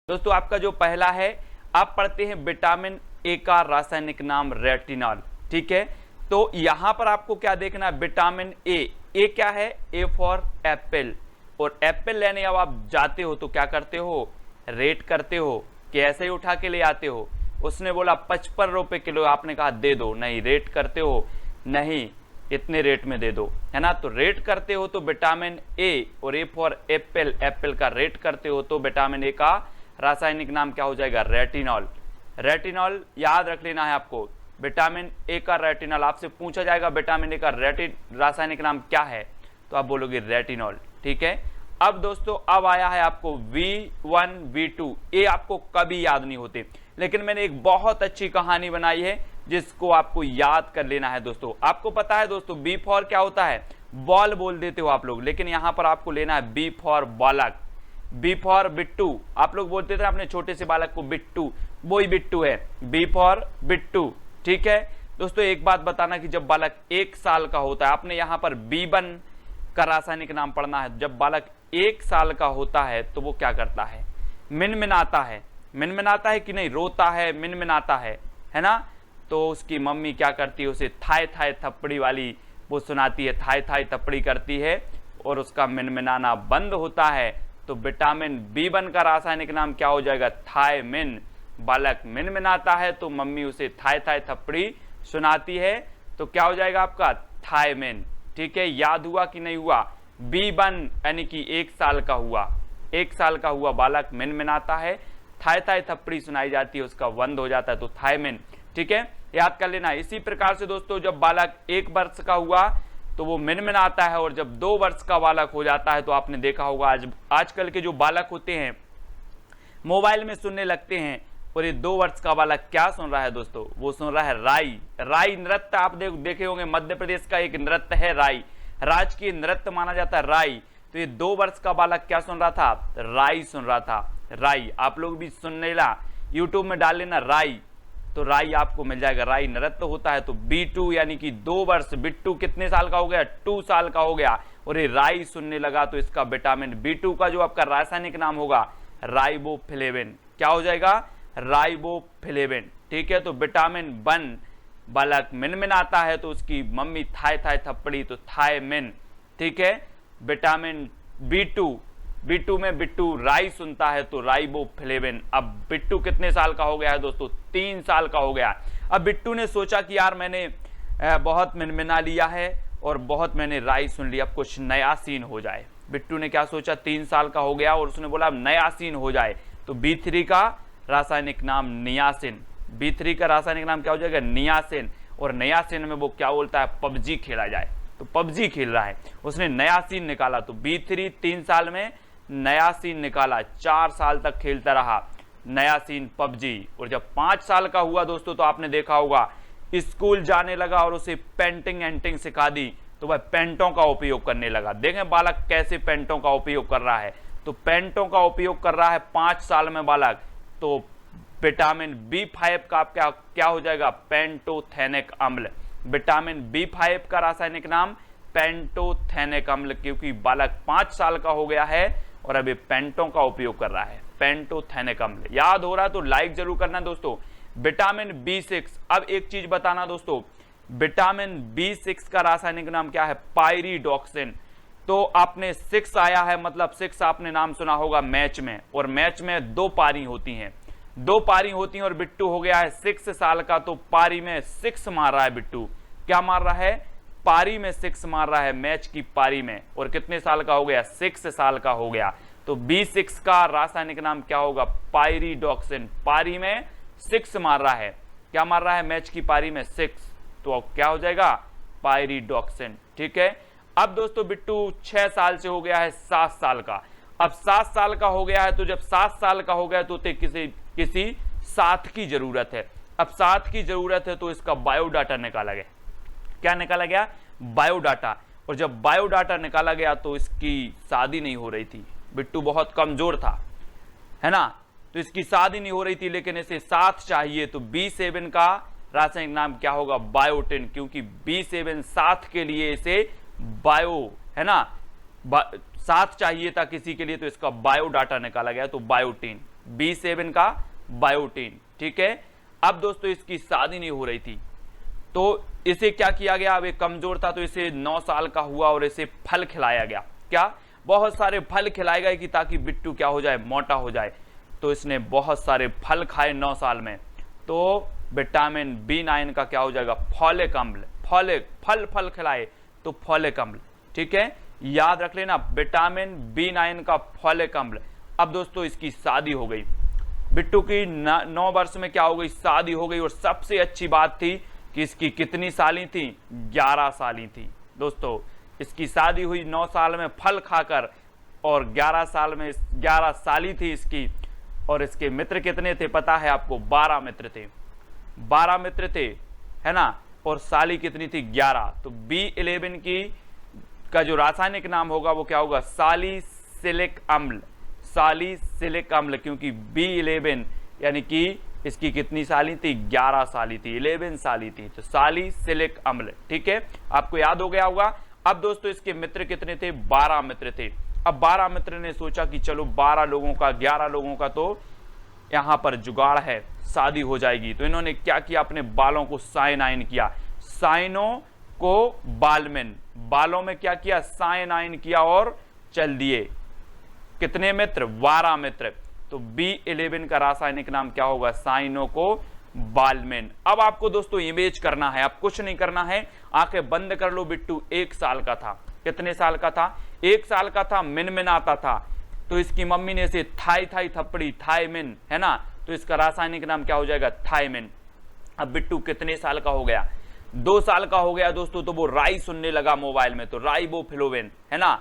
दोस्तों आपका जो पहला है, आप पढ़ते हैं विटामिन ए का रासायनिक नाम रेटिनॉल। ठीक है, तो यहां पर आपको क्या देखना है, विटामिन ए क्या है, ए फॉर एप्पल। और एप्पल लेने अब आप जाते हो तो क्या करते हो, रेट करते हो कि ऐसे ही उठा के ले आते हो। उसने बोला 55 रुपए किलो, आपने कहा दे दो, नहीं रेट करते हो, नहीं इतने रेट में दे दो, है ना। तो रेट करते हो तो विटामिन ए, और ए फॉर एप्पल, एप्पल का रेट करते हो तो विटामिन ए का रासायनिक नाम क्या हो जाएगा, रेटिनॉल। रेटिनॉल याद रख लेना है आपको, विटामिन ए का रेटिनॉल। आपसे पूछा जाएगा विटामिन ए का रासायनिक नाम क्या है, तो आप बोलोगे रेटिनॉल। ठीक है, अब दोस्तों अब आया है आपको V1 V2। ए आपको कभी याद नहीं होते, लेकिन मैंने एक बहुत अच्छी कहानी बनाई है जिसको आपको याद कर लेना है। दोस्तों आपको पता है दोस्तों, बी फॉर क्या होता है, बॉल बोल देते हो आप लोग, लेकिन यहां पर आपको लेना है बी फॉर बालक, बी फॉर बिट्टू। आप लोग बोलते थे अपने छोटे से बालक को बिट्टू, वो ही बिट्टू है, बी फॉर बिट्टू। ठीक है दोस्तों, एक बात बताना कि जब बालक 1 साल का होता है, आपने यहां पर B1 का रासायनिक नाम पढ़ना है। जब बालक 1 साल का होता है तो वो क्या करता है, मिनमिनाता है। मिनमिनाता है कि नहीं, रोता है, मिनमिनाता है ना। तो उसकी मम्मी क्या करती है, उसे थाय थाय थप्पड़ी वाली वो सुनाती है, थाय थाय थप्पड़ी करती है और उसका मिनमिनाना बंद होता है। तो विटामिन B1 का रासायनिक नाम क्या हो जाएगा, थायमिन। बालक मिनमिनाता है तो मम्मी उसे थाय थाय थप्पड़ी सुनाती है, तो क्या हो जाएगा आपका, थायमिन। ठीक है, याद हुआ कि नहीं हुआ, B1 यानी कि 1 साल का हुआ, 1 साल का हुआ बालक मिनमिनाता है, थाय थाय थप्पड़ी सुनाई जाती है, उसका बंद हो जाता है, तो थायमिन। ठीक है, याद कर लेना। इसी प्रकार से दोस्तों जब बालक 1 वर्ष का हुआ तो वो मिनमिनाता है, और जब 2 वर्ष का बालक हो जाता है तो आपने देखा होगा आजकल के जो बालक होते हैं मोबाइल में सुनने लगते हैं, और ये 2 वर्ष का बालक क्या सुन रहा है दोस्तों, वो सुन रहा है राई। राई नृत्य आप देखे होंगे, मध्य प्रदेश का एक नृत्य है राई, राजकीय नृत्य माना जाता है राई। तो ये 2 वर्ष का बालक क्या सुन रहा था, राई सुन रहा था, राई। आप लोग भी सुनने ला, यूट्यूब में डाल लेना राई, तो राई आपको मिल जाएगा, राई नृत्य होता है। तो B2 यानी कि 2 वर्ष, बिट्टू कितने साल का हो गया, 2 साल का हो गया, और ये राई सुनने लगा, तो इसका विटामिन B2 का जो आपका रासायनिक नाम होगा राइबोफ्लेविन, क्या हो जाएगा, राइबोफ्लेविन। ठीक है, तो विटामिन 1 बालक मिनमिनाता है तो उसकी मम्मी थाय थाय थप्पड़ी, तो थायमिन। ठीक है, विटामिन B2 में बिट्टू राई सुनता है तो राइबोफ्लेविन। अब बिट्टू कितने साल का हो गया है दोस्तों, 3 साल का हो गया। अब बिट्टू ने सोचा कि यार मैंने बहुत मिनमिना लिया है और बहुत मैंने राई सुन लिया, अब कुछ नया सीन हो जाए। बिट्टू ने क्या सोचा, 3 साल का हो गया और उसने बोला अब नया सीन हो जाए, तो B3 का रासायनिक नाम नियासिन। B3 का रासायनिक नाम क्या हो जाएगा, नियासिन। और नियासिन में वो क्या बोलता है, पबजी खेला जाए, तो पबजी खेल रहा है, उसने नया सीन निकाला। तो B3 3 साल में नया सीन निकाला, 4 साल तक खेलता रहा नया सीन पबजी। और जब 5 साल का हुआ दोस्तों, तो आपने देखा होगा स्कूल जाने लगा और उसे पेंटिंग एंटिंग सिखा दी, तो वह पेंटों का उपयोग करने लगा। देखें बालक कैसे पेंटों का उपयोग कर रहा है, तो पेंटों का उपयोग कर रहा है 5 साल में बालक। तो विटामिन B5 का क्या हो जाएगा, पेंटोथेनिक अम्ल। विटामिन B5 का रासायनिक नाम पेंटोथेनिक अम्ल, क्योंकि बालक 5 साल का हो गया है और अभी पेंटों का उपयोग कर रहा है, पेंटोथेनिक अम्ल। याद हो रहा है तो लाइक जरूर करना दोस्तों। विटामिन B6, अब एक चीज बताना दोस्तों, विटामिन B6 का रासायनिक नाम क्या है, पायरिडॉक्सिन। तो आपने 6 आया है, मतलब 6 आपने नाम सुना होगा मैच में, और मैच में 2 पारी होती हैं, 2 पारी होती हैं, और बिट्टू हो गया है 6 साल का, तो पारी में 6 मार रहा है बिट्टू। क्या मार रहा है, पारी में 6 मार रहा है, मैच की पारी में। और कितने साल का हो गया, 6 साल का हो गया। तो B6 का रासायनिक नाम क्या होगा, पायरिडॉक्सिन। पारी में 6 मार रहा है, क्या मार रहा है, मैच की पारी में 6, तो अब क्या हो जाएगा, पायरिडॉक्सिन। ठीक है, अब दोस्तों बिट्टू 6 साल से हो गया है 7 साल का। अब 7 साल का हो गया है, तो जब 7 साल का हो गया तो किसी साथ की जरूरत है। अब साथ की जरूरत है तो इसका बायोडाटा निकाला गया। क्या निकाला गया, बायोडाटा। और जब बायोडाटा निकाला गया तो इसकी शादी नहीं हो रही थी, बिट्टू बहुत कमजोर था, है ना, तो इसकी शादी नहीं हो रही थी, लेकिन इसे साथ चाहिए। तो B7 का रासायनिक नाम क्या होगा, बायोटिन, क्योंकि B7 साथ के लिए इसे बायो, है ना, साथ चाहिए था किसी के लिए, तो इसका बायोडाटा निकाला गया, तो बायोटिन। B7 का बायोटीन। ठीक है, अब दोस्तों इसकी शादी नहीं हो रही थी, तो इसे क्या किया गया, अब ये कमजोर था तो इसे 9 साल का हुआ और इसे फल खिलाया गया। क्या, बहुत सारे फल खिलाए गए कि ताकि बिट्टू क्या हो जाए, मोटा हो जाए। तो इसने बहुत सारे फल खाए 9 साल में, तो विटामिन B9 का क्या हो जाएगा, फॉलिक अम्ल। फल खिलाए तो फॉलिक अम्ल। ठीक है, याद रख लेना, विटामिन B9 का फॉलिक अम्ल। अब दोस्तों इसकी शादी हो गई, बिट्टू की 9 वर्ष में क्या हो गई, शादी हो गई। और सबसे अच्छी बात थी कि इसकी कितनी साली थी, 11 साली थी। दोस्तों इसकी शादी हुई 9 साल में फल खाकर, और 11 साल में 11 साली थी इसकी। और इसके मित्र कितने थे पता है आपको, 12 मित्र थे, 12 मित्र थे, है ना। और साली कितनी थी, 11। तो B11 का जो रासायनिक नाम होगा वो क्या होगा, सालिसिलिक अम्ल। सालिसिलिक अम्ल, क्योंकि B11 यानी कि इसकी कितनी साली थी, 11 साली थी, 11 साली थी, तो सालिसिलिक अम्ल। ठीक है, आपको याद हो गया होगा। अब दोस्तों इसके मित्र कितने थे, 12 मित्र थे। अब 12 मित्र ने सोचा कि चलो 12 लोगों का, 11 लोगों का तो यहां पर जुगाड़ है, शादी हो जाएगी। तो इन्होंने क्या किया, अपने बालों को साइनाइन किया, साइनो को बालमेन, बालों में क्या किया, साइनाइन किया और चल दिए। कितने मित्र, 12 मित्र। तो B11 का रासायनिक नाम क्या होगा, साइनो को बालमेन। अब आपको दोस्तों इमेज करना है, अब कुछ नहीं करना है, आंखें बंद कर लो। बिट्टू 1 साल का था, कितने साल का था, 1 साल का था, मिनमिनाता था। तो इसकी मम्मी ने इसे थाई थप्पड़ी, थाइमिन, है ना। तो इसका रासायनिक नाम क्या हो जाएगा, थाइमिन। अब बिट्टू कितने साल का हो गया, 2 साल का हो गया दोस्तों। तो वो राई सुनने लगा मोबाइल में, तो राइबोफ्लोविन, है ना।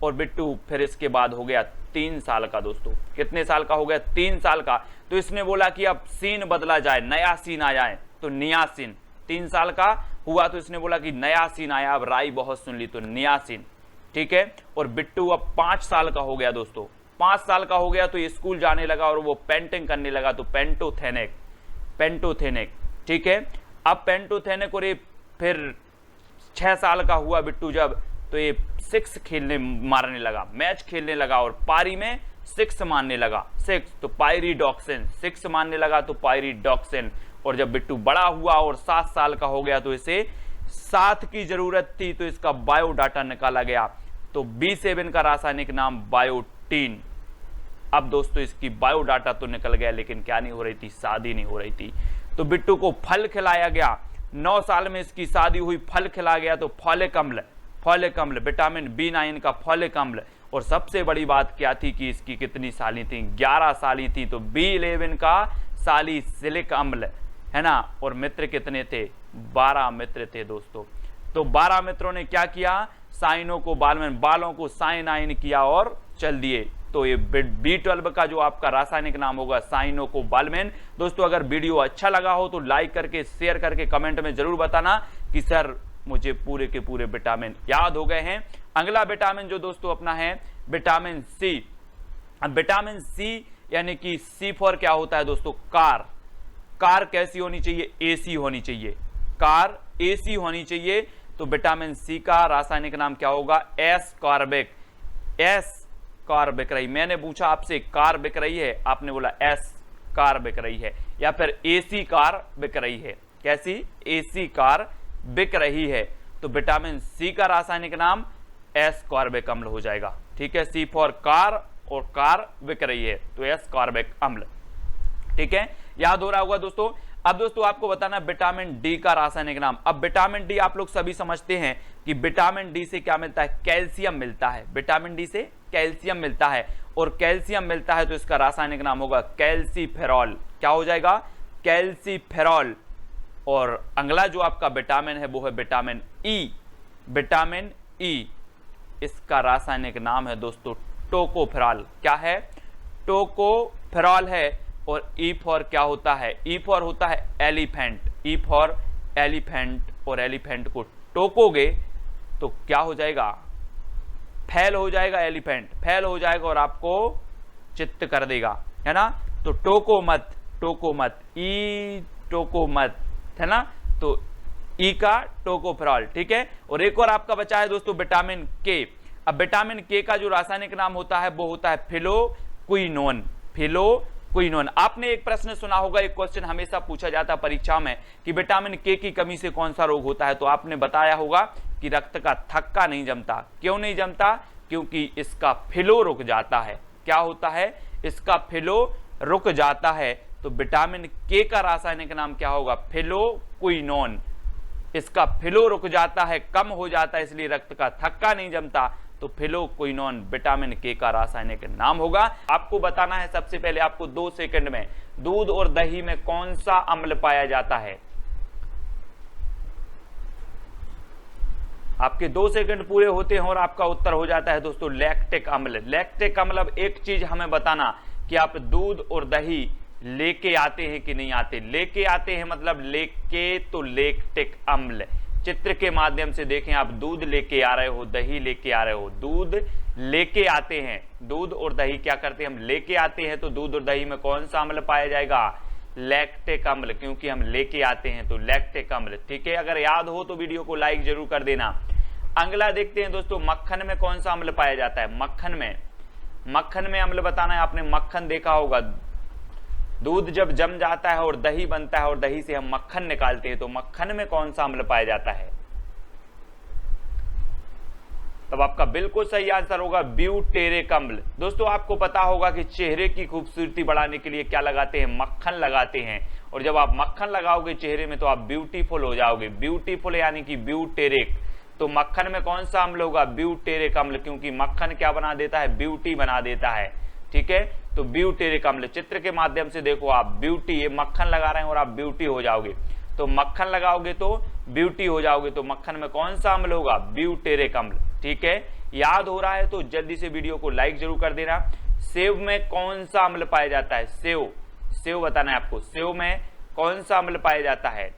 और बिट्टू फिर इसके बाद हो गया 3 साल का दोस्तों। कितने साल का हो गया, 3 साल का। तो इसने बोला कि अब सीन बदला जाए, नया सीन आ जाए, तो नियासिन। 3 साल का हुआ तो इसने बोला कि नया सीन आया, अब राई बहुत सुन ली, तो नियासिन। ठीक है, और बिट्टू अब 5 साल का हो गया दोस्तों। 5 साल का हो गया तो ये स्कूल जाने लगा और वो पेंटिंग करने लगा, तो पेंटोथेनिक, पेंटोथेनिक। ठीक है, अब पेंटोथेनिक। और ये फिर 6 साल का हुआ बिट्टू जब, तो ये 6 खेलने मारने लगा, मैच खेलने लगा, और पारी में 6 मारने लगा, 6 तो पायरिडॉक्सिन, 6 मारने लगा तो पायरिडॉक्सिन। और जब बिट्टू बड़ा हुआ और 7 साल का हो गया तो इसे 7 की जरूरत थी, तो इसका बायोडाटा निकाला गया। तो B7 का रासायनिक नाम बायोटीन। अब दोस्तों इसकी बायोडाटा तो निकल गया, लेकिन क्या नहीं हो रही थी, शादी नहीं हो रही थी। तो बिट्टू को फल खिलाया गया, 9 साल में इसकी शादी हुई, फल खिलाया गया, तो फॉलिक अम्ल, फॉलिक अम्ल, विटामिन B9 का फॉलिक अम्ल। और सबसे बड़ी बात क्या थी कि इसकी कितनी साली थी, 11 साली थी, तो B11 का सालिसिलिक अम्ल, है ना। और मित्र कितने थे, 12 मित्र थे दोस्तों। तो 12 मित्रों ने क्या किया, साइनो को बालमेन, बालों को साइनाइन किया और चल दिए। तो ये B12 का जो आपका रासायनिक नाम होगा, साइनो को बालमेन। दोस्तों अगर वीडियो अच्छा लगा हो तो लाइक करके, शेयर करके, कमेंट में जरूर बताना कि सर मुझे पूरे के पूरे विटामिन याद हो गए हैं। अगला विटामिन जो दोस्तों अपना है विटामिन सी। अब विटामिन सी यानी कि सी फॉर क्या होता है दोस्तों, कार। कार कैसी होनी चाहिए, एसी होनी चाहिए, कार एसी होनी चाहिए। तो विटामिन सी का रासायनिक नाम क्या होगा, एस कार्बिक। एस कार बिक रही, मैंने पूछा आपसे कार बिक रही है, आपने बोला एस कार बिक रही है, या फिर एसी कार बिक रही है। कैसी, एसी कार बिक रही है। तो विटामिन सी का रासायनिक नाम एस कार्बिक अम्ल हो जाएगा। ठीक है, सी फॉर कार, और कार बिक रही है तो एस कार्बिक अम्ल। ठीक है, याद हो रहा होगा दोस्तों। अब दोस्तों आपको बताना विटामिन डी का रासायनिक नाम। अब विटामिन डी आप लोग सभी समझते हैं कि विटामिन डी से क्या मिलता है, कैल्शियम मिलता है। विटामिन डी से कैल्शियम मिलता है, और कैल्शियम मिलता है तो इसका रासायनिक नाम होगा कैल्सीफेरॉल। क्या हो जाएगा, कैल्सीफेरॉल। और अगला जो आपका विटामिन है वो है विटामिन ई। विटामिन ई, इसका रासायनिक नाम है दोस्तों टोकोफेरॉल। क्या है, टोकोफेरॉल है। और ई फॉर क्या होता है, ई फॉर होता है एलिफेंट। ई फॉर एलिफेंट, और एलिफेंट को टोकोगे तो क्या हो जाएगा, फैल हो जाएगा, एलिफेंट फैल हो जाएगा और आपको चित्त कर देगा, है ना। तो टोको मत, टोको मत, ई टोको मत, है ना। तो ई का टोकोफेरॉल। ठीक है, और एक और आपका बचा है दोस्तों विटामिन के। अब विटामिन के का जो रासायनिक नाम होता है वो होता है फिलोक्विनोन। Phylloquinone, quinone. आपने एक प्रश्न सुना होगा, एक क्वेश्चन हमेशा पूछा जाता है परीक्षा में कि विटामिन के की कमी से कौन सा रोग होता है, तो आपने बताया होगा कि रक्त का थक्का नहीं जमता। क्यों नहीं जमता? क्योंकि इसका फ्लो रुक जाता है। क्या होता है? इसका फ्लो रुक जाता है। तो विटामिन के का रासायनिक नाम क्या होगा? फ्लोक्विनोन। इसका फ्लो रुक जाता है, कम हो जाता है, इसलिए रक्त का थक्का नहीं जमता। तो फ्लोक्विनोन विटामिन के का रासायनिक नाम होगा। आपको बताना है सबसे पहले, आपको 2 सेकंड में, दूध और दही में कौन सा अम्ल पाया जाता है? आपके 2 सेकंड पूरे होते हैं और आपका उत्तर हो जाता है दोस्तों लैक्टिक अम्ल। लैक्टिक अम्ल। अब एक चीज हमें बताना कि आप दूध और दही लेके आते हैं कि नहीं आते। लेके आते हैं मतलब लेके, तो लैक्टिक अम्ल। चित्र के माध्यम से देखें, आप दूध लेके आ रहे हो, दही लेके आ रहे हो। दूध लेके आते हैं, दूध और दही क्या करते हैं? हम लेके आते हैं। तो दूध और दही में कौन सा अम्ल पाया जाएगा? लैक्टिक अम्ल, क्योंकि हम लेके आते हैं तो लैक्टिक अम्ल। ठीक है, अगर याद हो तो वीडियो को लाइक जरूर कर देना। अगला देखते हैं दोस्तों, मक्खन में कौन सा अम्ल पाया जाता है? मक्खन में अम्ल बताना है। आपने मक्खन देखा होगा, दूध जब जम जाता है और दही बनता है और दही से हम मक्खन निकालते हैं, तो मक्खन में कौन सा अम्ल पाया जाता है? तब आपका बिल्कुल सही आंसर होगा ब्यूटेरिक अम्ल। दोस्तों आपको पता होगा कि चेहरे की खूबसूरती बढ़ाने के लिए क्या लगाते हैं? मक्खन लगाते हैं। और जब आप मक्खन लगाओगे चेहरे में तो आप ब्यूटीफुल हो जाओगे। ब्यूटीफुल यानी कि ब्यूटेरिक। तो मक्खन में कौन सा अम्ल होगा? ब्यूटेरिक अम्ल, क्योंकि मक्खन क्या बना देता है? ब्यूटी बना देता है। ठीक है, तो ब्यूटेरिक अम्ल। चित्र के माध्यम से देखो आप, ब्यूटी, ये मक्खन लगा रहे हैं और आप ब्यूटी हो जाओगे। तो मक्खन लगाओगे तो ब्यूटी हो जाओगे। तो मक्खन में कौन सा अम्ल होगा? ब्यूटेरिक अम्ल। ठीक है, याद हो रहा है तो जल्दी से वीडियो को लाइक जरूर कर देना। सेव में कौन सा अम्ल पाया जाता है? सेव बताना है आपको। सेव में कौन सा अम्ल पाया जाता है?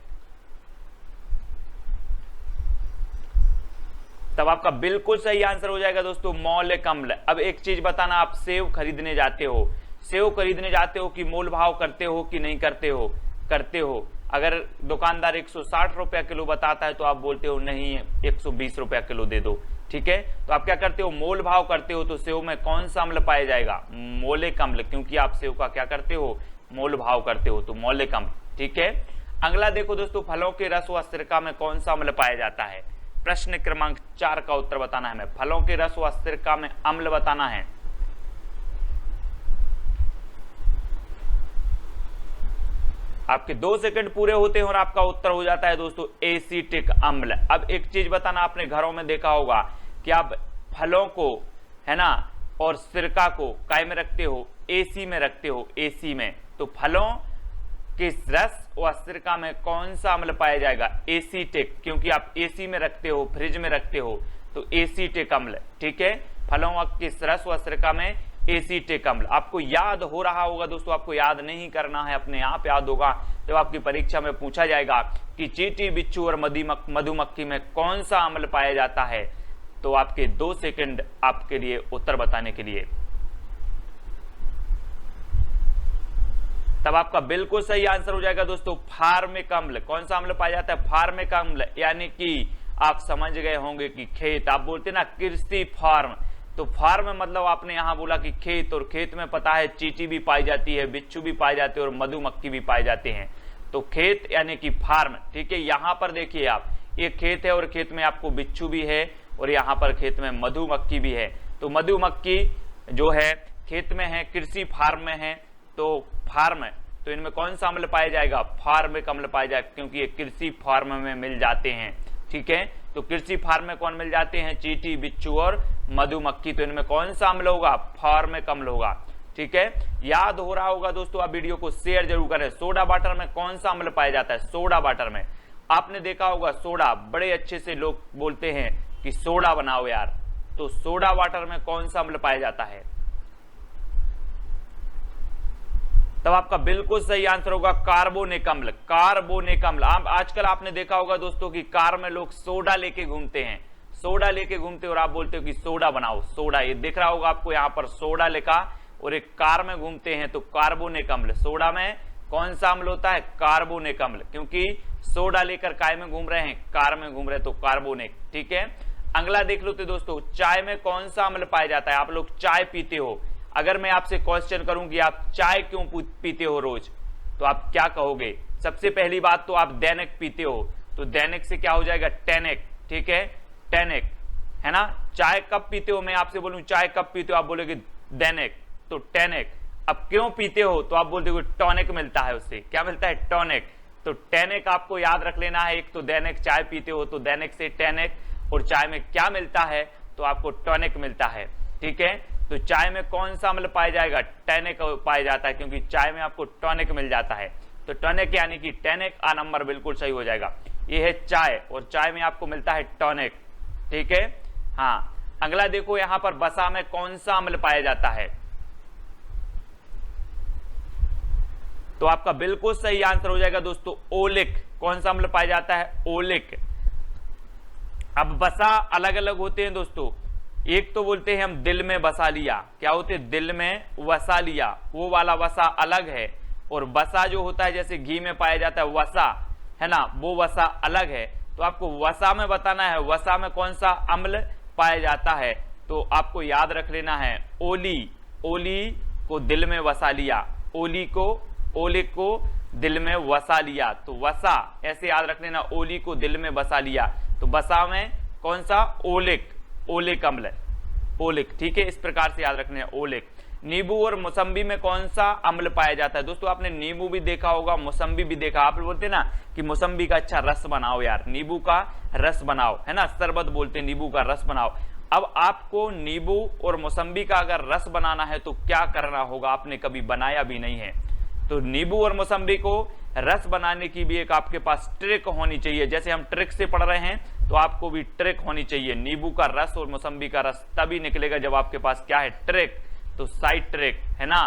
तब आपका बिल्कुल सही आंसर हो जाएगा दोस्तों मौलिक अम्ल। अब एक चीज बताना, आप सेव खरीदने जाते हो कि मोल भाव करते हो कि नहीं करते हो? करते हो। अगर दुकानदार 160 रुपया किलो बताता है तो आप बोलते हो नहीं 120 रुपया किलो दे दो। ठीक है, तो आप क्या करते हो? मोल भाव करते हो। तो सेव में कौन सा अम्ल पाया जाएगा? मौलिक अम्ल, क्योंकि आप सेव का क्या करते हो? मोल भाव करते हो, तो मौलिक अम्ल। ठीक है, अगला देखो दोस्तों, फलों के रस व सिरका में कौन सा अम्ल पाया जाता है? प्रश्न क्रमांक 4 का उत्तर बताना है हमें। फलों के रस व सिरका में अम्ल बताना है। आपके 2 सेकंड पूरे होते हैं और आपका उत्तर हो जाता है दोस्तों एसिटिक अम्ल। अब एक चीज बताना, आपने घरों में देखा होगा कि आप फलों को, है ना, और सिरका को काय में रखते हो? एसी में रखते हो, एसी में। तो फलों के रस व सिरका में कौन सा अम्ल पाया जाएगा? एसिटिक, क्योंकि आप एसी में रखते हो, फ्रिज में रखते हो, तो एसिटिक अम्ल। ठीक है, फलों के रस व सिरका में एसिटिक अम्ल। आपको याद हो रहा होगा दोस्तों, आपको याद नहीं करना है, अपने आप याद होगा जब आपकी परीक्षा में पूछा जाएगा कि चींटी, बिच्छू और मधुमक्खी में कौन सा अम्ल पाया जाता है। तो आपके 2 सेकंड आपके लिए उत्तर बताने के लिए। तब आपका बिल्कुल सही आंसर हो जाएगा दोस्तों फार्मिक अम्ल। कौन सा अम्ल पाया जाता है? फार्मिक अम्ल, यानी कि आप समझ गए होंगे कि खेत, आप बोलते ना कृषि फार्म, तो फार्म मतलब आपने यहां बोला कि खेत, और खेत में पता है चींटी भी पाई जाती है, बिच्छू भी पाए जाते हैं और मधुमक्खी भी पाए जाते हैं। तो खेत यानी कि फार्म। ठीक है, यहां पर देखिए आप, ये खेत है और खेत में आपको बिच्छू भी है और यहां पर खेत में मधुमक्खी भी है। तो मधुमक्खी जो है खेत में है, कृषि फार्म में है, तो फार्म है, तो इनमें कौन सा अम्ल पाया जाएगा? फार्मिक अम्ल पाया जाएगा, क्योंकि ये कृषि फार्म में मिल जाते हैं। ठीक है, तो कृषि फार्म में कौन मिल जाते हैं? चींटी, बिच्छू और मधुमक्खी। तो इनमें कौन सा अम्ल होगा? फार्मिक अम्ल होगा। ठीक है, याद हो रहा होगा दोस्तों, आप वीडियो को शेयर जरूर करें। सोडा वाटर में कौन सा अम्ल पाया जाता है? सोडा वाटर में आपने देखा होगा, सोडा बड़े अच्छे से लोग बोलते हैं कि सोडा बनाओ यार, तो सोडा वाटर में कौन सा अम्ल पाया जाता है? तब आपका बिल्कुल सही आंसर होगा कार्बोनिक अम्ल। कार्बोनिक अम्ल। आजकल आपने देखा होगा दोस्तों कि कार में लोग सोडा लेके घूमते हैं, सोडा लेके घूमते और आप बोलते हो कि सोडा बनाओ, सोडा। ये दिख रहा होगा आपको यहाँ पर सोडा लिखा, और एक कार में घूमते हैं, तो कार्बोनिक अम्ल। सोडा में कौन सा अम्ल होता है? कार्बोनिक अम्ल, क्योंकि सोडा लेकर काय में घूम रहे हैं? कार में घूम रहे हैं, तो कार्बोनिक। ठीक है, अगला देख लो तो दोस्तों, चाय में कौन सा अम्ल पाया जाता है? आप लोग चाय पीते हो, अगर मैं आपसे क्वेश्चन करूं कि आप चाय क्यों पीते हो रोज, तो आप क्या कहोगे? सबसे पहली बात तो आप दैनिक पीते हो, तो दैनिक से क्या हो जाएगा? टेनिक, ठीक है, टेनिक, है ना। चाय कब पीते हो, मैं आपसे बोलूं चाय कब पीते हो, आप बोलोगे दैनिक, तो टेनिक। अब क्यों पीते हो, तो आप बोलते हो टॉनिक मिलता है, उससे क्या मिलता है? टॉनिक। तो टेनिक आपको याद रख लेना है, एक तो दैनिक चाय पीते हो तो दैनिक से टेनिक, और चाय में क्या मिलता है, तो आपको टॉनिक मिलता है, ठीक है। तो चाय में कौन सा अम्ल पाया जाएगा? टैनिक पाया जाता है, क्योंकि चाय में आपको टॉनिक मिल जाता है। तो टॉनिक यानी कि टैनिक, आ नंबर बिल्कुल सही हो जाएगा। ये है चाय, और चाय में आपको मिलता है टॉनिक, ठीक है। हाँ, अगला देखो यहां पर वसा में कौन सा अम्ल पाया जाता है, तो आपका बिल्कुल सही आंसर हो जाएगा दोस्तों ओलिक। कौन सा अम्ल पाया जाता है? ओलिक। अब वसा अलग अलग होते हैं दोस्तों, एक तो बोलते हैं हम दिल में वसा लिया, क्या होते हैं? दिल में वसा लिया, वो वाला वसा अलग है। और वसा जो होता है जैसे घी में पाया जाता है वसा, है ना, वो वसा अलग है। तो आपको वसा में बताना है वसा में कौन सा अम्ल पाया जाता है, तो आपको याद रख लेना है ओली। ओली को दिल में वसा लिया, ओली को, ओलिक को दिल में वसा लिया, तो वसा ऐसे याद रख लेना, ओली को दिल में वसा लिया। तो वसा में कौन सा? ओलिक, ओलिक अम्ल, ओलिक, ठीक है, इस प्रकार से याद रखना है ओलिक। नींबू और मौसम्बी में कौन सा अम्ल पाया जाता है? दोस्तों आपने नींबू भी देखा होगा, मौसम्बी भी देखा। आप बोलते हैं ना कि मौसम्बी का अच्छा रस बनाओ यार, नींबू का रस बनाओ, है ना, शरबत बोलते हैं, नींबू का रस बनाओ। अब आपको नींबू और मौसम्बी का अगर रस बनाना है तो क्या करना होगा? आपने कभी बनाया भी नहीं है, तो नींबू और मौसम्बी को रस बनाने की भी एक आपके पास ट्रिक होनी चाहिए। जैसे हम ट्रिक से पढ़ रहे हैं, तो आपको भी ट्रिक होनी चाहिए। नींबू का रस और मौसम्बी का रस तभी निकलेगा जब आपके पास क्या है? ट्रिक। तो साइड ट्रिक, है ना,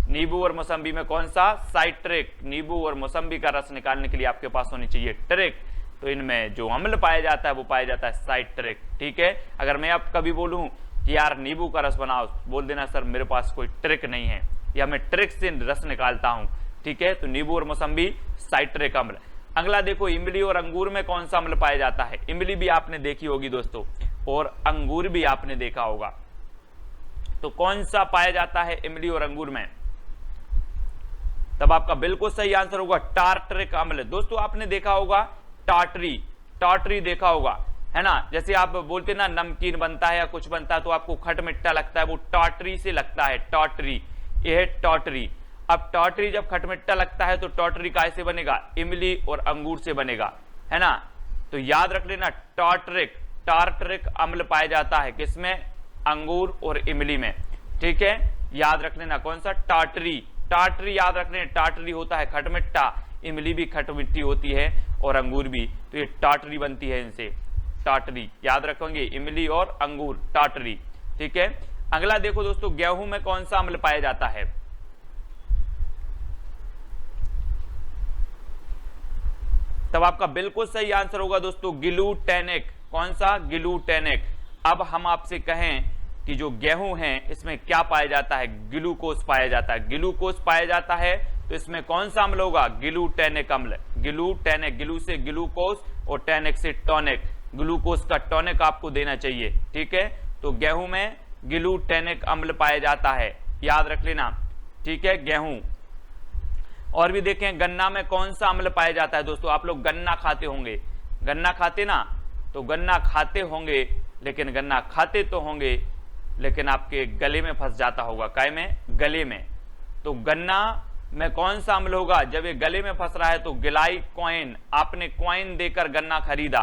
नींबू और मौसम्बी में कौन सा? Side trick. नींबू और मौसम्बी का रस निकालने के लिए आपके पास होनी चाहिए ट्रिक। तो इनमें जो अम्ल पाया जाता है वो पाया जाता है साइड ट्रिक, ठीक है। अगर मैं अब कभी बोलूं कि यार नींबू का रस बनाओ, बोल देना सर मेरे पास कोई ट्रिक नहीं है, या मैं ट्रिक से रस निकालता हूं, ठीक है। तो नींबू और मौसम्बी साइट्रिक अम्ल। अगला देखो, इमली और अंगूर में कौन सा अम्ल पाया जाता है? इमली भी आपने देखी होगी दोस्तों, और अंगूर भी आपने देखा होगा, तो कौन सा पाया जाता है इमली और अंगूर में? तब आपका बिल्कुल सही आंसर होगा टार्टरिक अम्ल। दोस्तों आपने देखा होगा टार्टरी, टार्टरी देखा होगा, है ना। जैसे आप बोलते ना नमकीन बनता है या कुछ बनता है तो आपको खट मिट्टा लगता है, वो टार्टरी से लगता है, टार्टरी, ये है टार्टरी। अब टार्टरी जब खटमिट्टा लगता है तो टार्टरी कैसे बनेगा? इमली और अंगूर से बनेगा, है ना। तो याद रख लेना टार्टरिक, टार्टरिक अम्ल पाया जाता है किसमें? अंगूर और इमली में, ठीक है। याद रख लेना कौन सा? टार्टरी। टार्टरी याद रख लेना, टार्टरी होता है खटमिट्टा, इमली भी खटमिट्टी होती है और अंगूर भी, तो ये टार्टरी बनती है इनसे, टार्टरी याद रखेंगे, इमली और अंगूर, टार्टरी, ठीक है। अगला देखो दोस्तों, गेहूं में कौन सा अम्ल पाया जाता है? तब आपका बिल्कुल सही आंसर होगा दोस्तों ग्लूटेनिक। कौन सा? ग्लूटेनिक। अब हम आपसे कहें कि जो गेहूं है इसमें क्या पाया जाता है? ग्लूकोज पाया जाता है, ग्लूकोज पाया जाता है, तो इसमें कौन सा अम्ल होगा? ग्लूटेनिक अम्ल। ग्लूटेनिक, ग्लू से ग्लूकोज और टेनिक से टॉनिक, ग्लूकोज का टॉनिक आपको देना चाहिए, ठीक है। तो गेहूं में ग्लूटेनिक अम्ल पाया जाता है, याद रख लेना, ठीक है, गेहूं। और भी देखें गन्ना में कौन सा अम्ल पाया जाता है? दोस्तों आप लोग गन्ना खाते होंगे, गन्ना खाते ना, तो गन्ना खाते होंगे, लेकिन गन्ना खाते तो होंगे लेकिन आपके गले में फंस जाता होगा, काय में? गले में। तो गन्ना में कौन सा अम्ल होगा? जब ये गले में फंस रहा है तो ग्लाइकोइन, आपने कॉइन देकर गन्ना खरीदा,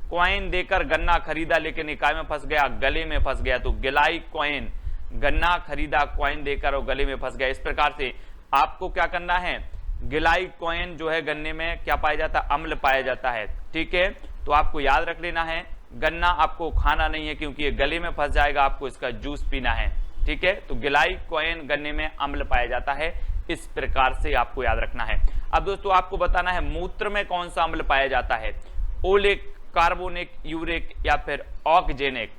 कॉइन देकर गन्ना खरीदा, लेकिन ये काय में फंस गया? गले में फंस गया, तो ग्लाइकोइन, गन्ना खरीदा कॉइन देकर और गले में फंस गया। इस प्रकार से आपको क्या करना है? ग्लाइकोइन जो है गन्ने में क्या पाया जाता है? अम्ल पाया जाता है, ठीक है। तो आपको याद रख लेना है, गन्ना आपको खाना नहीं है क्योंकि ये गले में फंस जाएगा, आपको इसका जूस पीना है, ठीक है। तो ग्लाइकोइन गन्ने में अम्ल पाया जाता है, इस प्रकार से आपको याद रखना है। अब दोस्तों आपको बताना है मूत्र में कौन सा अम्ल पाया जाता है? ओलिक, कार्बोनिक, यूरिक या फिर ऑक्जेनिक?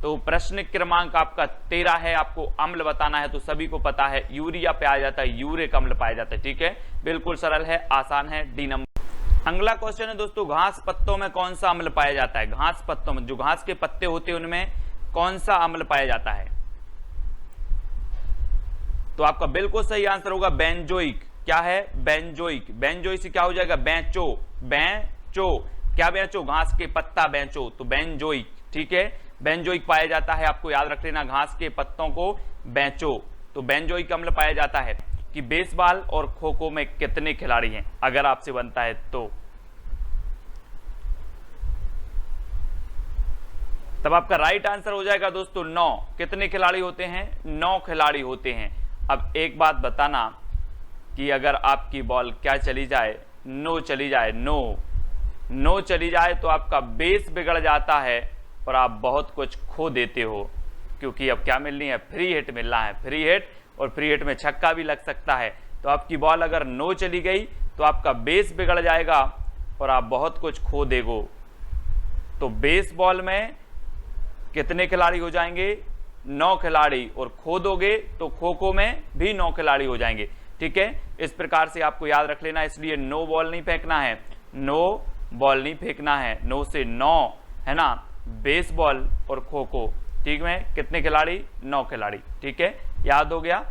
तो प्रश्न क्रमांक आपका 13 है, आपको अम्ल बताना है, तो सभी को पता है यूरिया पाया जाता है, यूरिक अम्ल पाया जाता है, ठीक है। बिल्कुल सरल है, आसान है, डी नंबर। अगला क्वेश्चन है दोस्तों, घास पत्तों में कौन सा अम्ल पाया जाता है? घास पत्तों में, जो घास के पत्ते होते हैं उनमें कौन सा अम्ल पाया जाता है? तो आपका बिल्कुल सही आंसर होगा बेंजोइक। क्या है? बेंजोइक। बेंजोइक से क्या हो जाएगा? बेंचो। बेंचो क्या? बेंचो घास के पत्ता, बेंचो, तो बेंजोइक। ठीक है, बेंजोइक पाया जाता है, आपको याद रख लेना, घास के पत्तों को बेंचो, तो बेंजोइक अम्ल पाया जाता है। कि बेसबॉल और खो खो में कितने खिलाड़ी हैं, अगर आपसे बनता है तो? तब आपका राइट आंसर हो जाएगा दोस्तों 9। कितने खिलाड़ी होते हैं? 9 खिलाड़ी होते हैं। अब एक बात बताना कि अगर आपकी बॉल क्या चली जाए, नो चली जाए, नो चली जाए, तो आपका बेस बिगड़ जाता है और आप बहुत कुछ खो देते हो, क्योंकि अब क्या मिलनी है? फ्री हिट मिलना है, फ्री हिट, और फ्री हिट में छक्का भी लग सकता है। तो आपकी बॉल अगर नो चली गई तो आपका बेस बिगड़ जाएगा और आप बहुत कुछ खो देगो। तो बेस बॉल में कितने खिलाड़ी हो जाएंगे? 9 खिलाड़ी, और खो दोगे तो खो खो में भी 9 खिलाड़ी हो जाएंगे। ठीक है, इस प्रकार से आपको याद रख लेना, इसलिए नो बॉल नहीं फेंकना है, नो बॉल नहीं फेंकना है, 9 से 9 है ना, बेसबॉल और खो खो। ठीक है, कितने खिलाड़ी? 9 खिलाड़ी। ठीक है, याद हो गया।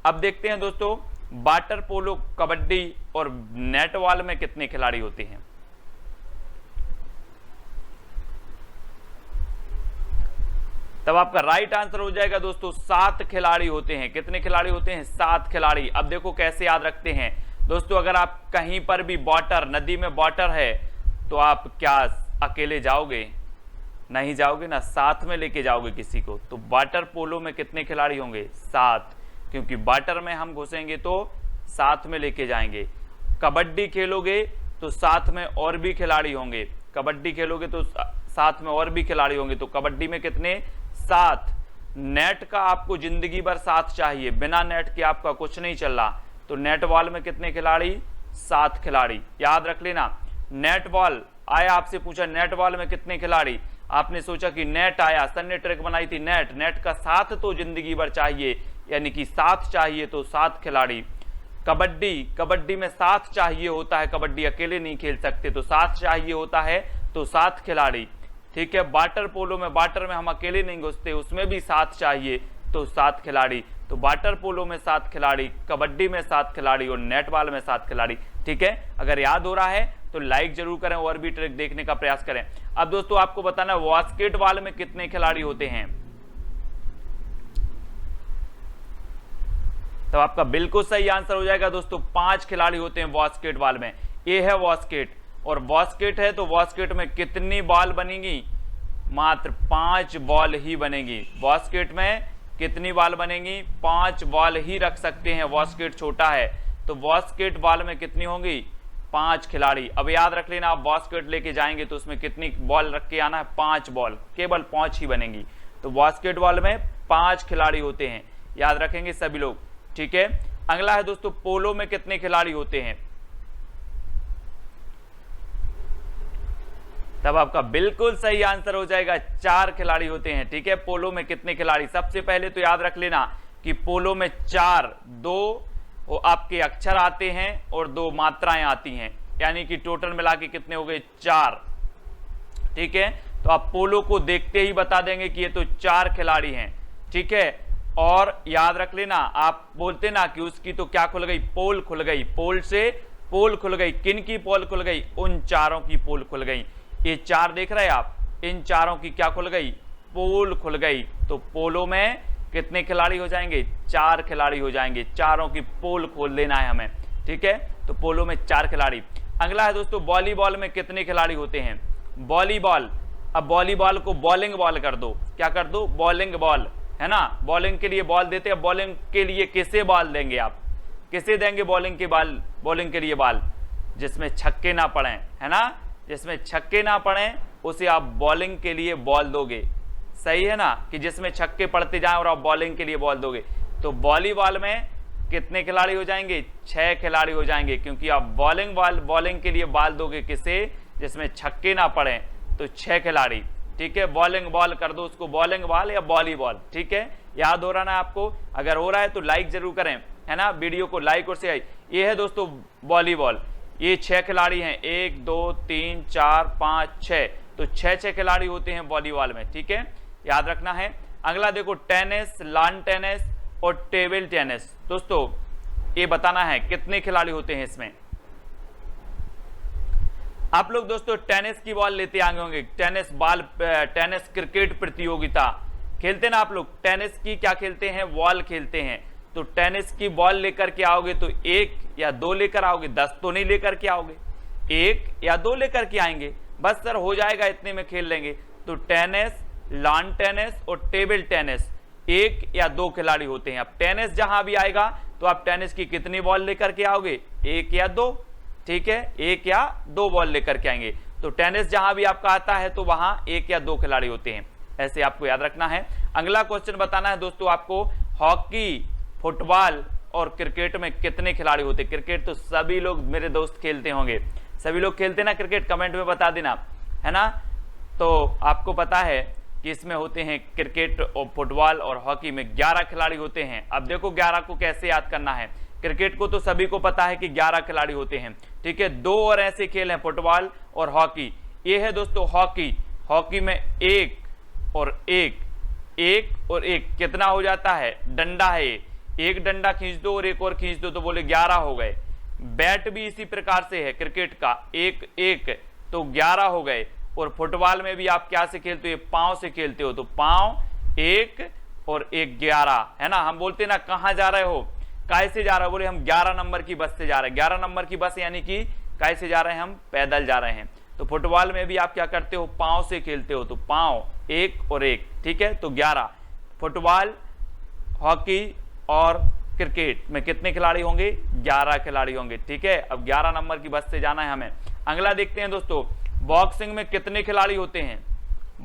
अब देखते हैं दोस्तों, वाटर पोलो, कबड्डी और नेटबॉल में कितने खिलाड़ी होते हैं? तब आपका राइट आंसर हो जाएगा दोस्तों 7 खिलाड़ी होते हैं। कितने खिलाड़ी होते हैं? 7 खिलाड़ी। अब देखो कैसे याद रखते हैं दोस्तों, अगर आप कहीं पर भी वाटर, नदी में वाटर है, तो आप क्या अकेले जाओगे? नहीं जाओगे ना, साथ में लेके जाओगे किसी को। तो वाटर पोलो में कितने खिलाड़ी होंगे? 7, क्योंकि वाटर में हम घुसेंगे तो साथ में लेके जाएंगे। कबड्डी खेलोगे तो साथ में और भी खिलाड़ी होंगे, कबड्डी खेलोगे तो साथ में और भी खिलाड़ी होंगे, तो कबड्डी में कितने? 7। नेट का आपको जिंदगी भर साथ चाहिए, बिना नेट के आपका कुछ नहीं चल रहा, तो नेट बॉल में कितने खिलाड़ी? 7 खिलाड़ी। याद रख लेना, नेट बॉल आया, आपसे पूछा नेट बॉल में कितने खिलाड़ी, आपने सोचा कि नेट आया, सन ने ट्रिक बनाई थी, नेट का साथ तो जिंदगी भर चाहिए, यानी कि 7 चाहिए, तो 7 खिलाड़ी। कबड्डी में 7 चाहिए होता है, कबड्डी अकेले नहीं खेल सकते, तो 7 चाहिए होता है, तो 7 खिलाड़ी। ठीक है, वाटर पोलो में, वाटर में हम अकेले नहीं घुसते, उसमें भी 7 चाहिए, तो 7 खिलाड़ी। तो वाटर पोलो में 7 खिलाड़ी, कबड्डी में 7 खिलाड़ी और नेटबॉल में 7 खिलाड़ी। ठीक है, अगर याद हो रहा है तो लाइक जरूर करें और भी ट्रिक देखने का प्रयास करें। अब दोस्तों आपको बताना है बास्केटबॉल में कितने खिलाड़ी होते हैं? तो आपका बिल्कुल सही आंसर हो जाएगा दोस्तों 5 खिलाड़ी होते हैं बास्केटबॉल में। ये है बास्केट, और बास्केट है तो बास्केट में कितनी बॉल बनेगी? मात्र 5 बॉल ही बनेगी। बास्केट में कितनी बॉल बनेगी? 5 बॉल ही रख सकते हैं, बास्केट छोटा है, तो बास्केट बॉल में कितनी होंगी? 5 खिलाड़ी। अब याद रख लेना, आप बास्केट लेके जाएंगे तो उसमें कितनी बॉल रख के आना है? 5 बॉल, केवल 5 ही बनेंगी। तो बास्केटबॉल में 5 खिलाड़ी होते हैं, याद रखेंगे सभी लोग। ठीक है, अगला है दोस्तों, पोलो में कितने खिलाड़ी होते हैं? तब आपका बिल्कुल सही आंसर हो जाएगा 4 खिलाड़ी होते हैं। ठीक है, पोलो में कितने खिलाड़ी? सबसे पहले तो याद रख लेना कि पोलो में 4, 2 आपके अक्षर आते हैं और 2 मात्राएं आती हैं, यानी कि टोटल मिला के कितने हो गए? 4। ठीक है, तो आप पोलो को देखते ही बता देंगे कि ये तो 4 खिलाड़ी हैं। ठीक है, और याद रख लेना, आप बोलते ना कि उसकी तो क्या खुल गई? पोल खुल गई, पोल से पोल खुल गई। किन की पोल खुल गई? उन चारों की पोल खुल गई। ये 4 देख रहे हैं आप, इन चारों की क्या खुल गई? पोल खुल गई। तो पोलो में कितने खिलाड़ी हो जाएंगे? 4 खिलाड़ी हो जाएंगे, चारों की पोल खोल देना है हमें। ठीक है, तो पोलो में 4 खिलाड़ी। अगला है दोस्तों, वॉलीबॉल में कितने खिलाड़ी होते हैं? वॉलीबॉल, अब वॉलीबॉल को बॉलिंग बॉल कर दो, क्या कर दो? बॉलिंग बॉल, है ना, बॉलिंग के लिए बॉल देते हैं। बॉलिंग के लिए किसे बॉल देंगे आप? किसे देंगे बॉलिंग के बॉल? बॉलिंग के लिए बॉल जिसमें छक्के ना पड़े, है ना, जिसमें छक्के ना पड़े उसे आप बॉलिंग के लिए बॉल दोगे। सही है ना, कि जिसमें छक्के पड़ते जाएं और आप बॉलिंग के लिए बॉल दोगे। तो वॉलीबॉल में कितने खिलाड़ी हो जाएंगे? 6 खिलाड़ी हो जाएंगे, क्योंकि आप बॉलिंग के लिए बॉल दोगे किसे? जिसमें छक्के ना पड़े, तो 6 खिलाड़ी। ठीक है, बॉलिंग बॉल कर दो उसको, बॉलिंग बॉल या वॉलीबॉल। ठीक है, याद हो रहा ना आपको? अगर हो रहा है तो लाइक जरूर करें, है ना, वीडियो को लाइक और शेयर। ये है दोस्तों वॉलीबॉल, ये 6 खिलाड़ी हैं, 1 2 3 4 5 6, तो 6 खिलाड़ी होते हैं वॉलीबॉल में। ठीक है, याद रखना है। अगला देखो, टेनिस, लॉन टेनिस और टेबल टेनिस। दोस्तों ये बताना है कितने खिलाड़ी होते हैं इसमें। आप लोग दोस्तों टेनिस की बॉल लेते आगे होंगे, टेनिस बॉल, टेनिस क्रिकेट प्रतियोगिता खेलते ना आप लोग, टेनिस की क्या खेलते हैं, बॉल खेलते हैं। तो टेनिस की बॉल लेकर के आओगे तो 1 या 2 लेकर आओगे, 10 तो नहीं लेकर के आओगे, 1 या 2 लेकर के आएंगे, बस सर हो जाएगा इतने में खेल लेंगे। तो टेनिस, लॉन टेनिस और टेबल टेनिस 1 या 2 खिलाड़ी होते हैं। अब टेनिस जहां भी आएगा तो आप टेनिस की कितनी बॉल लेकर के आओगे, 1 या 2, ठीक है, 1 या 2 बॉल लेकर के आएंगे। तो टेनिस जहां भी आपका आता है तो वहां 1 या 2 खिलाड़ी होते हैं, ऐसे आपको याद रखना है। अगला क्वेश्चन बताना है दोस्तों आपको, हॉकी, फुटबॉल और क्रिकेट में कितने खिलाड़ी होते हैं। क्रिकेट तो सभी लोग मेरे दोस्त खेलते होंगे, सभी लोग खेलते ना क्रिकेट, कमेंट में बता देना, है ना। तो आपको पता है कि इसमें होते हैं क्रिकेट और फुटबॉल और हॉकी में 11 खिलाड़ी होते हैं। अब देखो 11 को कैसे याद करना है। क्रिकेट को तो सभी को पता है कि 11 खिलाड़ी होते हैं, ठीक है। 2 और ऐसे खेल हैं, फुटबॉल और हॉकी। ये है दोस्तों हॉकी, हॉकी में 1 और 1, 1 और 1 कितना हो जाता है, डंडा है, एक डंडा खींच दो और एक और खींच दो तो बोले 11 हो गए। बैट भी इसी प्रकार से है क्रिकेट का, 1 1 तो 11 हो गए। और फुटबॉल में भी आप क्या से खेलते हो, पांव से खेलते हो, तो पांव 1 और 1 11, है ना। हम बोलते ना कहां जा रहे हो, कैसे जा रहे हो, बोले हम 11 नंबर की बस से जा रहे हैं। 11 नंबर की बस यानी कि कैसे जा रहे हैं, हम पैदल जा रहे हैं। तो फुटबॉल में भी आप क्या करते हो, पांव से खेलते हो, तो पांव 1 और 1, ठीक है। तो 11 फुटबॉल, हॉकी और क्रिकेट में कितने खिलाड़ी होंगे, 11 खिलाड़ी होंगे, ठीक है। अब 11 नंबर की बस से जाना है हमें। अगला देखते हैं दोस्तों, बॉक्सिंग में कितने खिलाड़ी होते हैं।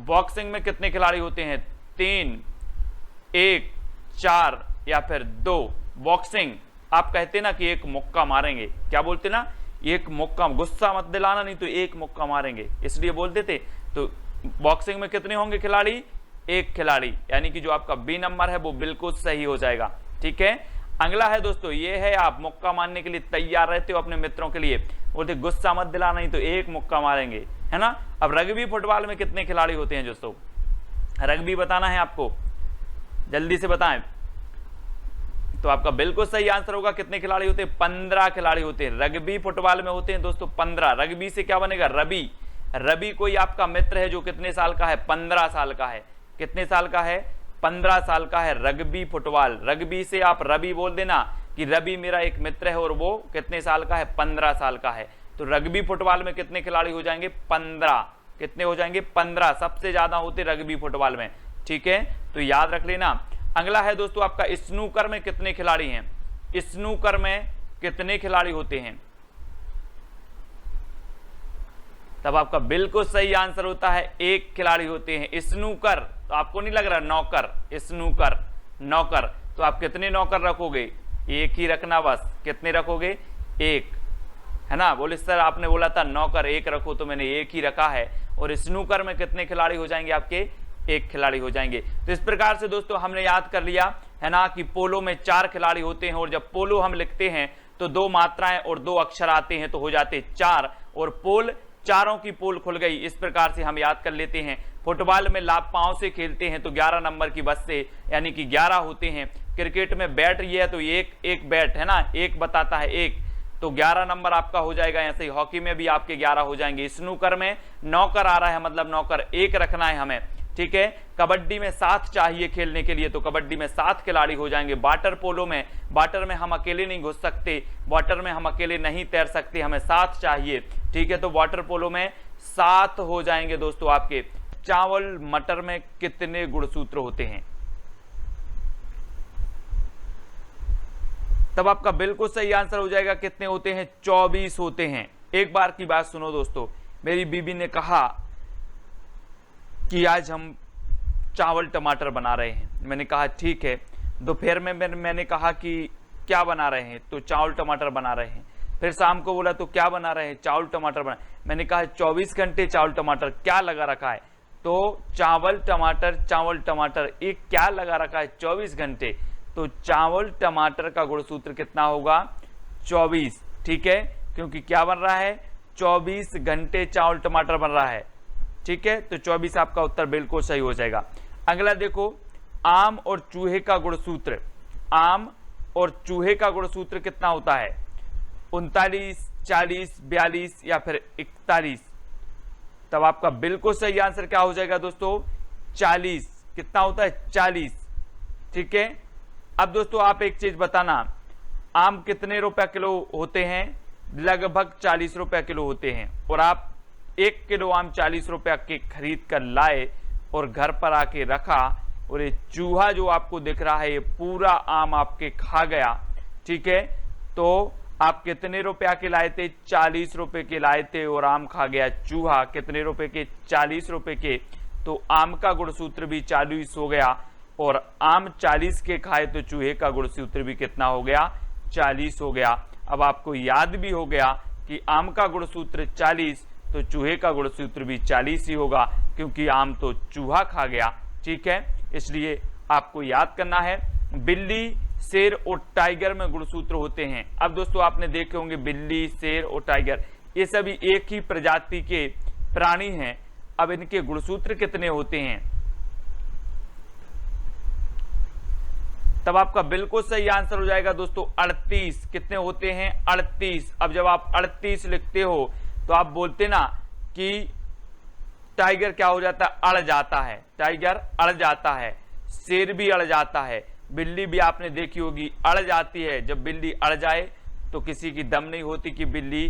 बॉक्सिंग में कितने खिलाड़ी होते हैं, 3, 1, 4 या फिर 2। बॉक्सिंग आप कहते ना कि एक मुक्का मारेंगे, क्या बोलते ना, एक मुक्का, गुस्सा मत दिलाना नहीं तो एक मुक्का मारेंगे, इसलिए बोलते थे। तो बॉक्सिंग में कितने होंगे खिलाड़ी, 1 खिलाड़ी, यानी कि जो आपका बी नंबर है वो बिल्कुल सही हो जाएगा, ठीक है। अगला है दोस्तों, ये है आप मुक्का मारने के लिए तैयार रहते हो अपने मित्रों के लिए, बोलते गुस्सा मत दिलाना नहीं तो एक मुक्का मारेंगे, है ना। अब रग्बी फुटबॉल में कितने खिलाड़ी होते हैं दोस्तों, रग्बी बताना है आपको, जल्दी से बताएं। तो आपका बिल्कुल सही आंसर होगा, कितने खिलाड़ी होते हैं, 15 खिलाड़ी होते हैं। रग्बी फुटबॉल में होते हैं दोस्तों 15। रग्बी से क्या बनेगा, रवि। रवि कोई आपका मित्र है जो कितने साल का है, 15 साल का है। कितने साल का है, 15 साल का है। रग्बी फुटबॉल, रग्बी से आप रवि बोल देना कि रवि मेरा एक मित्र है और वो कितने साल का है, 15 साल का है। तो रग्बी फुटबॉल में कितने खिलाड़ी हो जाएंगे, 15। कितने हो जाएंगे, 15, सबसे ज्यादा होते रग्बी फुटबॉल में, ठीक है। तो याद रख लेना। अगला है दोस्तों आपका, स्नूकर में कितने खिलाड़ी हैं। स्नूकर में कितने खिलाड़ी होते हैं, तब आपका बिल्कुल सही आंसर होता है 1 खिलाड़ी होते हैं। स्नूकर तो आपको नहीं लग रहा, नौकर, स्नूकर नौकर, तो आप कितने नौकर रखोगे, 1 ही रखना बस। कितने रखोगे, 1, है ना। बोले सर आपने बोला था नौकर 1 रखो तो मैंने 1 ही रखा है। और स्नूकर में कितने खिलाड़ी हो जाएंगे आपके, 1 खिलाड़ी हो जाएंगे। तो इस प्रकार से दोस्तों हमने याद कर लिया, है ना, कि पोलो में 4 खिलाड़ी होते हैं और जब पोलो हम लिखते हैं तो 2 मात्राएं और 2 अक्षर आते हैं तो हो जाते 4, और पोल, चारों की पोल खुल गई। इस प्रकार से हम याद कर लेते हैं। फुटबॉल में लाभ पांव से खेलते हैं तो 11 नंबर की बस से, यानी कि 11 होते हैं। क्रिकेट में बैट ये है तो 1 बैट, है ना, 1 बताता है 1, तो 11 नंबर आपका हो जाएगा। ऐसे ही हॉकी में भी आपके 11 हो जाएंगे। स्नूकर में नौकर आ रहा है, मतलब नौकर 1 रखना है हमें, ठीक है। कबड्डी में 7 चाहिए खेलने के लिए, तो कबड्डी में 7 खिलाड़ी हो जाएंगे। वाटर पोलो में, वाटर में हम अकेले नहीं घुस सकते, वाटर में हम अकेले नहीं तैर सकते, हमें 7 चाहिए, ठीक है। तो वाटर पोलो में 7 हो जाएंगे दोस्तों आपके। चावल मटर में कितने गुणसूत्र होते हैं, तब आपका बिल्कुल सही आंसर हो जाएगा, कितने होते हैं, 24 होते हैं। एक बार की बात सुनो दोस्तों, मेरी बीबी ने कहा कि आज हम चावल टमाटर बना रहे हैं। मैंने कहा ठीक है। दोपहर में मैंने कहा कि क्या बना रहे हैं, तो चावल टमाटर बना रहे हैं। फिर शाम को बोला तो क्या बना रहे हैं, चावल टमाटर बना। मैंने कहा 24 घंटे चावल टमाटर क्या लगा रखा है, तो चावल टमाटर एक क्या लगा रखा है, 24 घंटे। तो चावल टमाटर का गुणसूत्र कितना होगा, 24, ठीक है, क्योंकि क्या बन रहा है, 24 घंटे चावल टमाटर बन रहा है, ठीक है। तो 24 आपका उत्तर बिल्कुल सही हो जाएगा। अगला देखो, आम और चूहे का गुणसूत्र। आम और चूहे का गुणसूत्र कितना होता है? 39, 40, 42 या फिर 41? तब आपका बिल्कुल सही आंसर क्या हो जाएगा दोस्तों? 40। कितना होता है? 40। ठीक है। अब दोस्तों आप एक चीज बताना, आम कितने रुपए किलो होते हैं? लगभग 40 रुपए किलो होते हैं। और आप 1 किलो आम 40 रुपए के खरीद कर लाए और घर पर आके रखा, और ये चूहा जो आपको दिख रहा है ये पूरा आम आपके खा गया। ठीक है, तो आप कितने रुपया के लाए थे? 40 रुपए के लाए थे और आम खा गया चूहा। कितने रुपए के? 40 रुपए के। तो आम का गुणसूत्र भी 40 हो गया, और आम 40 के खाए तो चूहे का गुणसूत्र भी कितना हो गया? 40 हो गया। अब आपको याद भी हो गया कि आम का गुणसूत्र 40 तो चूहे का गुणसूत्र भी 40 ही होगा, क्योंकि आम तो चूहा खा गया। ठीक है, इसलिए आपको याद करना है। बिल्ली, शेर और टाइगर में गुणसूत्र होते हैं। अब दोस्तों आपने देखे होंगे बिल्ली, शेर और टाइगर ये सभी एक ही प्रजाति के प्राणी हैं। अब इनके गुणसूत्र कितने होते हैं? तब आपका बिल्कुल सही आंसर हो जाएगा दोस्तों 38। कितने होते हैं? 38। अब जब आप 38 लिखते हो तो आप बोलते ना कि टाइगर क्या हो जाता है? अड़ जाता है। टाइगर अड़ जाता है, शेर भी अड़ जाता है, बिल्ली भी आपने देखी होगी अड़ जाती है। जब बिल्ली अड़ जाए तो किसी की दम नहीं होती कि बिल्ली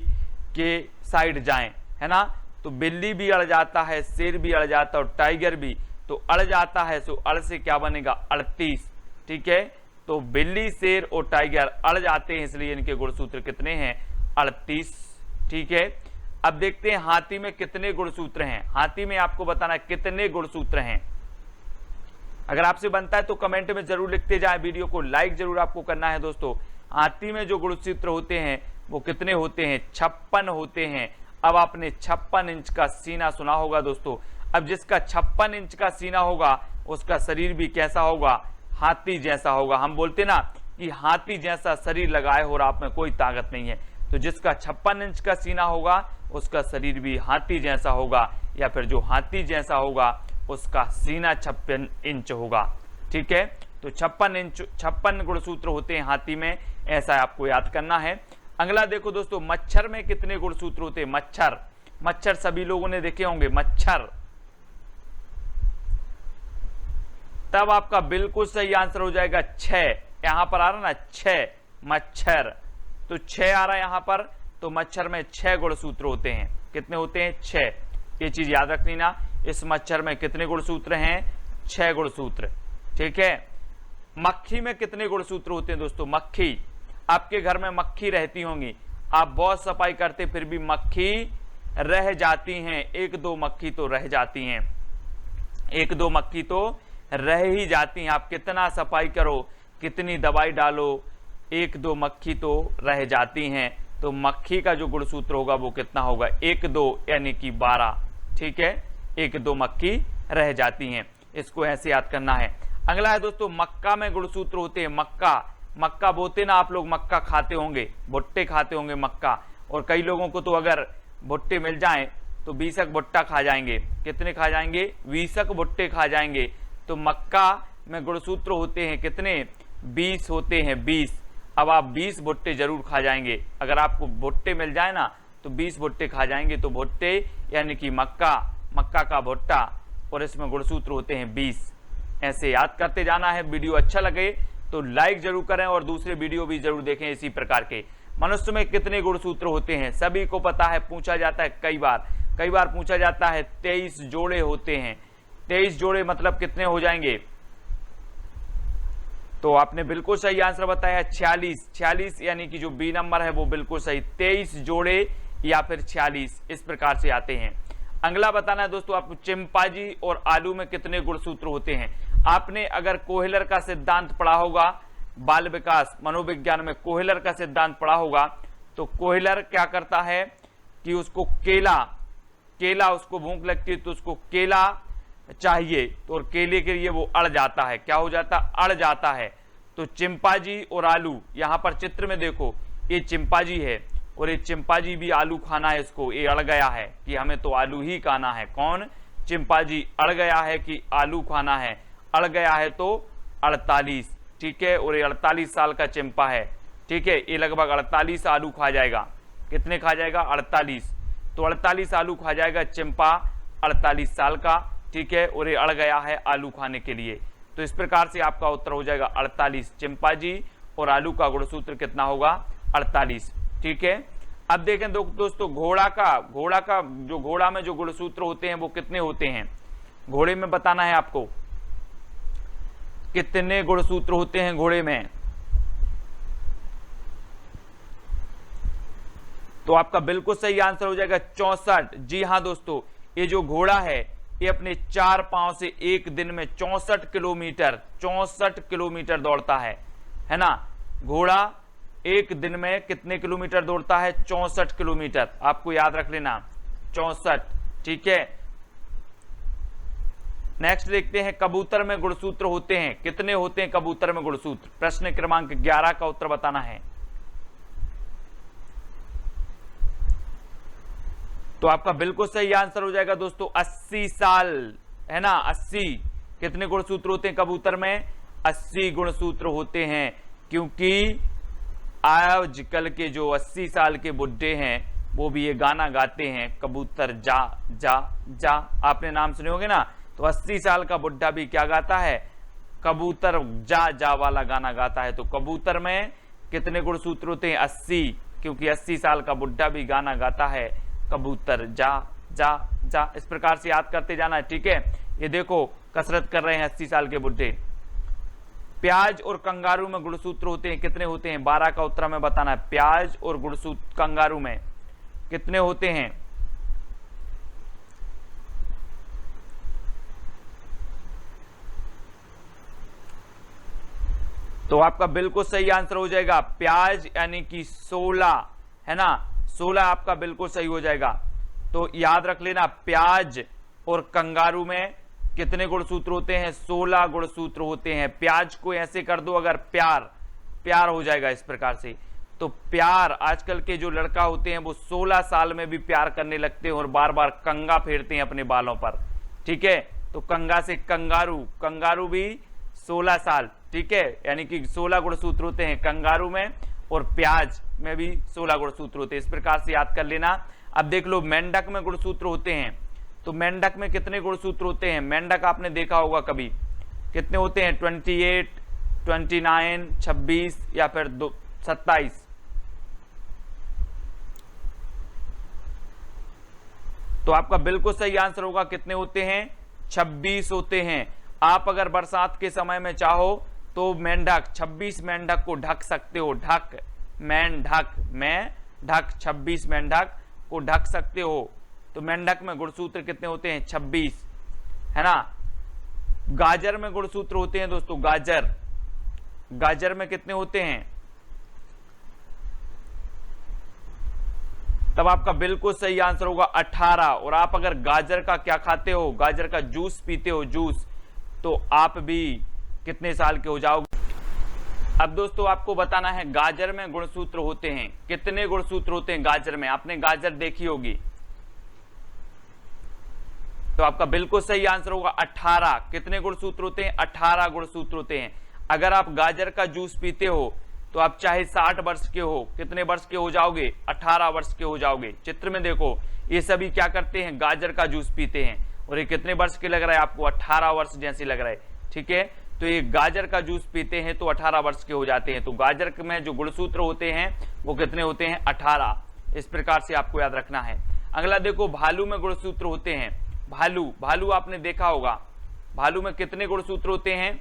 के साइड जाएं, है ना। तो बिल्ली भी अड़ जाता है, शेर भी अड़ जाता है और टाइगर भी। तो अड़ जाता है, सो अड़ से क्या बनेगा? 38। ठीक है, तो बिल्ली, शेर और टाइगर अड़ जाते हैं, इसलिए इनके गुणसूत्र कितने हैं? 38। ठीक है, अब देखते हैं हाथी में कितने गुणसूत्र हैं। हाथी में आपको बताना कितने गुणसूत्र हैं। अगर आपसे बनता है तो कमेंट में जरूर लिखते जाएं, वीडियो को लाइक जरूर आपको करना है दोस्तों। हाथी में जो गुणसूत्र होते हैं वो कितने होते हैं? 56 होते हैं। अब आपने 56 इंच का सीना सुना होगा दोस्तों। अब जिसका 56 इंच का सीना होगा उसका शरीर भी कैसा होगा? हाथी जैसा होगा। हम बोलते ना कि हाथी जैसा शरीर लगाए हो और आप में कोई ताकत नहीं है, तो जिसका 56 इंच का सीना होगा उसका शरीर भी हाथी जैसा होगा, या फिर जो हाथी जैसा होगा उसका सीना 56 इंच होगा। ठीक है, तो 56 गुणसूत्र होते हैं हाथी में, ऐसा आपको याद करना है। अगला देखो दोस्तों, मच्छर में कितने गुणसूत्र होते हैं? मच्छर सभी लोगों ने देखे होंगे, मच्छर। तब आपका बिल्कुल सही आंसर हो जाएगा 6। यहां पर आ रहा ना 6 मच्छर, तो 6 आ रहा है यहां पर। तो मच्छर में 6 गुणसूत्र होते हैं। कितने होते हैं? 6। ये चीज याद रखनी ना, इस मच्छर में कितने गुणसूत्र हैं? 6 गुणसूत्र। ठीक है, मक्खी में कितने गुणसूत्र होते हैं दोस्तों? मक्खी, आपके घर में मक्खी रहती होंगी, आप बहुत सफाई करते फिर भी मक्खी रह जाती हैं। 1-2 मक्खी तो रह जाती हैं, 1-2 मक्खी तो रह ही जाती हैं। आप कितना सफाई करो, कितनी दवाई डालो, 1-2 मक्खी तो रह जाती हैं। तो मक्खी का जो गुणसूत्र होगा वो कितना होगा? 1-2 यानी कि 12। ठीक है, 1-2 मक्खी रह जाती हैं, इसको ऐसे याद करना है। अगला है दोस्तों, मक्का में गुणसूत्र होते हैं। मक्का बोते ना आप लोग, मक्का खाते होंगे, भुट्टे खाते होंगे मक्का, और कई लोगों को तो अगर भुट्टे मिल जाएं तो 20 भुट्टा खा जाएंगे। कितने खा जाएंगे? 20 भुट्टे खा जाएंगे। तो मक्का में गुणसूत्र होते हैं कितने? 20 होते हैं, 20। अब आप 20 भुट्टे जरूर खा जाएंगे। अगर आपको भुट्टे मिल जाए ना तो 20 भुट्टे खा जाएंगे। तो भुट्टे यानी कि मक्का का भुट्टा, और इसमें गुणसूत्र होते हैं 20। ऐसे याद करते जाना है। वीडियो अच्छा लगे तो लाइक जरूर करें और दूसरे वीडियो भी जरूर देखें इसी प्रकार के। मनुष्य में कितने गुणसूत्र होते हैं? सभी को पता है, पूछा जाता है कई बार पूछा जाता है। 23 जोड़े होते हैं। 23 जोड़े मतलब कितने हो जाएंगे? तो आपने बिल्कुल सही आंसर बताया 46 यानी कि जो बी नंबर है वो बिल्कुल सही। 23 जोड़े या फिर 46 इस प्रकार से आते हैं। अगला बताना है दोस्तों आपको, चिंपांजी और आलू में कितने गुणसूत्र होते हैं? आपने अगर कोहलर का सिद्धांत पढ़ा होगा, बाल विकास मनोविज्ञान में कोहलर का सिद्धांत पढ़ा होगा, तो कोहलर क्या करता है कि उसको केला उसको भूख लगती है तो उसको केला चाहिए, तो और केले के लिए वो अड़ जाता है। क्या हो जाता? अड़ जाता है। तो चिंपांजी और आलू, यहां पर चित्र में देखो, ये चिंपांजी है और ये चिंपांजी भी आलू खाना है इसको, ये अड़ गया है कि हमें तो आलू ही खाना है। कौन? चिंपांजी अड़ गया है कि आलू खाना है। अड़ गया है तो 48। ठीक है, और ये 48 साल का चंपा है, ठीक है, ये लगभग 48 आलू खा जाएगा। कितने खा जाएगा? 48। तो 48 आलू खा जाएगा चंपा 48 साल का, ठीक है, और ये अड़ गया है आलू खाने के लिए। तो इस प्रकार से आपका उत्तर हो जाएगा 48। चंपा जी और आलू का गुणसूत्र कितना होगा? 48, ठीक है। अब देखें दोस्तों, घोड़ा का जो घोड़ा में जो गुणसूत्र होते हैं वो कितने होते हैं? घोड़े में बताना है आपको कितने गुणसूत्र होते हैं घोड़े में। तो आपका बिल्कुल सही आंसर हो जाएगा 64। जी हां दोस्तों, ये जो घोड़ा है ये अपने 4 पांव से एक दिन में 64 किलोमीटर दौड़ता है ना। घोड़ा एक दिन में कितने किलोमीटर दौड़ता है? 64 किलोमीटर। आपको याद रख लेना 64, ठीक है। नेक्स्ट देखते हैं, कबूतर में गुणसूत्र होते हैं कितने होते हैं? कबूतर में गुणसूत्र प्रश्न क्रमांक 11 का उत्तर बताना है। तो आपका बिल्कुल सही आंसर हो जाएगा दोस्तों 80 साल, है ना। 80 कितने गुणसूत्र होते हैं कबूतर में? 80 गुणसूत्र होते हैं, क्योंकि आजकल के जो 80 साल के बुड्ढे हैं वो भी ये गाना गाते हैं, कबूतर जा जा जा। आपने नाम सुने होंगे ना। तो 80 साल का बुड्ढा भी क्या गाता है? कबूतर जा जा वाला गाना गाता है। तो कबूतर में कितने गुणसूत्र होते हैं? 80, क्योंकि 80 साल का बुड्ढा भी गाना गाता है, कबूतर जा जा जा। इस प्रकार से याद करते जाना है, ठीक है। ये देखो कसरत कर रहे हैं 80 साल के बुड्ढे। प्याज और कंगारू में गुणसूत्र होते हैं कितने होते हैं? 12 का उत्तर में बताना है। प्याज और गुणसूत्र कंगारू में कितने होते हैं? तो आपका बिल्कुल सही आंसर हो जाएगा प्याज, यानी कि 16, है ना। 16 आपका बिल्कुल सही हो जाएगा। तो याद रख लेना, प्याज और कंगारू में कितने गुणसूत्र होते हैं? 16 गुणसूत्र होते हैं। प्याज को ऐसे कर दो अगर प्यार हो जाएगा इस प्रकार से। तो प्यार, आजकल के जो लड़का होते हैं वो 16 साल में भी प्यार करने लगते हैं और बार बार कंगा फेरते हैं अपने बालों पर, ठीक है। तो कंगा से कंगारू भी 16 साल, ठीक है, यानी कि 16 गुणसूत्र होते हैं कंगारू में, और प्याज में भी 16 गुणसूत्र होते हैं। इस प्रकार से याद कर लेना। अब देख लो, मेंढक में गुणसूत्र होते हैं। तो मेंढक में कितने गुणसूत्र होते हैं? मेंढक आपने देखा होगा कभी, कितने होते हैं? 28, 29, 26 या फिर 27। तो आपका बिल्कुल सही आंसर होगा कितने होते हैं? 26 होते हैं। आप अगर बरसात के समय में चाहो तो 26 मेंढक को ढक सकते हो। ढक 26 मेंढक को ढक सकते हो। तो मेंढक में गुणसूत्र कितने होते हैं? 26, है ना। गाजर में गुणसूत्र होते हैं दोस्तों। गाजर में कितने होते हैं? तब आपका बिल्कुल सही आंसर होगा 18। और आप अगर गाजर का क्या खाते हो? गाजर का जूस पीते हो, जूस, तो आप भी कितने साल के हो जाओगे? अब दोस्तों आपको बताना है, गाजर में गुणसूत्र होते हैं कितने गुणसूत्र होते हैं गाजर में? आपने गाजर देखी होगी। तो आपका बिल्कुल सही आंसर होगा 18। कितने गुणसूत्र होते हैं? 18 गुणसूत्र होते हैं। अगर आप गाजर का जूस पीते हो तो आप चाहे 60 वर्ष के हो, कितने वर्ष के हो जाओगे? 18 वर्ष के हो जाओगे। चित्र में देखो, ये सभी क्या करते हैं? गाजर का जूस पीते हैं। और ये कितने वर्ष के लग रहा है आपको? 18 वर्ष जैसे लग रहा है, ठीक है। तो ये गाजर का जूस पीते हैं तो 18 वर्ष के हो जाते हैं। तो गाजर में जो गुणसूत्र होते हैं वो कितने होते हैं? 18। इस प्रकार से आपको याद रखना है। अगला देखो, भालू में गुणसूत्र होते हैं। भालू आपने देखा होगा। भालू में कितने गुणसूत्र होते हैं?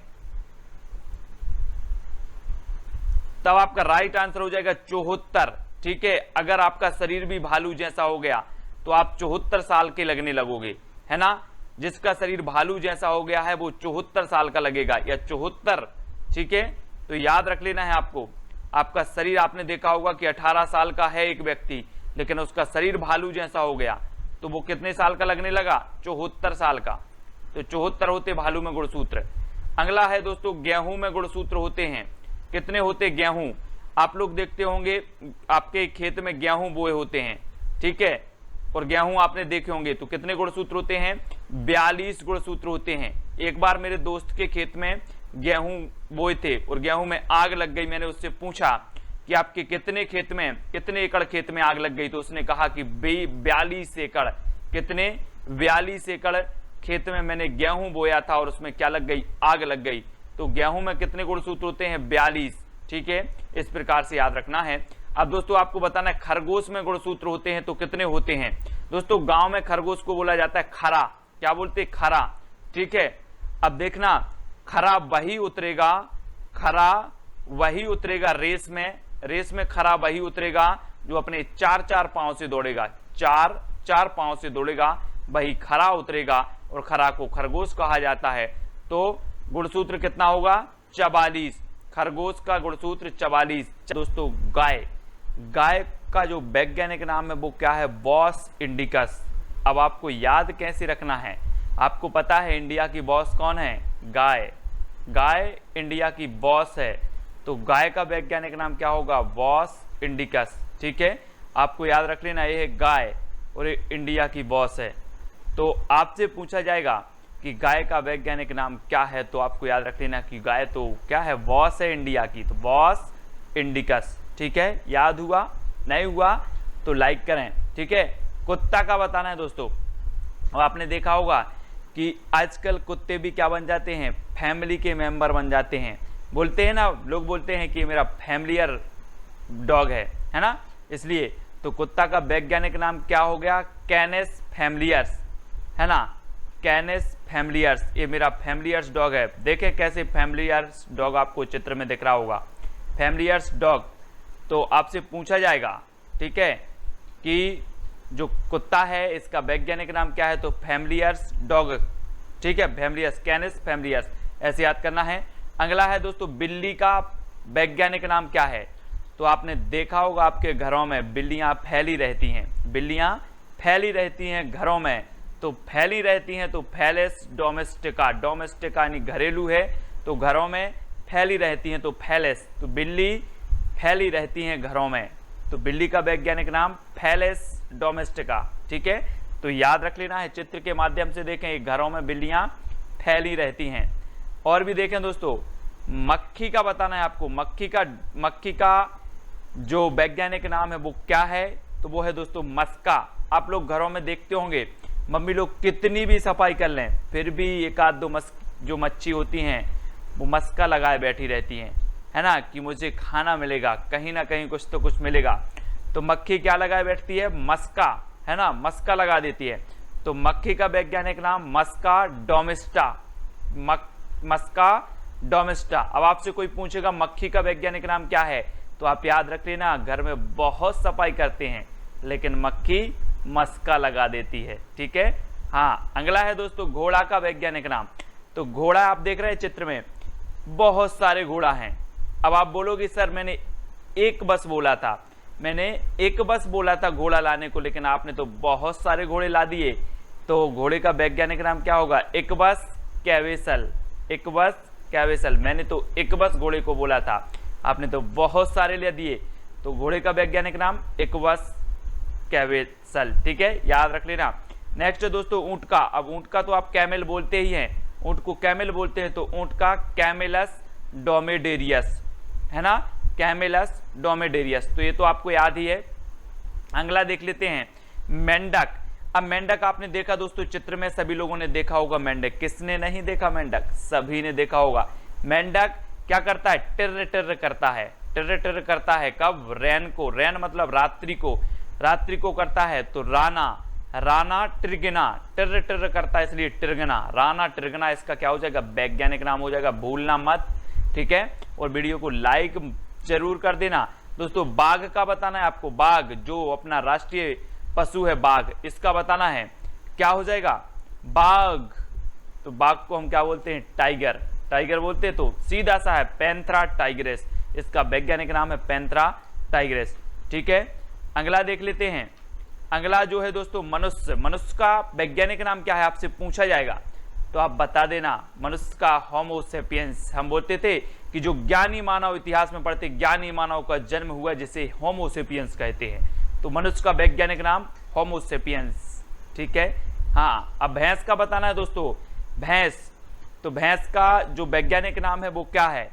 तब आपका राइट आंसर हो जाएगा 74, ठीक है। अगर आपका शरीर भी भालू जैसा हो गया तो आप 74 साल के लगने लगोगे, है ना। जिसका शरीर भालू जैसा हो गया है वो 74 साल का लगेगा, या 74, ठीक है। तो याद रख लेना है आपको। आपका शरीर आपने देखा होगा कि 18 साल का है एक व्यक्ति, लेकिन उसका शरीर भालू जैसा हो गया तो वो कितने साल का लगने लगा? 74 साल का। तो 74 होते भालू में गुणसूत्र। अगला है दोस्तों, गेहूं में गुणसूत्र होते हैं। कितने होते गेहूं? आप लोग देखते होंगे आपके खेत में गेहूं बोए होते हैं, ठीक है, और गेहूं आपने देखे होंगे। तो कितने गुणसूत्र होते हैं? 42 गुणसूत्र होते हैं। एक बार मेरे दोस्त के खेत में गेहूं बोए थे और गेहूं में आग लग गई। मैंने उससे पूछा कि आपके कितने एकड़ खेत में आग लग गई, तो उसने कहा कि 42 एकड़। कितने? 42 एकड़ खेत में मैंने गेहूं बोया था और उसमें क्या लग गई? आग लग गई। तो गेहूं में कितने गुणसूत्र होते हैं? 42। ठीक है, इस प्रकार से याद रखना है। अब दोस्तों आपको बताना है खरगोश में गुणसूत्र होते हैं तो कितने होते हैं। दोस्तों गांव में खरगोश को बोला जाता है खरा। क्या बोलते हैं? खरा। ठीक है, अब देखना, खरा वही उतरेगा, खरा वही उतरेगा रेस में खरा वही उतरेगा जो अपने 4 पांव से दौड़ेगा। 4 पांव से दौड़ेगा वही खरा उतरेगा और खरा को खरगोश कहा जाता है। तो गुणसूत्र कितना होगा? 44। खरगोश का गुणसूत्र 44। दोस्तों गाय का जो वैज्ञानिक नाम है वो क्या है? Bos indicus. अब आपको याद कैसे रखना है? आपको पता है इंडिया की बॉस कौन है? गाय इंडिया की बॉस है। तो गाय का वैज्ञानिक नाम क्या होगा? Bos indicus. ठीक है, आपको याद रख लेना, ये है गाय और ये इंडिया की बॉस है। तो आपसे पूछा जाएगा कि गाय का वैज्ञानिक नाम क्या है, तो आपको याद रख लेना कि गाय तो क्या है? बॉस है इंडिया की, तो बॉस इंडिकस। ठीक है, याद हुआ? नहीं हुआ तो लाइक करें। ठीक है, कुत्ता का बताना है दोस्तों। और आपने देखा होगा कि आजकल कुत्ते भी क्या बन जाते हैं? फैमिली के मेंबर बन जाते हैं। बोलते हैं ना, लोग बोलते हैं कि मेरा फैमिलियर डॉग है ना, इसलिए। तो कुत्ता का वैज्ञानिक नाम क्या हो गया? कैनेस फैमिलियर्स, है ना, कैनेस फैमिलियर्स। ये मेरा फैमिलियर्स डॉग है। देखें कैसे फैमिलियर्स डॉग आपको चित्र में दिख रहा होगा, फैमिलियर्स डॉग। तो आपसे पूछा जाएगा, ठीक है, कि जो कुत्ता है इसका वैज्ञानिक नाम क्या है, तो फैमिलियर्स डॉग। ठीक है, फैमिलियर्स, कैनेस फैमिलियर्स, ऐसे याद करना है। अगला है दोस्तों बिल्ली का वैज्ञानिक नाम क्या है। तो आपने देखा होगा आपके घरों में बिल्लियां फैली रहती हैं, बिल्लियां फैली रहती हैं घरों में। तो फैली रहती हैं तो फैलेस डोमेस्टिका, डोमेस्टिका यानी घरेलू है, तो घरों में फैली रहती हैं तो फैलेस। तो बिल्ली फैली रहती हैं घरों में, तो बिल्ली का वैज्ञानिक नाम फैलेस डोमेस्टिका। ठीक है, तो याद रख लेना है, चित्र के माध्यम से देखें, घरों में बिल्लियां फैली रहती हैं। और भी देखें दोस्तों, मक्खी का बताना है आपको। मक्खी का जो वैज्ञानिक नाम है वो क्या है, तो वो है दोस्तों मस्का। आप लोग घरों में देखते होंगे मम्मी लोग कितनी भी सफाई कर लें फिर भी एक आध दो जो मच्छी होती हैं वो मस्का लगाए बैठी रहती हैं, है ना, कि मुझे खाना मिलेगा, कहीं ना कहीं कुछ तो कुछ मिलेगा। तो मक्खी क्या लगाए बैठती है? मस्का, है ना, मस्का लगा देती है। तो मक्खी का वैज्ञानिक नाम मस्का डोमेस्टा, मस्का डोमेस्टा। अब आपसे कोई पूछेगा मक्खी का वैज्ञानिक नाम क्या है, तो आप याद रख लेना, घर में बहुत सफाई करते हैं लेकिन मक्खी मस्का लगा देती है। ठीक है, हाँ। अगला है दोस्तों घोड़ा का वैज्ञानिक नाम। तो घोड़ा आप देख रहे हैं चित्र में, बहुत सारे घोड़ा हैं। अब आप बोलोगे सर मैंने एक बस बोला था, घोड़ा लाने को, लेकिन आपने तो बहुत सारे घोड़े ला दिए। तो घोड़े का वैज्ञानिक नाम क्या होगा? Equus caballus, Equus caballus. मैंने तो इक्वस घोड़े को बोला था, आपने तो बहुत सारे ले दिए। तो घोड़े का वैज्ञानिक नाम इक्वस कैवेसल। ठीक है, याद रख लेना। नेक्स्ट दोस्तों ऊंट का। अब ऊंट का तो आप कैमेल बोलते ही हैं, ऊंट को कैमेल बोलते हैं, तो ऊंट का कैमेलस डोमेडेरियस, है ना, कैमेलस डोमेडेरियस। तो ये तो आपको याद ही है। अगला देख लेते हैं मेंढक। अब मेंढक आपने देखा दोस्तों चित्र में, सभी लोगों ने देखा होगा मेंढक। किसने नहीं देखा मेंढक? सभी ने देखा होगा। मेंढक क्या करता है? टिर्र टिर्र करता है, टिर्र टिर्र करता है। कब? रैन को, रैन मतलब रात्रि को, रात्रि को करता है। तो राना, राना ट्रिगना, टिर्र टिर्र करता है इसलिए ट्रिगना, राना ट्रिगना। इसका क्या हो जाएगा? वैज्ञानिक नाम हो जाएगा, भूलना मत। ठीक है, और वीडियो को लाइक जरूर कर देना। दोस्तों बाघ का बताना है आपको। बाघ जो अपना राष्ट्रीय पशु है बाघ, इसका बताना है क्या हो जाएगा? बाघ। तो बाघ को हम क्या बोलते हैं? टाइगर, टाइगर बोलते हैं। तो सीधा सा है पैंथरा टाइग्रेस, इसका वैज्ञानिक नाम है पैंथरा टाइग्रेस। ठीक है, अगला देख लेते हैं। अगला जो है दोस्तों मनुष्य। मनुष्य का वैज्ञानिक नाम क्या है आपसे पूछा जाएगा, तो आप बता देना। मनुष्य का होमो सेपियंस। हम बोलते थे कि जो ज्ञानी मानव, इतिहास में पढ़ते, ज्ञानी मानव का जन्म हुआ जिसे होमो सेपियंस कहते हैं। तो मनुष्य का वैज्ञानिक नाम होमो सेपियंस। ठीक है, हाँ। अब भैंस का बताना है दोस्तों। भैंस, तो भैंस का जो वैज्ञानिक नाम है वो क्या है,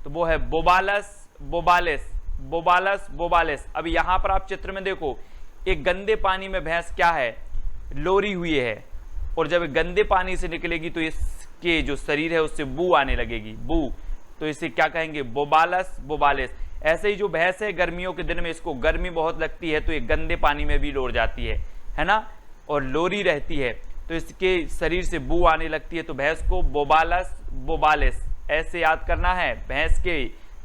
तो वो है बोबालस बोबालिस, बोबालस बोबालिस। अब यहां पर आप चित्र में देखो, एक गंदे पानी में भैंस क्या है, लोरी हुई है, और जब गंदे पानी से निकलेगी तो इसके जो शरीर है उससे बू आने लगेगी, बू, तो इसे क्या कहेंगे, बोबालस बोबालिस। ऐसे ही जो भैंस है गर्मियों के दिन में इसको गर्मी बहुत लगती है तो ये गंदे पानी में भी लोर जाती है ना, और लोरी रहती है तो इसके शरीर से बू आने लगती है, तो भैंस को बोबालस बोबालिस ऐसे याद करना है भैंस के,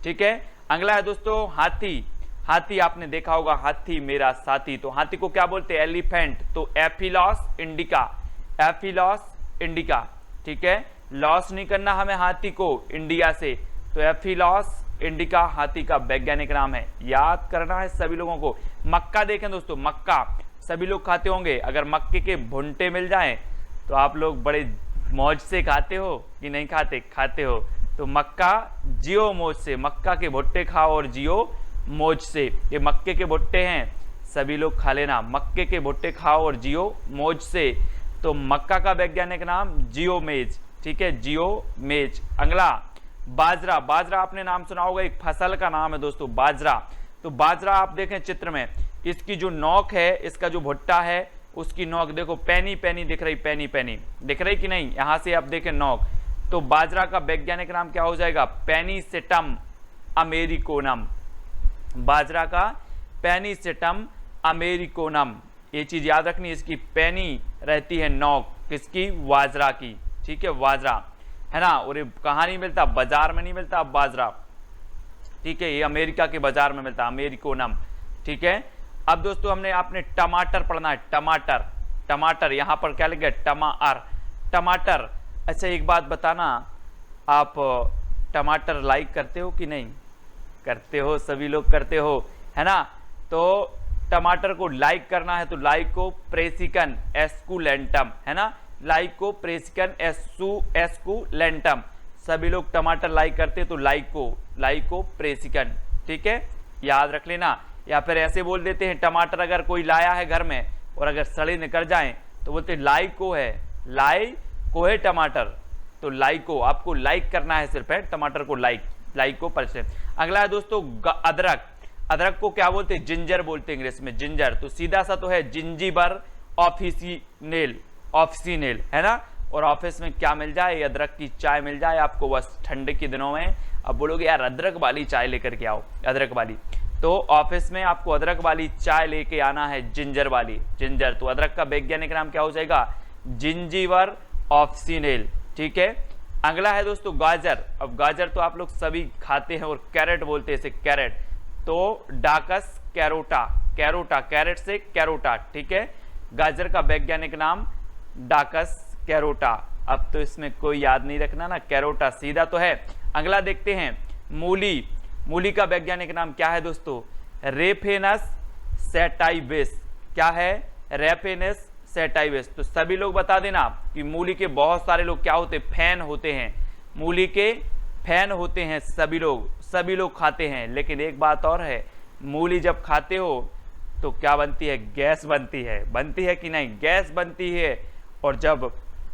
ठीक है। अगला है दोस्तों हाथी। हाथी आपने देखा होगा, हाथी मेरा साथी, तो हाथी को क्या बोलते हैं, एलिफेंट, तो एफिलॉस इंडिका, एफिलॉस इंडिका, ठीक है। लॉस नहीं करना हमें हाथी को इंडिया से, तो एफिलॉस इंडिका हाथी का वैज्ञानिक नाम है, याद करना है सभी लोगों को। मक्का देखें दोस्तों, मक्का सभी लोग खाते होंगे, अगर मक्के के भुट्टे मिल जाएं तो आप लोग बड़े मौज से खाते हो कि नहीं खाते, खाते हो। तो मक्का जियो मौज से, मक्का के भुट्टे खाओ और जियो मौज से, ये मक्के के भुट्टे हैं, सभी लोग खा लेना, मक्के के भुट्टे खाओ और जियो मौज से। तो मक्का का वैज्ञानिक नाम जियोमेज, ठीक है, जियोमेज। अगला बाजरा। बाजरा आपने नाम सुना होगा, एक फसल का नाम है दोस्तों बाजरा। तो बाजरा आप देखें चित्र में, इसकी जो नोक है, इसका जो भुट्टा है उसकी नोक देखो पैनी पैनी दिख रही, पैनी पैनी दिख रही कि नहीं, यहां से आप देखें नोक। तो बाजरा का वैज्ञानिक नाम क्या हो जाएगा, पेनिसेटम अमेरिकोनम, बाजरा का पेनिसेटम अमेरिकोनम। ये चीज याद रखनी, इसकी पैनी रहती है नोक, किसकी, बाजरा की, ठीक है, बाजरा है ना। और ये कहाँ नहीं मिलता, बाजार में नहीं मिलता बाजरा, ठीक है, ये अमेरिका के बाजार में मिलता है, अमेरिकोनम, ठीक है। अब दोस्तों हमने आपने टमाटर पढ़ना है, टमाटर, टमाटर यहां पर क्या लिखा है, टमार, टमाटर। अच्छा एक बात बताना, आप टमाटर लाइक करते हो कि नहीं करते हो, सभी लोग करते हो है ना। तो टमाटर को लाइक करना है तो लाइक को प्रेसिकन एस्कुलेंटम, है ना, लाइक को प्रेसिकन एस्कुलेंटम, सभी लोग टमाटर लाइक करते तो लाइक को प्रेसिकन, ठीक है, याद रख लेना। या फिर ऐसे बोल देते हैं, टमाटर अगर कोई लाया है घर में और अगर सड़े निकल जाएं तो बोलते लाइको है, लाइको है टमाटर, तो लाइको, आपको लाइक करना है सिर्फ, है टमाटर को लाइको परसेंट। अगला है दोस्तों अदरक। अदरक को क्या बोलते हैं, जिंजर बोलते हैं इंग्लिश में, जिंजर। तो सीधा सा तो है जिंजीबर ऑफिसिनेल, ऑफिसिनेल, है ना। और ऑफिस में क्या मिल जाए, अदरक की चाय मिल जाए आपको, बस ठंड के दिनों में अब बोलोगे यार अदरक वाली चाय लेकर के आओ, अदरक वाली, तो ऑफिस में आपको अदरक वाली चाय लेके आना है, जिंजर वाली, जिंजर। तो अदरक का वैज्ञानिक नाम क्या हो जाएगा, जिंजीवर ऑफिसिनेल, ठीक है। अगला है दोस्तों गाजर। अब गाजर तो आप लोग सभी खाते हैं और कैरेट बोलते हैं इसे, कैरेट, तो डाकस कैरोटा, कैरोटा, कैरेट से कैरोटा, ठीक है। गाजर का वैज्ञानिक नाम डाकस कैरोटा। अब तो इसमें कोई याद नहीं रखना ना, कैरोटा सीधा तो है। अगला देखते हैं मूली। मूली का वैज्ञानिक नाम क्या है दोस्तों, रेफेनस सेटाइवेस, क्या है, रेफेनस सेटाइवेस। तो सभी लोग बता देना कि मूली के बहुत सारे लोग क्या होते हैं, फैन होते हैं, मूली के फैन होते हैं सभी लोग खाते हैं। लेकिन एक बात और है, मूली जब खाते हो तो क्या बनती है, गैस बनती है कि नहीं, गैस बनती है। और जब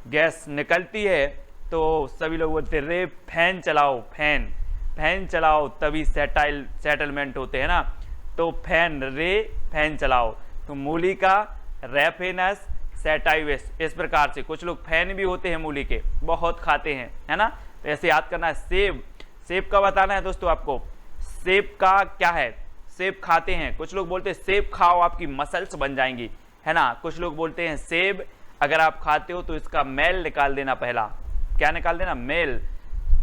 गैस निकलती है तो सभी लोग बोलते हैं रे फैन चलाओ, फैन चलाओ, तभी सेटलमेंट होते हैं ना। तो फैन चलाओ। तो मूली का रेफेनस सेटाइवेस, इस प्रकार से कुछ लोग फैन भी होते हैं मूली के, बहुत खाते हैं, है ना। तो ऐसे याद करना है। सेब का बताना है दोस्तों आपको, सेब का क्या है, सेब खाते हैं, कुछ लोग बोलते हैं सेब खाओ आपकी मसल्स बन जाएंगी, है ना। कुछ लोग बोलते हैं सेब अगर आप खाते हो तो इसका मैल निकाल देना, पहला क्या निकाल देना, मेल।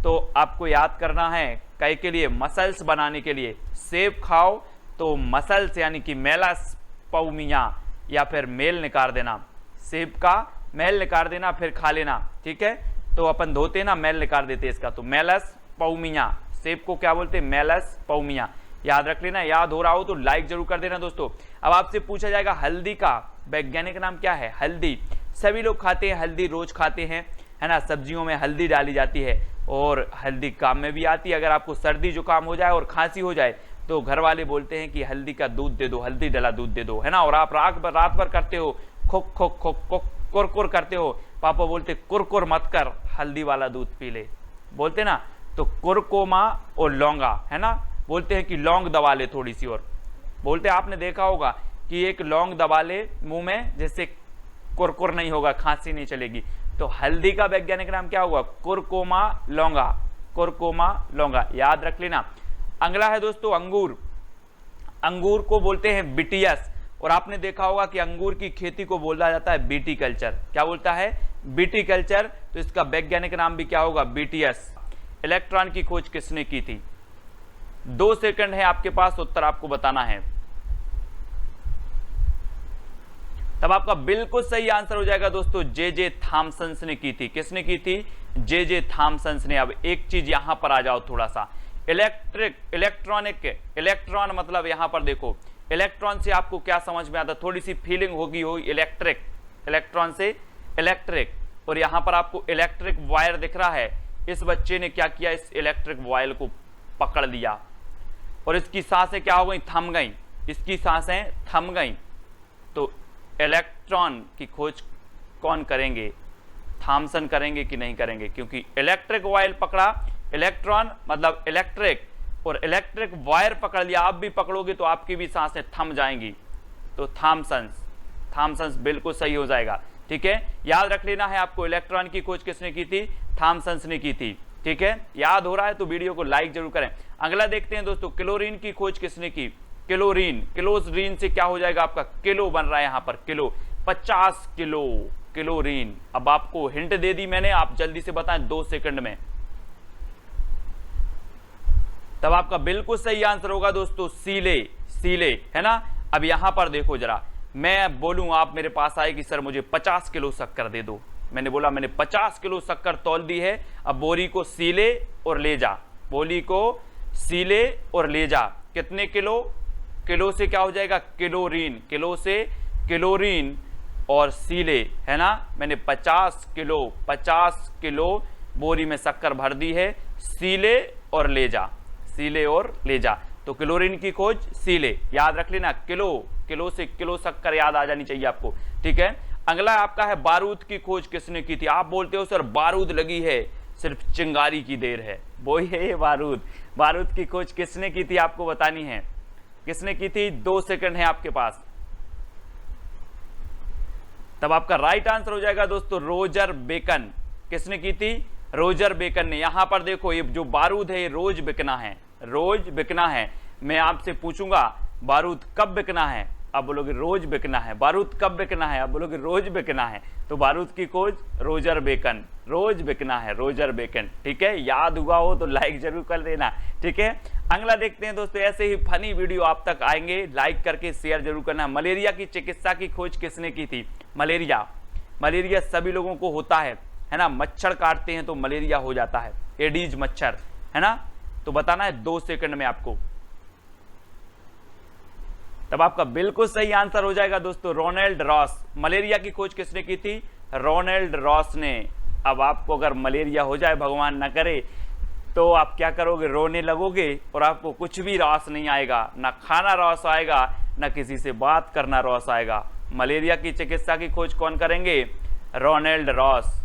तो आपको याद करना है कई के लिए, मसल्स बनाने के लिए सेब खाओ तो मसल्स यानी कि मेलस पौमिया या फिर मेल निकाल देना, सेब का मेल निकाल देना फिर खा लेना, ठीक है। तो अपन धोते ना, मेल निकाल देते इसका, तो मेलस पौमिया, सेब को क्या बोलते हैं, मेलस पौमिया, याद रख लेना। याद हो रहा हो तो लाइक जरूर कर देना दोस्तों। अब आपसे पूछा जाएगा हल्दी का वैज्ञानिक नाम क्या है, हल्दी। सभी लोग खाते हैं हल्दी, रोज खाते हैं, है ना, सब्जियों में हल्दी डाली जाती है और हल्दी काम में भी आती है। अगर आपको सर्दी जुकाम हो जाए और खांसी हो जाए तो घर वाले बोलते हैं कि हल्दी का दूध दे दो, हल्दी डला दूध दे दो, है ना। और आप रात भर करते हो खुक खुक खुक खुक कुरकुर करते हो, पापा बोलते कुरकुर मत कर, हल्दी वाला दूध पी ले, बोलते ना। तो कुरकुमा और लौंगा, है ना, बोलते हैं कि लौंग दबा ले थोड़ी सी, और बोलते आपने देखा होगा कि एक लौंग दबा ले मुंह में, जिससे कुरकुर नहीं होगा, खांसी नहीं चलेगी। तो हल्दी का वैज्ञानिक नाम क्या होगा? कुरकुमा लौंगा, कुरकुमा लौंगा, याद रख लेना। अगला है दोस्तों अंगूर। अंगूर को बोलते हैं बिटियस, और आपने देखा होगा कि अंगूर की खेती को बोला जाता है बीटी कल्चर। क्या बोलता है? BT culture. तो इसका वैज्ञानिक नाम भी क्या होगा? बीटीएस। इलेक्ट्रॉन की खोज किसने की थी? 2 सेकंड है आपके पास, उत्तर आपको बताना है। तब आपका बिल्कुल सही आंसर हो जाएगा दोस्तों, जे थॉमसन ने की थी। किसने की थी? जे थॉमसन ने। अब एक चीज यहां पर आ जाओ थोड़ा सा, इलेक्ट्रॉनिक, इलेक्ट्रॉन मतलब यहां पर देखो, इलेक्ट्रॉन से आपको क्या समझ में आता? थोड़ी सी फीलिंग होगी हो, इलेक्ट्रिक, इलेक्ट्रॉन से इलेक्ट्रिक। और यहां पर आपको इलेक्ट्रिक वायर दिख रहा है। इस बच्चे ने क्या किया? इस इलेक्ट्रिक वायर को पकड़ लिया और इसकी सांसें क्या हो गई? थम गई। इसकी सांसें थम गई। तो इलेक्ट्रॉन की खोज कौन करेंगे? थॉमसन करेंगे कि नहीं करेंगे? क्योंकि इलेक्ट्रिक वायर पकड़ा, इलेक्ट्रॉन मतलब इलेक्ट्रिक, और इलेक्ट्रिक वायर पकड़ लिया, आप भी पकड़ोगे तो आपकी भी सांसें थम जाएंगी। तो थॉमसन बिल्कुल सही हो जाएगा। ठीक है, याद रख लेना है आपको, इलेक्ट्रॉन की खोज किसने की थी? थॉमसन ने की थी। ठीक है, याद हो रहा है तो वीडियो को लाइक जरूर करें। अगला देखते हैं दोस्तों, क्लोरीन की खोज किसने की? क्लोरीन, क्लोरीन से क्या हो जाएगा आपका? किलो बन रहा है यहां पर, किलो, 50 किलो क्लोरीन। अब आपको हिंट दे दी मैंने, आप जल्दी से बताएं 2 सेकंड में। तब आपका बिल्कुल सही आंसर होगा दोस्तों सीले, सीले, है ना। अब यहां पर देखो जरा, मैं बोलूं, आप मेरे पास आए कि सर मुझे 50 किलो शक्कर दे दो। मैंने बोला मैंने 50 किलो शक्कर तौल दी है, अब बोरी को सीले और ले जा, बोरी को सीले और ले जा। कितने किलो? किलो से क्या हो जाएगा? क्लोरीन, किलो से क्लोरीन और सीले, है ना। मैंने 50 किलो बोरी में शक्कर भर दी है, सीले और ले जा, सीले और ले जा। तो क्लोरीन की खोज सीले, याद रख लेना। किलो से किलो शक्कर याद आ जानी चाहिए आपको। ठीक है, अगला आपका है बारूद की खोज किसने की थी? आप बोलते हो सर बारूद लगी है, सिर्फ चिंगारी की देर है, वो ही है ये बारूद। बारूद की खोज किसने की थी आपको बतानी है। किसने की थी? 2 सेकंड है आपके पास। तब आपका राइट आंसर हो जाएगा दोस्तों रोजर बेकन। किसने की थी? रोजर बेकन ने। यहां पर देखो, ये जो बारूद है ये रोज बिकना है, रोज बिकना है। मैं आपसे पूछूंगा बारूद कब बिकना है, अब बोलोगे रोज बिकना है। बारूद कब बिकना है, अब बोलोगे रोज बिकना है। तो बारूद की खोज रोजर बेकन, रोज बिकना है, रोजर बेकन। ठीक है, याद हुआ हो तो लाइक जरूर कर देना। ठीक है, अगला देखते हैं दोस्तों, ऐसे ही फनी वीडियो आप तक आएंगे, लाइक करके शेयर जरूर करना। मलेरिया की चिकित्सा की खोज किसने की थी? मलेरिया, मलेरिया सभी लोगों को होता है ना। मच्छर काटते हैं तो मलेरिया हो जाता है, एडीज मच्छर, है ना। तो बताना है 2 सेकंड में आपको। तब आपका बिल्कुल सही आंसर हो जाएगा दोस्तों रोनाल्ड रॉस। मलेरिया की खोज किसने की थी? रोनाल्ड रॉस ने। अब आपको अगर मलेरिया हो जाए, भगवान ना करे, तो आप क्या करोगे? रोने लगोगे और आपको कुछ भी रॉस नहीं आएगा, ना खाना रॉस आएगा, ना किसी से बात करना रॉस आएगा। मलेरिया की चिकित्सा की खोज कौन करेंगे? Ronald Ross.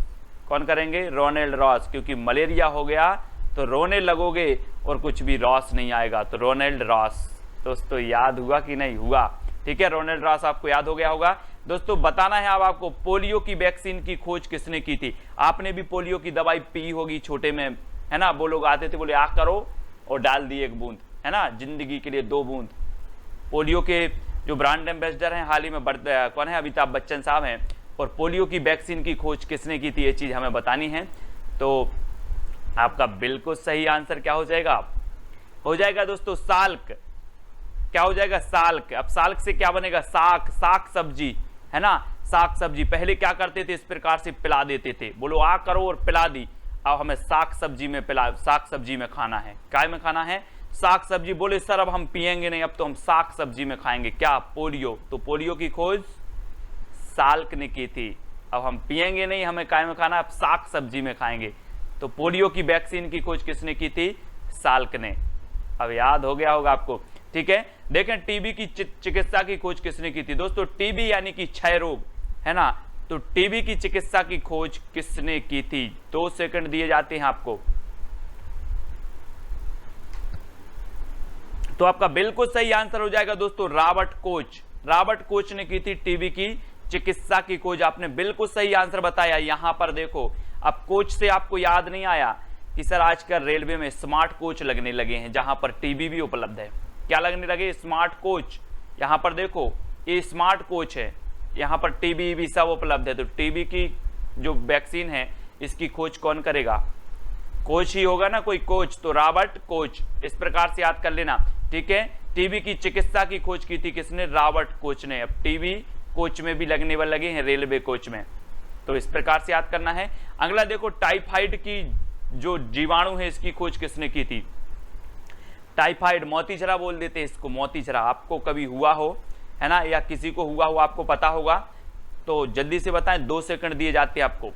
कौन करेंगे? Ronald Ross. क्योंकि मलेरिया हो गया तो रोने लगोगे और कुछ भी रॉस नहीं आएगा। तो रोनाल्ड रॉस। दोस्तों याद हुआ कि नहीं हुआ? ठीक है, रोनाल्ड रॉस आपको याद हो गया होगा। दोस्तों बताना है अब आपको, पोलियो की वैक्सीन की खोज किसने की थी? आपने भी पोलियो की दवाई पी होगी छोटे में, है ना। वो लोग आते थे, बोले आ करो, और डाल दी 1 बूंद, है ना, जिंदगी के लिए 2 बूंद। पोलियो के जो ब्रांड एम्बेसडर हैं हाल ही में कौन है? अमिताभ बच्चन साहब हैं। और पोलियो की वैक्सीन की खोज किसने की थी, ये चीज हमें बतानी है। तो आपका बिल्कुल सही आंसर क्या हो जाएगा? हो जाएगा दोस्तों साल्क। क्या हो जाएगा? साल्क। अब साल्क से क्या बनेगा? साग, साग सब्जी, है ना, साग सब्जी। पहले क्या करते थे? इस प्रकार से पिला देते थे, बोलो आ करो और पिला दी। अब हमें साग सब्जी में साग सब्जी में खाना है। क्या में खाना है? साग सब्जी। बोले सर अब हम पिएंगे नहीं, अब तो हम साग सब्जी में खाएंगे। क्या? पोलियो। तो पोलियो की खोज साल्क ने की थी। अब हम पिएंगे नहीं, हमें काय में खाना, अब साग सब्जी में खाएंगे। तो पोलियो की वैक्सीन की खोज किसने की थी? साल्क ने। अब याद हो गया होगा आपको। ठीक है, देखें टीबी की चिकित्सा की खोज किसने की थी? दोस्तों टीबी यानी कि क्षय रोग, है ना। तो टीबी की चिकित्सा की खोज किसने की थी? 2 सेकंड दिए जाते हैं आपको। तो आपका बिल्कुल सही आंसर हो जाएगा दोस्तों रॉबर्ट कोच। रॉबर्ट कोच ने की थी टीबी की चिकित्सा की खोज। आपने बिल्कुल सही आंसर बताया। यहां पर देखो, अब कोच से आपको याद नहीं आया कि सर आजकल रेलवे में स्मार्ट कोच लगने लगे हैं जहां पर टीबी भी उपलब्ध है। क्या लगने लगे? Smart coach. यहां पर देखो, ये स्मार्ट कोच है, यहां पर टीबी भी सब उपलब्ध है। तो टीबी की जो वैक्सीन है इसकी खोज कौन करेगा? कोच ही होगा ना, कोई कोच। तो रॉबर्ट कोच, इस प्रकार से याद कर लेना, ठीक है। टीबी की चिकित्सा की खोज की थी किसने? रॉबर्ट कोच ने। अब टीबी कोच में भी लगने वाले लगे हैं, रेलवे कोच में। तो इस प्रकार से याद करना है। अगला देखो, टाइफाइड की जो जीवाणु है इसकी खोज किसने की थी? टाइफाइड, मोतीझरा बोल देते हैं इसको, मोतीझरा। आपको कभी हुआ हो, है ना, या किसी को हुआ हो, आपको पता होगा तो जल्दी से बताएं। 2 सेकंड दिए जाते हैं आपको।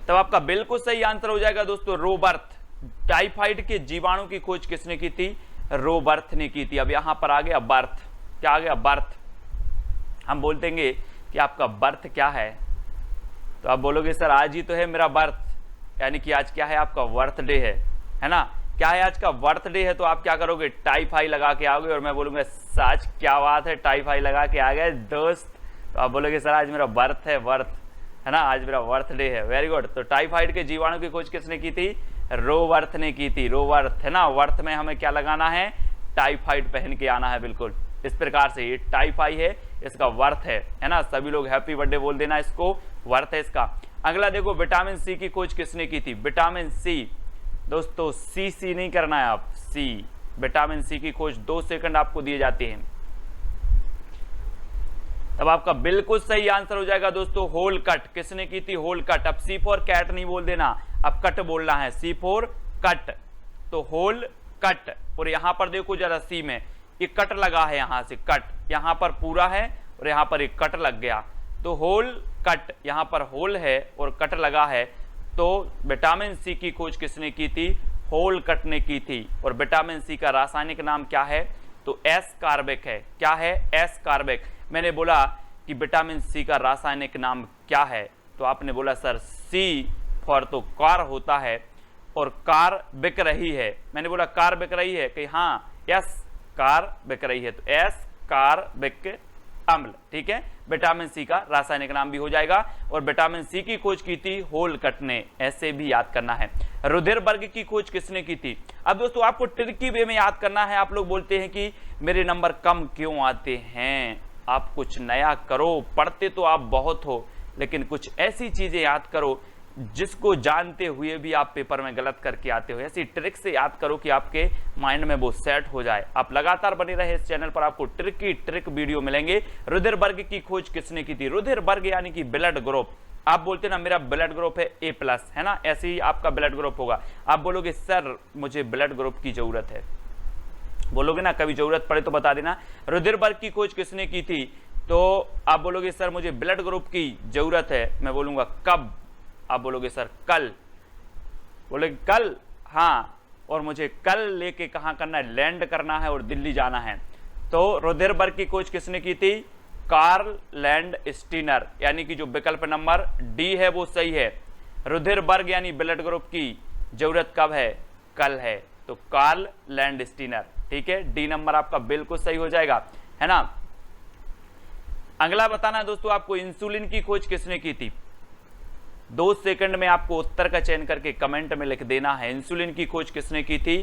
तब आपका बिल्कुल सही आंसर हो जाएगा दोस्तों रोबर्थ। टाइफाइड के जीवाणु की खोज किसने की थी? रोबर्थ ने की थी। अब यहां पर आ गया बर्थ। क्या आ गया? बर्थ। हम बोल देंगे कि आपका बर्थ क्या है, तो आप बोलोगे सर आज ही तो है मेरा बर्थ, यानी कि आज क्या है? आपका बर्थडे है ना? क्या है आज का? बर्थडे है। तो आप क्या करोगे? टाइफाई लगा के आओगे और मैं बोलूंगा आज क्या बात है, टाइफाई लगा के आ गए दोस्त। तो आप बोलोगे सर आज मेरा बर्थ है, बर्थ है ना, आज मेरा बर्थडे है। Very good. तो टाइफाइड के जीवाणु की खोज किसने की थी? रोबर्थ ने की थी। रोबर्थ, है ना। वर्थ में हमें क्या लगाना है? टाइफाइड पहन के आना है, बिल्कुल इस प्रकार से। ये टाइफाई है, इसका वर्थ है ना। सभी लोग हैप्पी बर्थडे बोल देना इसको, वर्थ है इसका। अगला देखो, विटामिन सी की खोज किसने की थी? विटामिन सी दोस्तों, सी नहीं करना है आप, सी। विटामिन सी की खोज 2 सेकंड आपको दिए जाते हैं। तब आपका बिल्कुल सही आंसर हो जाएगा दोस्तों होल कट। किसने की थी? Hole cut. अब सी फॉर कैट नहीं बोल देना, अब कट बोलना है, सी फॉर कट। तो होल कट। और यहां पर देखो जरा, सी में ये कट लगा है, यहां से कट, यहां पर पूरा है और यहां पर एक कट लग गया, तो होल कट। यहां पर होल है और कट लगा है। तो विटामिन सी की खोज किसने की थी? होल कट ने की थी। और विटामिन सी का रासायनिक नाम क्या है? तो एस कार्बिक है। क्या है? एस कार्बिक। मैंने बोला कि विटामिन सी का रासायनिक नाम क्या है, तो आपने बोला सर सी फॉर तो कार होता है और कार बिक रही है। मैंने बोला कार बिक रही है, कि हाँ, यस कार बिक रही है, तो एस कार्बिक अम्ल, ठीक है। विटामिन सी का रासायनिक नाम भी हो जाएगा। और विटामिन सी की खोज की थी होल कट ने, ऐसे भी याद करना है। रुधिर वर्ग की खोज किसने की थी? अब दोस्तों आपको ट्रिकी वे में याद करना है। आप लोग बोलते हैं कि मेरे नंबर कम क्यों आते हैं? आप कुछ नया करो। पढ़ते तो आप बहुत हो, लेकिन कुछ ऐसी चीजें याद करो जिसको जानते हुए भी आप पेपर में गलत करके आते हो। ऐसी ट्रिक से याद करो कि आपके माइंड में वो सेट हो जाए। आप लगातार बने रहे इस चैनल पर, आपको ट्रिक वीडियो मिलेंगे। रुधिर वर्ग की खोज किसने की थी? रुधिर वर्ग यानी कि ब्लड ग्रुप। आप बोलते ना मेरा ब्लड ग्रुप है A+, है ना, ऐसे ही आपका ब्लड ग्रुप होगा। आप बोलोगे सर मुझे ब्लड ग्रुप की जरूरत है, बोलोगे ना, कभी जरूरत पड़े तो बता देना। रुधिर वर्ग की खोज किसने की थी? तो आप बोलोगे सर मुझे ब्लड ग्रुप की जरूरत है, मैं बोलूंगा कब? आप बोलोगे सर कल। बोलोगे कल? हाँ, और मुझे कल लेके कहां करना है? लैंड करना है और दिल्ली जाना है। तो रुधिर वर्ग की खोज किसने की थी? कार्ल लैंडस्टीनर, यानी कि जो विकल्प नंबर डी है वो सही है। रुधिर वर्ग यानी ब्लड ग्रुप की जरूरत कब है? कल है। तो कार्ल लैंडस्टीनर, ठीक है। डी नंबर आपका बिल्कुल सही हो जाएगा, है ना। अगला बताना है दोस्तों आपको, इंसुलिन की खोज किसने की थी? 2 सेकंड में आपको उत्तर का चयन करके कमेंट में लिख देना है। इंसुलिन की खोज किसने की थी?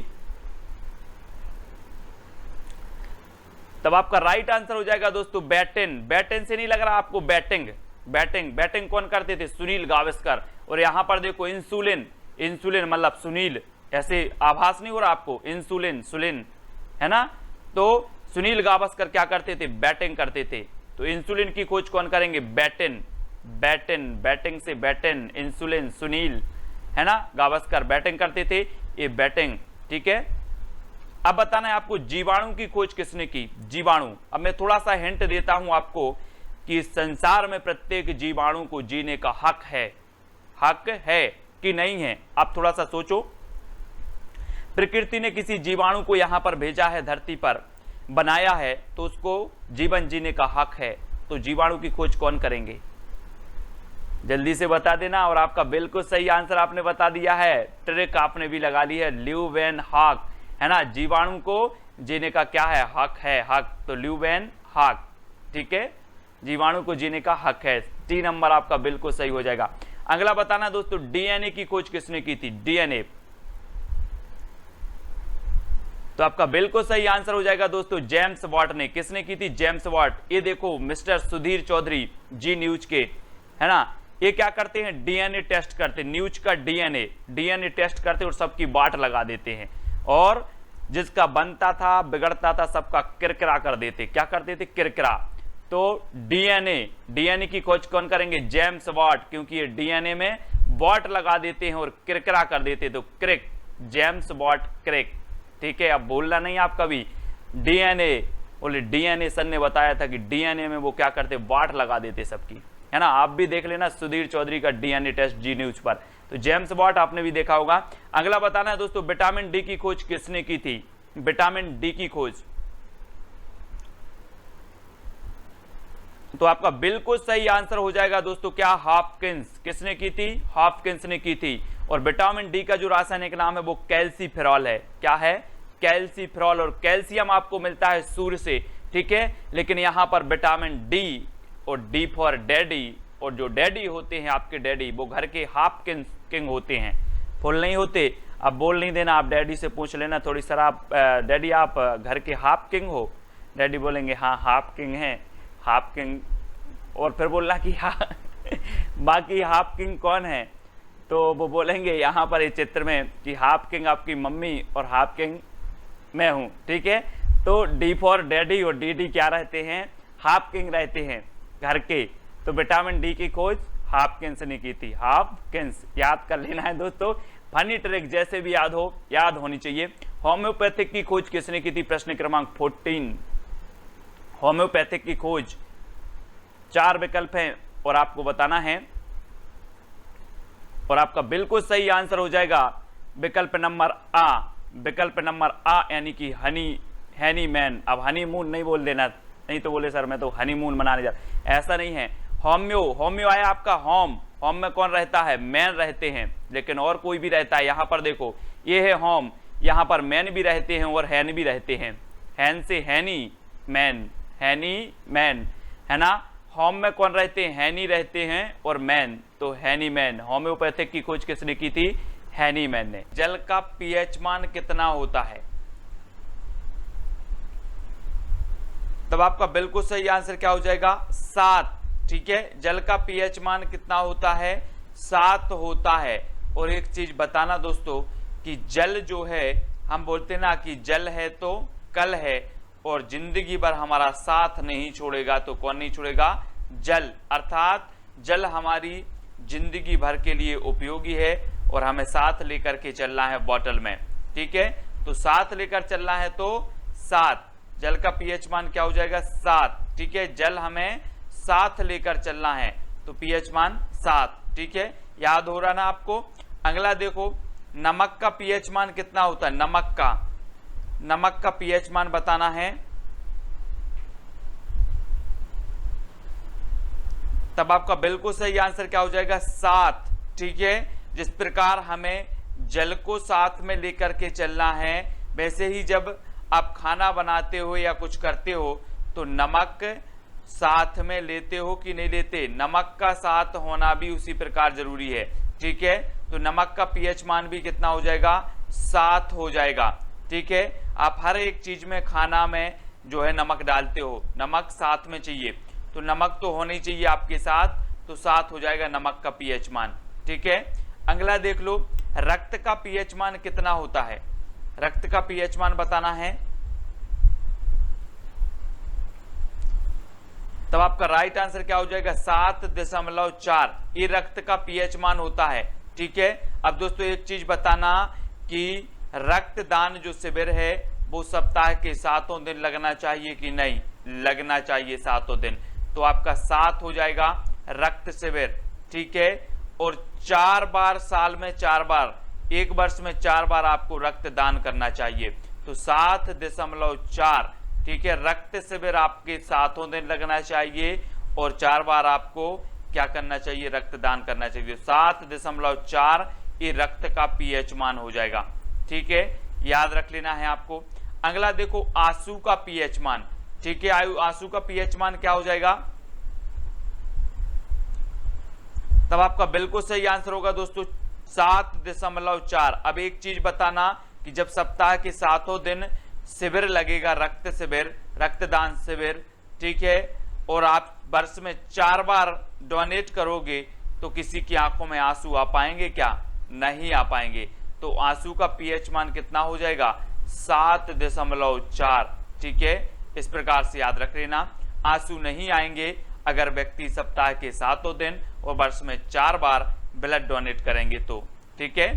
तब आपका राइट आंसर हो जाएगा दोस्तों बैटेन। बैटेन से नहीं लग रहा आपको? बैटिंग, बैटिंग, बैटिंग कौन करते थे? सुनील गावस्कर। और यहां पर देखो इंसुलिन, इंसुलिन मतलब सुनील, ऐसे आभास नहीं हो रहा आपको? इंसुलिन, सुलिन, है ना। तो सुनील गावस्कर क्या करते थे? बैटिंग करते थे। तो इंसुलिन की खोज कौन करेंगे? बैटेन। बैटिंग, बैटिंग से बैटेन, इंसुलिन, सुनील, है ना, गावस्कर बैटिंग करते थे, ये बैटिंग, ठीक है। अब बताना है आपको जीवाणु की खोज किसने की? जीवाणु। अब मैं थोड़ा सा हिंट देता हूं आपको कि संसार में प्रत्येक जीवाणु को जीने का हक है। हक है कि नहीं है? आप थोड़ा सा सोचो। प्रकृति ने किसी जीवाणु को यहां पर भेजा है धरती पर, बनाया है तो उसको जीवन जीने का हक है। तो जीवाणु की खोज कौन करेंगे? जल्दी से बता देना। और आपका बिल्कुल सही आंसर आपने बता दिया है, ट्रिक आपने भी लगा ली है, ल्यूवेनहॉक, है ना। जीवाणु को जीने का क्या है? हक है, हक। तो ल्यूवेनहॉक, ठीक है, जीवाणु को जीने का हक है। 3 नंबर आपका बिल्कुल सही हो जाएगा। अगला बताना दोस्तों, डीएनए की खोज किसने की थी? डीएनए, तो आपका बिल्कुल सही आंसर हो जाएगा दोस्तों जेम्स वाट ने। किसने की थी? James Watt. ये देखो mister Sudhir Chaudhary Zee news के, है ना, ये क्या करते हैं? डीएनए टेस्ट करते, न्यूज का डीएनए टेस्ट करते और सबकी बाट लगा देते हैं, और जिसका बनता था बिगड़ता था सबका किरकिरा कर देते। क्या कर देते? किरकिरा। तो डीएनए की खोज कौन करेंगे? जेम्स वाट, क्योंकि ये डीएनए में वाट लगा देते हैं और किरकिरा कर देते, तो क्रिक, जेम्स वाट क्रिक, ठीक है। अब बोलना नहीं आप कभी डीएनए, बोले डीएनए सर ने बताया था कि डीएनए में वो क्या करते? वाट लगा देते सबकी, है ना। आप भी देख लेना सुधीर चौधरी का डीएनए टेस्ट जी न्यूज पर। तो जेम्स वाट आपने भी देखा होगा। अगला बताना है दोस्तों, विटामिन डी की खोज किसने की थी? विटामिन डी की खोज, तो आपका बिल्कुल सही आंसर हो जाएगा दोस्तों क्या? हॉपकिंस। किसने की थी? हॉपकिंस ने की थी। और विटामिन डी का जो रासायनिक नाम है वो कैल्सीफेरॉल है। क्या है? कैल्सीफेरॉल। और कैल्शियम आपको मिलता है सूर्य से, ठीक है। लेकिन यहां पर विटामिन डी, और डी फॉर डैडी, और जो डैडी होते हैं आपके डैडी, वो घर के हॉपकिंस किंग होते हैं, फुल नहीं होते। अब बोल नहीं देना, आप डैडी से पूछ लेना थोड़ी सर आप डैडी आप घर के हाफ किंग हो? डैडी बोलेंगे हाँ हाफ किंग है, हाफ किंग। और फिर बोलना कि हाँ बाकी हाफ किंग कौन है? तो वो बोलेंगे यहाँ पर इस चित्र में कि हाफ किंग आपकी मम्मी और हाफ किंग मैं हूँ, ठीक है। तो डी फॉर डैडी और डी क्या रहते हैं? हाफ किंग रहते हैं घर के। तो विटामिन डी की खोज हॉपकिंस ने की थी। हॉपकिंस याद कर लेना है दोस्तों, फनी ट्रिक जैसे भी याद हो, याद होनी चाहिए। होम्योपैथिक की खोज किसने की थी? प्रश्न क्रमांक 14। होम्योपैथिक की खोज, 4 विकल्प हैं और आपको बताना है, और आपका बिल्कुल सही आंसर हो जाएगा विकल्प नंबर आ। विकल्प नंबर आ यानी कि हनी मैन। अब हनीमून नहीं बोल देना, नहीं तो बोले सर मैं तो हनीमून मनाने जा, ऐसा नहीं है। होम्यो आया आपका होम में कौन रहता है? मैन रहते हैं, लेकिन और कोई भी रहता है। यहां पर देखो ये है होम, यहां पर मैन भी रहते हैं और हैन भी रहते हैं। हैन से हैनी मैन है ना। होम में कौन रहते हैं? हैनी रहते हैं और मैन, तो हैनी मैन। होम्योपैथिक की खोज किसने की थी? हैनी मैन ने। जल का पीएच मान कितना होता है? तब आपका बिल्कुल सही आंसर क्या हो जाएगा? 7, ठीक है। जल का पीएच मान कितना होता है? 7 होता है। और एक चीज बताना दोस्तों कि जल जो है, हम बोलते ना कि जल है तो कल है, और जिंदगी भर हमारा साथ नहीं छोड़ेगा। तो कौन नहीं छोड़ेगा? जल। अर्थात जल हमारी जिंदगी भर के लिए उपयोगी है और हमें साथ लेकर के चलना है बॉटल में, ठीक है। तो साथ लेकर चलना है तो 7। जल का पीएच मान क्या हो जाएगा? 7, ठीक है। जल हमें साथ लेकर चलना है तो पीएच मान 7, ठीक है। याद हो रहा ना आपको? अगला देखो, नमक का पीएच मान कितना होता है? नमक का पीएच मान बताना है। तब आपका बिल्कुल सही आंसर क्या हो जाएगा? 7, ठीक है। जिस प्रकार हमें जल को साथ में लेकर के चलना है, वैसे ही जब आप खाना बनाते हो या कुछ करते हो तो नमक साथ में लेते हो कि नहीं लेते? नमक का साथ होना भी उसी प्रकार जरूरी है, ठीक है। तो नमक का पीएच मान भी कितना हो जाएगा? 7 हो जाएगा, ठीक है। आप हर एक चीज में, खाना में जो है नमक डालते हो, नमक साथ में चाहिए, तो नमक तो होना ही चाहिए आपके साथ, तो 7 हो जाएगा नमक का पीएच मान, ठीक है। अगला देख लो, रक्त का पीएच मान कितना होता है? रक्त का पीएच मान बताना है। तब आपका राइट आंसर क्या हो जाएगा? 7.4। ये रक्त का पीएच मान होता है, ठीक है। अब दोस्तों एक चीज बताना कि रक्तदान जो शिविर है वो सप्ताह के 7 दिन लगना चाहिए कि नहीं? लगना चाहिए 7 दिन। तो आपका 7 हो जाएगा रक्त शिविर, ठीक है। और 4 बार साल में, 4 बार, 1 वर्ष में 4 बार आपको रक्तदान करना चाहिए। तो 7.4, ठीक है। रक्त शिविर आपके 7 दिन लगना चाहिए और 4 बार आपको क्या करना चाहिए, रक्तदान करना चाहिए। 7.4 ये रक्त का पीएच मान हो जाएगा, ठीक है, याद रख लेना है आपको। अगला देखो आंसू का पीएच मान, ठीक है, आंसू का पीएच मान क्या हो जाएगा, तब आपका बिल्कुल सही आंसर होगा दोस्तों 7.4। अब एक चीज बताना कि जब सप्ताह के 7 दिन शिविर लगेगा, रक्त शिविर, रक्तदान शिविर, ठीक है, और आप वर्ष में 4 बार डोनेट करोगे तो किसी की आंखों में आंसू आ पाएंगे क्या, नहीं आ पाएंगे। तो आंसू का पीएच मान कितना हो जाएगा 7.4, ठीक है, इस प्रकार से याद रख लेना। आंसू नहीं आएंगे अगर व्यक्ति सप्ताह के 7 दिन और वर्ष में 4 बार ब्लड डोनेट करेंगे तो, ठीक है।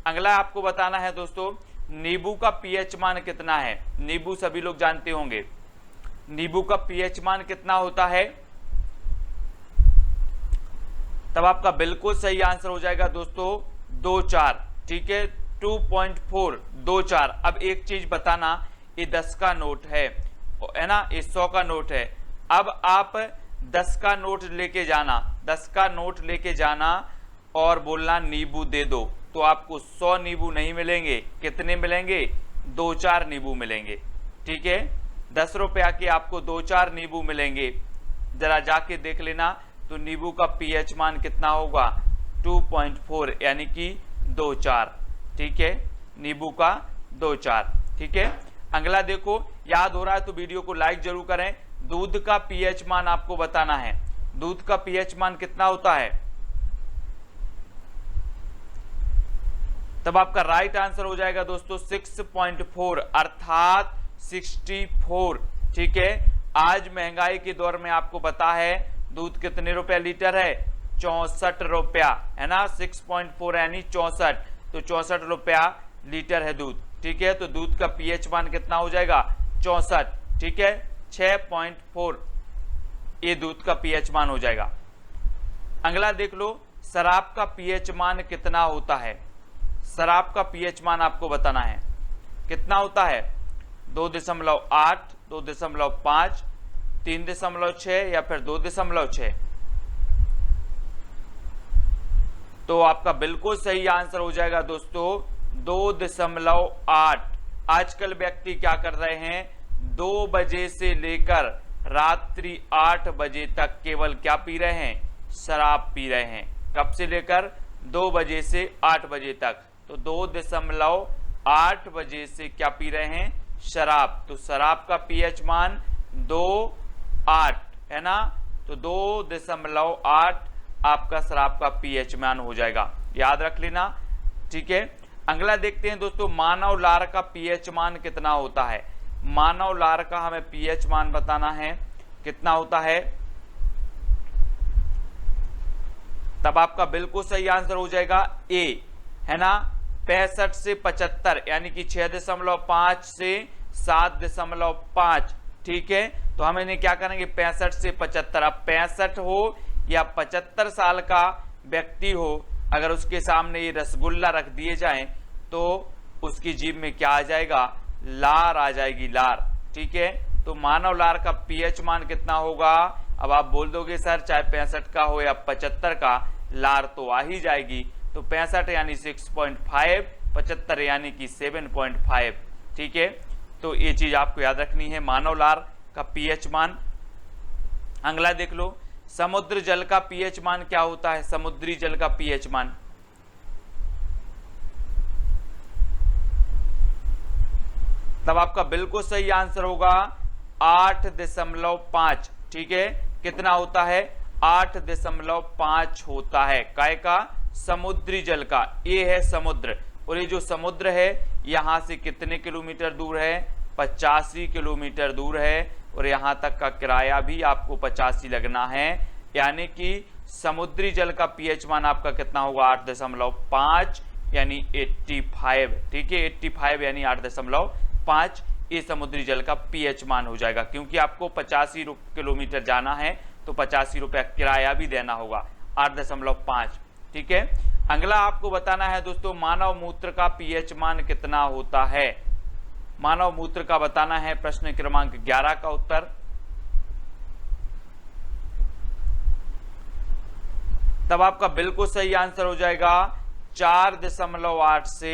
अगला आपको बताना है दोस्तों नींबू का पीएच मान कितना है। नींबू सभी लोग जानते होंगे, नींबू का पीएच मान कितना होता है, तब आपका बिल्कुल सही आंसर हो जाएगा दोस्तों 2.4, ठीक है, 2.4, 2.4। अब एक चीज बताना, ये 10 का नोट है ना, ये 100 का नोट है। अब आप 10 का नोट लेके जाना, 10 का नोट लेके जाना और बोलना नींबू दे दो, तो आपको 100 नींबू नहीं मिलेंगे, कितने मिलेंगे, 2-4 नींबू मिलेंगे, ठीक है। 10 रुपया के आपको 2-4 नींबू मिलेंगे। जरा जाके देख लेना तो नींबू का पीएच मान कितना होगा 2.4 यानी कि 2.4, ठीक है, नींबू का 2.4, ठीक है। अगला देखो, याद हो रहा है तो वीडियो को लाइक जरूर करें। दूध का पीएच मान आपको बताना है, दूध का पीएच मान कितना होता है, तब आपका राइट आंसर हो जाएगा दोस्तों 6.4 अर्थात 64, ठीक है। आज महंगाई के दौर में आपको पता है दूध कितने रुपया लीटर है, 64 रुपया, है ना, 6.4 यानी 64, तो 64 रुपया लीटर है दूध, ठीक है। तो दूध का पीएच मान कितना हो जाएगा 64, ठीक है, 6.4 ये दूध का पीएच मान हो जाएगा। अगला देख लो शराब का पीएच मान कितना होता है। शराब का पीएच मान आपको बताना है कितना होता है, 2.8, 2.5, 3.6 या फिर 2.6। तो आपका बिल्कुल सही आंसर हो जाएगा दोस्तों 2.8। आजकल व्यक्ति क्या कर रहे हैं, 2 बजे से लेकर रात्रि 8 बजे तक केवल क्या पी रहे हैं, शराब पी रहे हैं। कब से लेकर 2 बजे से 8 बजे तक, तो 2.8 बजे से क्या पी रहे हैं, शराब। तो शराब का पीएच मान 2.8 है ना, तो 2.8 आपका शराब का पीएच मान हो जाएगा, याद रख लेना, ठीक है। अगला देखते हैं दोस्तों मानव लार का पीएच मान कितना होता है। मानव लार का हमें पीएच मान बताना है कितना होता है, तब आपका बिल्कुल सही आंसर हो जाएगा ए, है ना, 65 से 75 यानी कि 6.5 से 7.5, ठीक है। तो हम इन्हें क्या करेंगे 65 से 75। अब 65 हो या 75 साल का व्यक्ति हो, अगर उसके सामने ये रसगुल्ला रख दिए जाएं तो उसकी जीभ में क्या आ जाएगा, लार आ जाएगी, लार, ठीक है। तो मानव लार का पीएच मान कितना होगा, अब आप बोल दोगे सर चाहे 65 का हो या 75 का, लार तो आ ही जाएगी। तो 65 यानी 6.5, 75 यानी कि 7.5, ठीक है। तो ये चीज आपको याद रखनी है, मानव लार का पीएच मान। अगला देख लो समुद्र जल का पीएच मान क्या होता है, समुद्री जल का पीएच मान, तब आपका बिल्कुल सही आंसर होगा 8.5, ठीक है। कितना होता है, 8.5 होता है, काय का, समुद्री जल का। ये है समुद्र, और ये जो समुद्र है यहां से कितने किलोमीटर दूर है, 85 किलोमीटर दूर है, और यहां तक का किराया भी आपको 85 लगना है, यानी कि समुद्री जल का पीएच मान आपका कितना होगा 8.5 यानी 85, ठीक है, 85 यानी 8.5 ये समुद्री जल का पीएच मान हो जाएगा, क्योंकि आपको 85 किलोमीटर जाना है तो 85 रुपया किराया भी देना होगा, 8.5, ठीक है। अगला आपको बताना है दोस्तों मानव मूत्र का पीएच मान कितना होता है। मानव मूत्र का बताना है प्रश्न क्रमांक 11 का उत्तर। तब आपका बिल्कुल सही आंसर हो जाएगा 4.8 से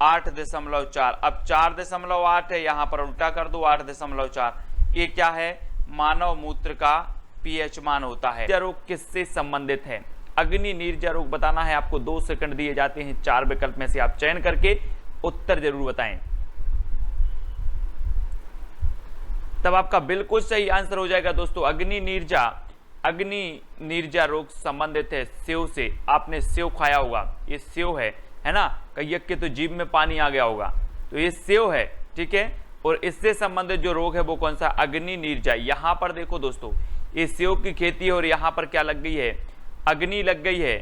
8.4। अब 4.8 है, यहां पर उल्टा कर दो 8.4। ये क्या है? मानव मूत्र का पीएच मान होता है। नीरजा रोग किससे संबंधित है? अग्नि नीरजा रोग बताना है आपको। 2 सेकंड दिए जाते हैं, 4 विकल्प में से आप चयन करके उत्तर जरूर बताएं। तब आपका बिल्कुल सही आंसर हो जाएगा दोस्तों अग्नि नीरजा रोग संबंधित है सेव से। आपने सेव खाया होगा, ये सेव है ना? कईयक के तो जीभ में पानी आ गया होगा, तो ये सेव है, ठीक है। और इससे संबंधित जो रोग है वो कौन सा? अग्नि नीरजा। यहां पर देखो दोस्तों, ये सेव की खेती है और यहां पर क्या लग गई है? अग्नि लग गई है।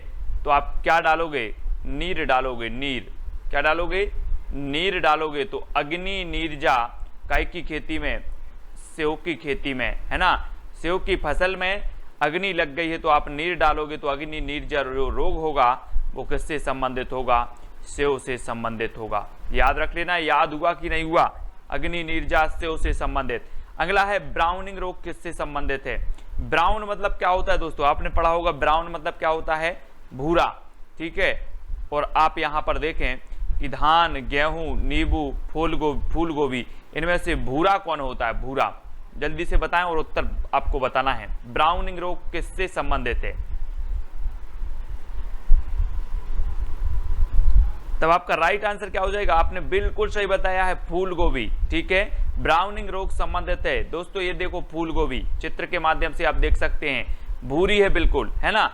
तो आप क्या डालोगे? नीर डालोगे। नीर क्या डालोगे? नीर डालोगे। तो अग्नि नीरजा काय की खेती में? सेव की खेती में, है ना? सेव की फसल में अग्नि लग गई है तो आप नीर डालोगे। तो अग्नि नीरजा जो रोग होगा वो किससे संबंधित होगा? सेव से संबंधित होगा। याद रख लेना। याद हुआ कि नहीं हुआ? अग्नि नीरजा सेव से संबंधित। अगला है ब्राउनिंग रोग किससे संबंधित है? ब्राउन मतलब क्या होता है दोस्तों? आपने पढ़ा होगा ब्राउन मतलब क्या होता है? भूरा, ठीक है। और आप यहां पर देखें कि धान, गेहूं, नींबू, फूल गोभी, इनमें से भूरा कौन होता है? भूरा। जल्दी से बताएं और उत्तर आपको बताना है। ब्राउनिंग रोग किससे संबंधित है? तब आपका राइट आंसर क्या हो जाएगा? आपने बिल्कुल सही बताया है, फूल गोभी, ठीक है। ब्राउनिंग रोग संबंधित है दोस्तों। ये देखो फूल गोभी, चित्र के माध्यम से आप देख सकते हैं, भूरी है बिल्कुल, है ना?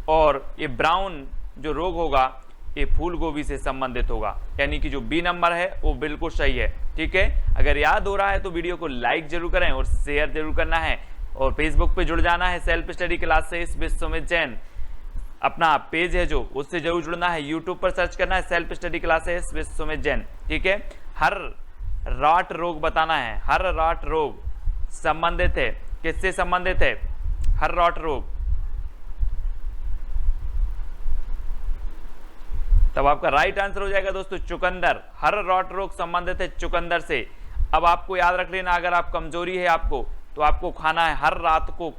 और ये ब्राउन जो रोग होगा ये फूल गोभी से संबंधित होगा, यानी कि जो बी नंबर है वो बिल्कुल सही है, ठीक है। अगर याद हो रहा है तो वीडियो को लाइक जरूर करें और शेयर जरूर करना है, और फेसबुक पे जुड़ जाना है self study classes with Sumit Jain, अपना पेज है जो, उससे जरूर जुड़ना है। यूट्यूब पर सर्च करना है self study classes with Sumit Jain, ठीक है। हर राट रोग बताना है। हर राट रोग संबंधित है, किससे संबंधित है? हर राट रोग। तब आपका राइट आंसर हो जाएगा दोस्तों चुकंदर। हर रॉट रोग संबंधित है चुकंदर से। अब आपको याद रख लेना, अगर आप कमजोरी है आपको, तो आपको खाना है हर रात को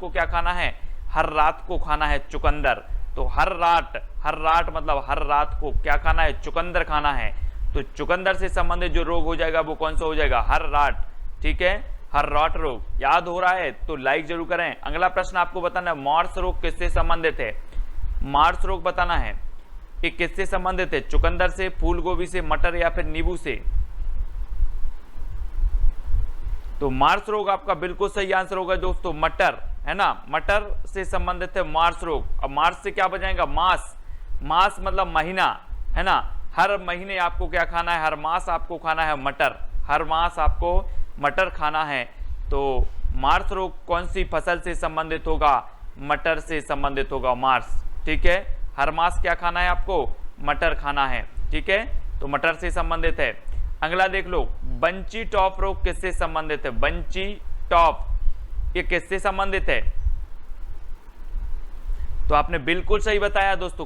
क्या खाना है? हर रात को खाना है चुकंदर। तो हर रात मतलब हर रात को क्या खाना है? चुकंदर खाना है। तो चुकंदर से संबंधित जो रोग हो जाएगा वो कौन सा हो जाएगा? हर रात, ठीक है। हर रॉट रोग। याद हो रहा है तो लाइक जरूर करें। अगला प्रश्न आपको बताना है मार्स रोग किससे संबंधित है? मार्स रोग बताना है, ये किससे संबंधित है? चुकंदर से, फूल गोभी से, मटर या फिर नींबू से? तो मार्स रोग आपका बिल्कुल सही आंसर होगा दोस्तों मटर, है ना? मटर से संबंधित है मार्स रोग। अब मार्स से क्या बजाएगा? मास मतलब महीना, है ना? हर महीने आपको क्या खाना है? हर मास आपको खाना है मटर। हर मास आपको मटर खाना है। तो मार्स रोग कौन सी फसल से संबंधित होगा? मटर से संबंधित होगा मार्स, ठीक है। हर मास क्या खाना है आपको? मटर खाना है, ठीक है। तो मटर से संबंधित है। अगला देख लो, बंची टॉप रोग किससे संबंधित है? बंची टॉप ये किससे संबंधित है? तो आपने बिल्कुल सही बताया दोस्तों,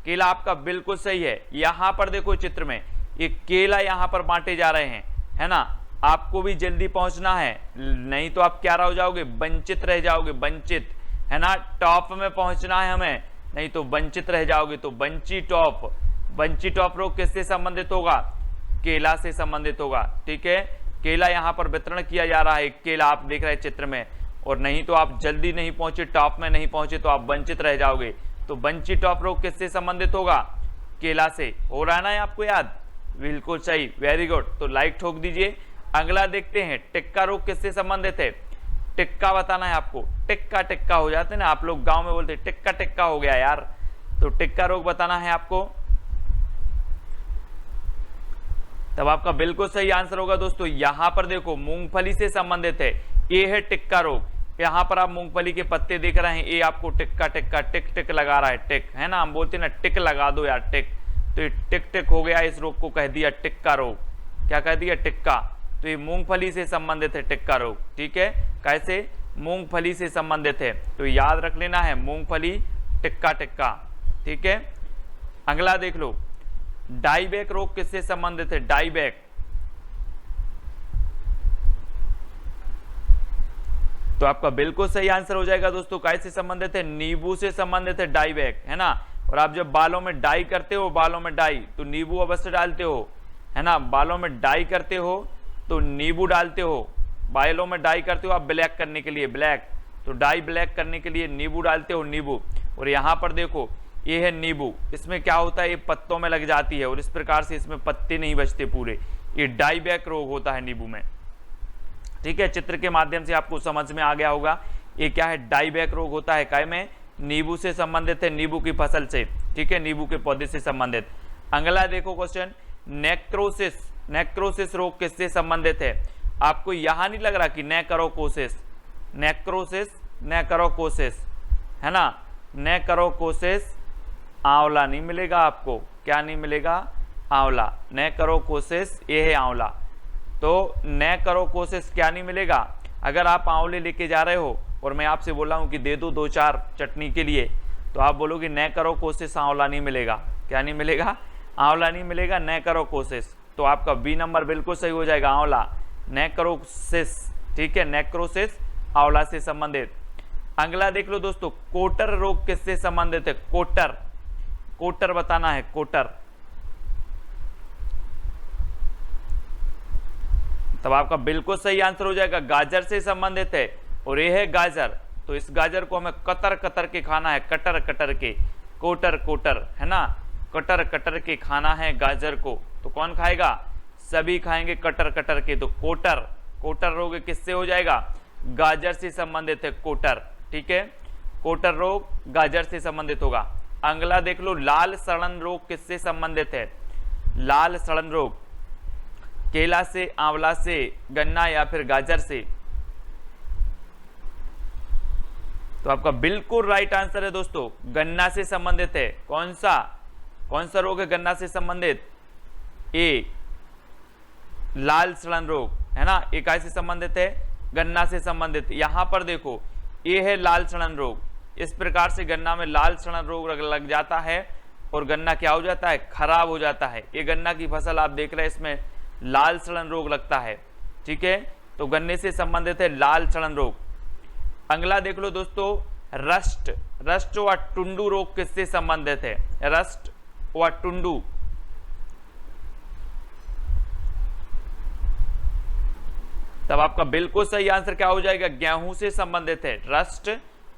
केला आपका बिल्कुल सही है। यहां पर देखो चित्र में ये केला यहां पर बांटे जा रहे हैं, है ना? आपको भी जल्दी पहुंचना है, नहीं तो आप क्या रह जाओगे? वंचित रह जाओगे, वंचित, है ना? टॉप में पहुंचना है हमें, नहीं तो वंचित रह जाओगे। तो बंची टॉप रोग किससे संबंधित होगा? केला से संबंधित होगा, ठीक है। केला यहां पर वितरण किया जा रहा है, केला आप देख रहे हैं चित्र में, और नहीं तो आप जल्दी नहीं पहुंचे, टॉप में नहीं पहुंचे तो आप वंचित रह जाओगे। तो बंची टॉप रोग किससे संबंधित होगा? केला से। हो रहा है ना आपको याद? बिल्कुल सही, वेरी गुड। तो लाइक ठोक दीजिए। अगला देखते हैं, टिक्का रोग किससे संबंधित है? टिक्का बताना है आपको। टिक्का हो जाते हैं ना, आप लोग गांव में बोलते हैं टिक्का हो गया यार। तो टिक्का रोग बताना है आपको। तब आपका बिल्कुल सही आंसर होगा दोस्तों, यहां पर देखो मूंगफली से संबंधित है, ये है टिक्का रोग। यहां पर आप मूंगफली के पत्ते देख रहे हैं, ये आपको टिक्का टिक लगा रहा है, टिक, है ना? हम बोलते हैं ना टिक लगा दो यार, टिक। तो ये टिक हो गया, इस रोग को कह दिया टिक्का रोग। क्या कह दिया? टिक्का। तो ये मूंगफली से संबंधित है टिक्का रोग, ठीक है। कैसे? मूंगफली से संबंधित है, तो याद रख लेना है मूंगफली टिक्का, ठीक है। अगला देख लो, डाइबैक रोग किससे संबंधित है? तो आपका बिल्कुल सही आंसर हो जाएगा दोस्तों। कैसे संबंधित है? नींबू से संबंधित है डाईबैक, है ना। और आप जब बालों में डाई करते हो, बालों में डाई, तो नींबू अवश्य डालते हो, है ना। बालों में डाई करते हो तो नींबू डालते हो, बालों में डाई करते हो आप ब्लैक करने के लिए, ब्लैक, तो डाई ब्लैक करने के लिए नींबू डालते हो, नींबू। और यहाँ पर देखो ये है नींबू, इसमें क्या होता है, ये पत्तों में लग जाती है और इस प्रकार से इसमें पत्ते नहीं बचते पूरे, ये डाईबैक रोग होता है नींबू में। ठीक है, चित्र के माध्यम से आपको समझ में आ गया होगा ये क्या है, डाईबैक रोग होता है। काय में? नींबू से संबंधित है, नींबू की फसल से। ठीक है, नींबू के पौधे से संबंधित। अगला देखो क्वेश्चन, नेक्रोसिस, नेक्रोसिस रोग किससे संबंधित है? आपको यहां नहीं लग रहा कि नेक्रोकोसिस, नेक्रोसिस, नेक्रोकोसिस, है ना, नेक्रोकोसिस आंवला नहीं मिलेगा आपको। क्या नहीं मिलेगा? आंवला। नेक्रोकोसिस ये है आंवला, तो नेक्रोकोसिस क्या नहीं मिलेगा? अगर आप आंवले लेके जा रहे हो और मैं आपसे बोला हूं कि दे दो 2-4 चटनी के लिए, तो आप बोलोगे नेक्रोकोसिस आंवला नहीं मिलेगा। क्या नहीं मिलेगा? आंवला नहीं मिलेगा, नेक्रोकोसिस। तो आपका बी नंबर बिल्कुल सही हो जाएगा, आंवला, नेक्रोसिस। ठीक है, नेक्रोसिस आंवला से संबंधित। अगला देख लो दोस्तों, कोटर रोग किससे संबंधित है? कोटर, कोटर बताना है, कोटर। तब आपका बिल्कुल सही आंसर हो जाएगा, गाजर से संबंधित है। और ये है गाजर, तो इस गाजर को हमें कतर कतर के खाना है, कटर कटर के, कोटर कोटर, है ना, कटर कटर के खाना है गाजर को। तो कौन खाएगा? सभी खाएंगे कटर कटर के। तो कोटर, कोटर रोग किससे हो जाएगा? गाजर से संबंधित है, कोटर। ठीक है, कोटर रोग गाजर से संबंधित होगा। अगला देख लो, लाल सड़न रोग किससे संबंधित है? लाल सड़न रोग केला से, आंवला से, गन्ना या फिर गाजर से? तो आपका बिल्कुल राइट आंसर है दोस्तों, गन्ना से संबंधित है। कौन सा, कौन सा रोग है गन्ना से संबंधित? ए, लाल सड़न रोग, है ना, ये कैसे संबंधित है? गन्ना से संबंधित। यहां पर देखो ये है लाल सड़न रोग, इस प्रकार से गन्ना में लाल सड़न रोग लग जाता है और गन्ना क्या हो जाता है? खराब हो जाता है। ये गन्ना की फसल आप देख रहे हैं, इसमें लाल सड़न रोग लगता है। ठीक है, तो गन्ने से संबंधित है लाल सड़न रोग। अगला देख लो दोस्तों, रस्ट, रस्ट व टुंडू रोग किससे संबंधित है? रस्ट व टुंडू, तब आपका बिल्कुल सही आंसर क्या हो जाएगा? गेहूं से संबंधित है। रस्ट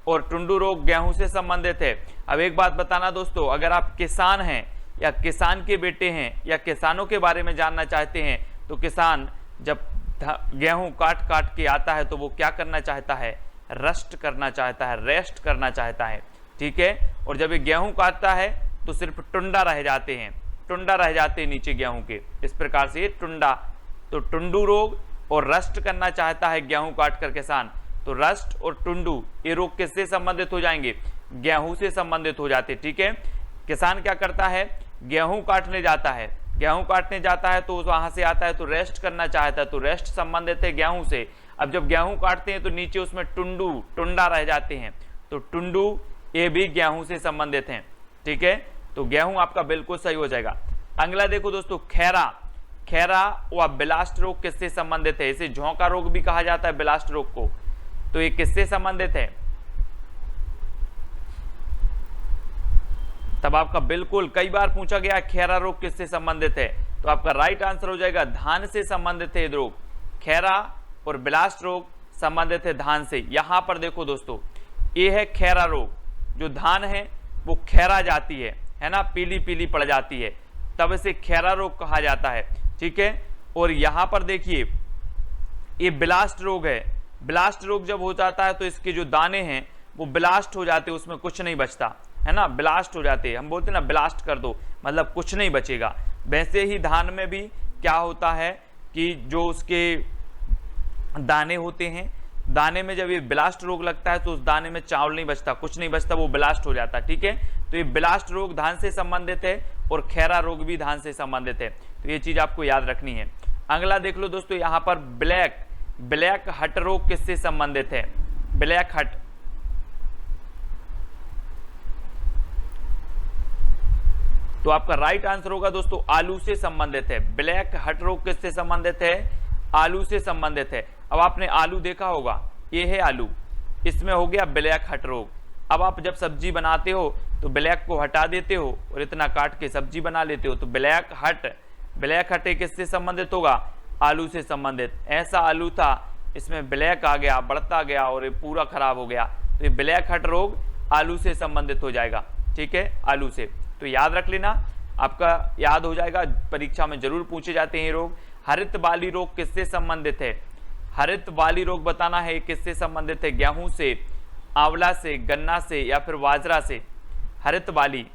और टुंडू रोग गेहूं से संबंधित है। अब एक बात बताना दोस्तों, अगर आप किसान हैं या किसान के बेटे हैं या किसानों के बारे में जानना चाहते हैं, तो किसान जब गेहूं काट काट के आता है तो वो क्या करना चाहता है? रस्ट करना चाहता है, रेस्ट करना चाहता है। ठीक है, और जब ये गेहूं काटता है तो सिर्फ टुंडा रह जाते हैं, टुंडा रह जाते हैं नीचे गेहूं के, इस प्रकार से ये टुंडा। तो टुंडू रोग और रस्ट करना चाहता है गेहूं काट कर किसान, तो रस्ट और टुंडू ये रोग किससे संबंधित हो जाएंगे? गेहूं से संबंधित हो जाते। ठीक है, किसान क्या करता है? गेहूं काटने जाता है, गेहूं काटने जाता है तो वहां से आता है तो रेस्ट करना चाहता है, तो रेस्ट संबंधित है गेहूं से। अब जब गेहूं काटते हैं तो नीचे उसमें टुंडू, टुंडा रह जाते हैं, तो टुंडू ये भी गेहूं से संबंधित हैं। ठीक है, तो गेहूं आपका बिल्कुल सही हो जाएगा। अगला देखो दोस्तों, खैरा, खैरा व ब्लास्ट रोग किससे संबंधित है? इसे झोंका रोग भी कहा जाता है, ब्लास्ट रोग को। तो ये किससे संबंधित है? तब आपका बिल्कुल कई बार पूछा गया खैरा रोग किससे संबंधित है, तो आपका राइट आंसर हो जाएगा धान से संबंधित है रोग। खैरा और ब्लास्ट रोग संबंधित है धान से। यहां पर देखो दोस्तों, ये है खैरा रोग, जो धान है वो खैरा जाती है ना, पीली पीली पड़ जाती है, तब इसे खैरा रोग कहा जाता है। ठीक है, और यहां पर देखिए ये ब्लास्ट रोग है। ब्लास्ट रोग जब हो जाता है तो इसके जो दाने हैं वो ब्लास्ट हो जाते हैं, उसमें कुछ नहीं बचता, है ना, ब्लास्ट हो जाते हैं। हम बोलते हैं ना ब्लास्ट कर दो, मतलब कुछ नहीं बचेगा। वैसे ही धान में भी क्या होता है कि जो उसके दाने होते हैं, दाने में जब ये ब्लास्ट रोग लगता है तो उस दाने में चावल नहीं बचता, कुछ नहीं बचता, वो ब्लास्ट हो जाता है। ठीक है, तो ये ब्लास्ट रोग धान से संबंधित है और खैरा रोग भी धान से संबंधित है, तो ये चीज आपको याद रखनी है। अगला देख लो दोस्तों, यहां पर ब्लैक, ब्लैक हट रोग किससे संबंधित है? ब्लैक हट, तो आपका राइट आंसर होगा दोस्तों आलू से संबंधित है। ब्लैक हट रोग किससे संबंधित है? आलू से संबंधित है। अब आपने आलू देखा होगा, ये है आलू, इसमें हो गया ब्लैक हट रोग। अब आप जब सब्जी बनाते हो तो ब्लैक को हटा देते हो और इतना काट के सब्जी बना लेते हो, तो ब्लैक हट किससे संबंधित होगा? आलू से संबंधित। ऐसा आलू था, इसमें ब्लैक आ गया, बढ़ता गया और ये पूरा खराब हो गया, तो ये ब्लैक हट रोग आलू से संबंधित हो जाएगा। ठीक है, आलू से। तो याद रख लेना, आपका याद हो जाएगा, परीक्षा में जरूर पूछे जाते हैं ये रोग। हरित बाली रोग किससे संबंधित है? हरित बाली रोग बताना है किससे संबंधित है? गेहूं से, आंवला से, गन्ना से या फिर बाजरा से? हरित बाली,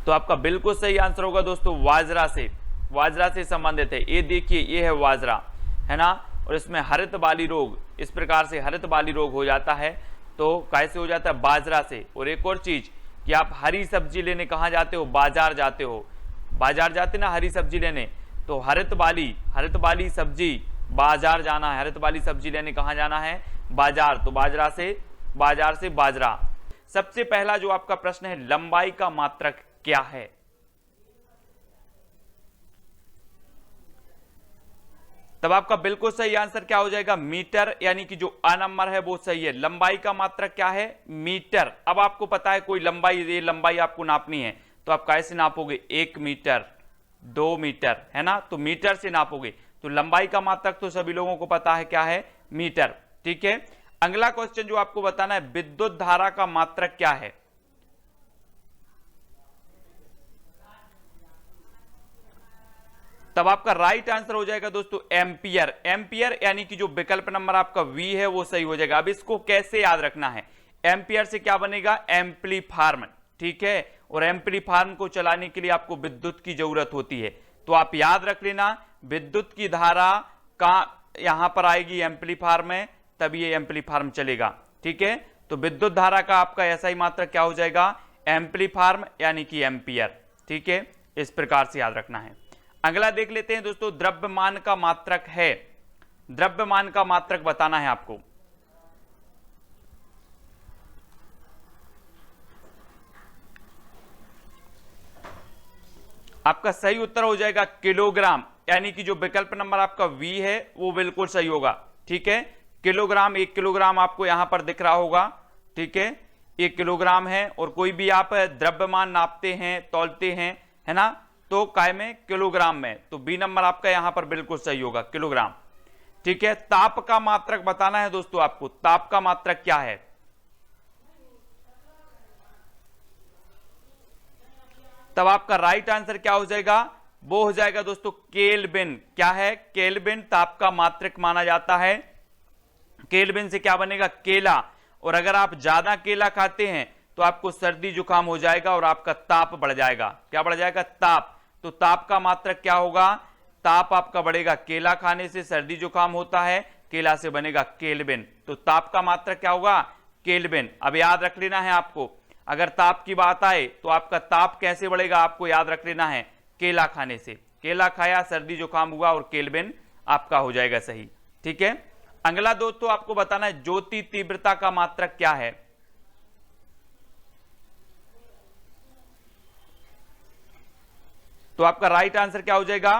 तो आपका बिल्कुल सही आंसर होगा दोस्तों बाजरा से। बाजरा से संबंधित है। ये देखिए, ये है बाजरा, है ना, और इसमें हरित बाली रोग, इस प्रकार से हरित बाली रोग हो जाता है। तो कैसे हो जाता है? बाजरा से। और एक और चीज कि आप हरी सब्जी लेने कहाँ जाते हो? बाजार जाते हो, बाजार जाते ना हरी सब्जी लेने, तो हरित बाली सब्जी, बाजार जाना है, हरित बाली सब्जी लेने कहाँ जाना है? बाजार। तो बाजार से बाजरा। सबसे पहला जो आपका प्रश्न है, लंबाई का मात्रक क्या है? तब आपका बिल्कुल सही आंसर क्या हो जाएगा? मीटर, यानी कि जो अ नंबर है वो सही है। लंबाई का मात्रक क्या है? मीटर। अब आपको पता है कोई लंबाई, ये लंबाई आपको नापनी है, तो आप कैसे नापोगे? 1 मीटर, 2 मीटर, है ना, तो मीटर से नापोगे। तो लंबाई का मात्रक तो सभी लोगों को पता है क्या है? मीटर। ठीक है, अगला क्वेश्चन जो आपको बताना है, विद्युत धारा का मात्रक क्या है? तब आपका राइट आंसर हो जाएगा दोस्तों एम्पियर। एम्पियर यानी कि जो विकल्प नंबर आपका वी है वो सही हो जाएगा। अब इसको कैसे याद रखना है? एम्पियर से क्या बनेगा? एम्पलीफार्म। ठीक है, और एम्पलीफार्म को चलाने के लिए आपको विद्युत की जरूरत होती है। तो आप याद रख लेना, विद्युत की धारा का यहां पर आएगी एम्पलीफार्म में, तब ये एम्पलीफार्म चलेगा। ठीक है, तो विद्युत धारा का आपका ऐसा ही मात्रक क्या हो जाएगा? एम्पलीफार्म यानी कि एम्पियर। ठीक है, इस प्रकार से याद रखना है। अगला देख लेते हैं दोस्तों, द्रव्यमान का मात्रक है। द्रव्यमान का मात्रक बताना है आपको। आपका सही उत्तर हो जाएगा किलोग्राम, यानी कि जो विकल्प नंबर आपका वी है वो बिल्कुल सही होगा। ठीक है, किलोग्राम, 1 किलोग्राम आपको यहां पर दिख रहा होगा। ठीक है, 1 किलोग्राम है, और कोई भी आप द्रव्यमान नापते हैं, तौलते हैं, है ना, तो काय में? किलोग्राम में। तो बी नंबर आपका यहां पर बिल्कुल सही होगा, किलोग्राम। ठीक है, ताप का मात्रक बताना है दोस्तों आपको। ताप का मात्रक क्या है? तब आपका राइट आंसर क्या हो जाएगा? वो हो जाएगा दोस्तों केल्विन। क्या है? केल्विन ताप का मात्रक माना जाता है। केल्विन से क्या बनेगा? केला। और अगर आप ज्यादा केला खाते हैं तो आपको सर्दी जुकाम हो जाएगा और आपका ताप बढ़ जाएगा। क्या बढ़ जाएगा? ताप। तो ताप का मात्रक क्या होगा? ताप आपका बढ़ेगा, केला खाने से सर्दी जुकाम होता है, केला से बनेगा केल्विन। तो ताप का मात्रक क्या होगा? केल्विन। अब याद रख लेना है आपको, अगर ताप की बात आए तो आपका ताप कैसे बढ़ेगा आपको याद रख लेना है, केला खाने से। केला खाया, सर्दी जुकाम हुआ और केल्विन आपका हो जाएगा सही। ठीक है, अगला दोस्तों आपको बताना है ज्योति तीव्रता का मात्रक क्या है। तो आपका राइट आंसर क्या हो जाएगा?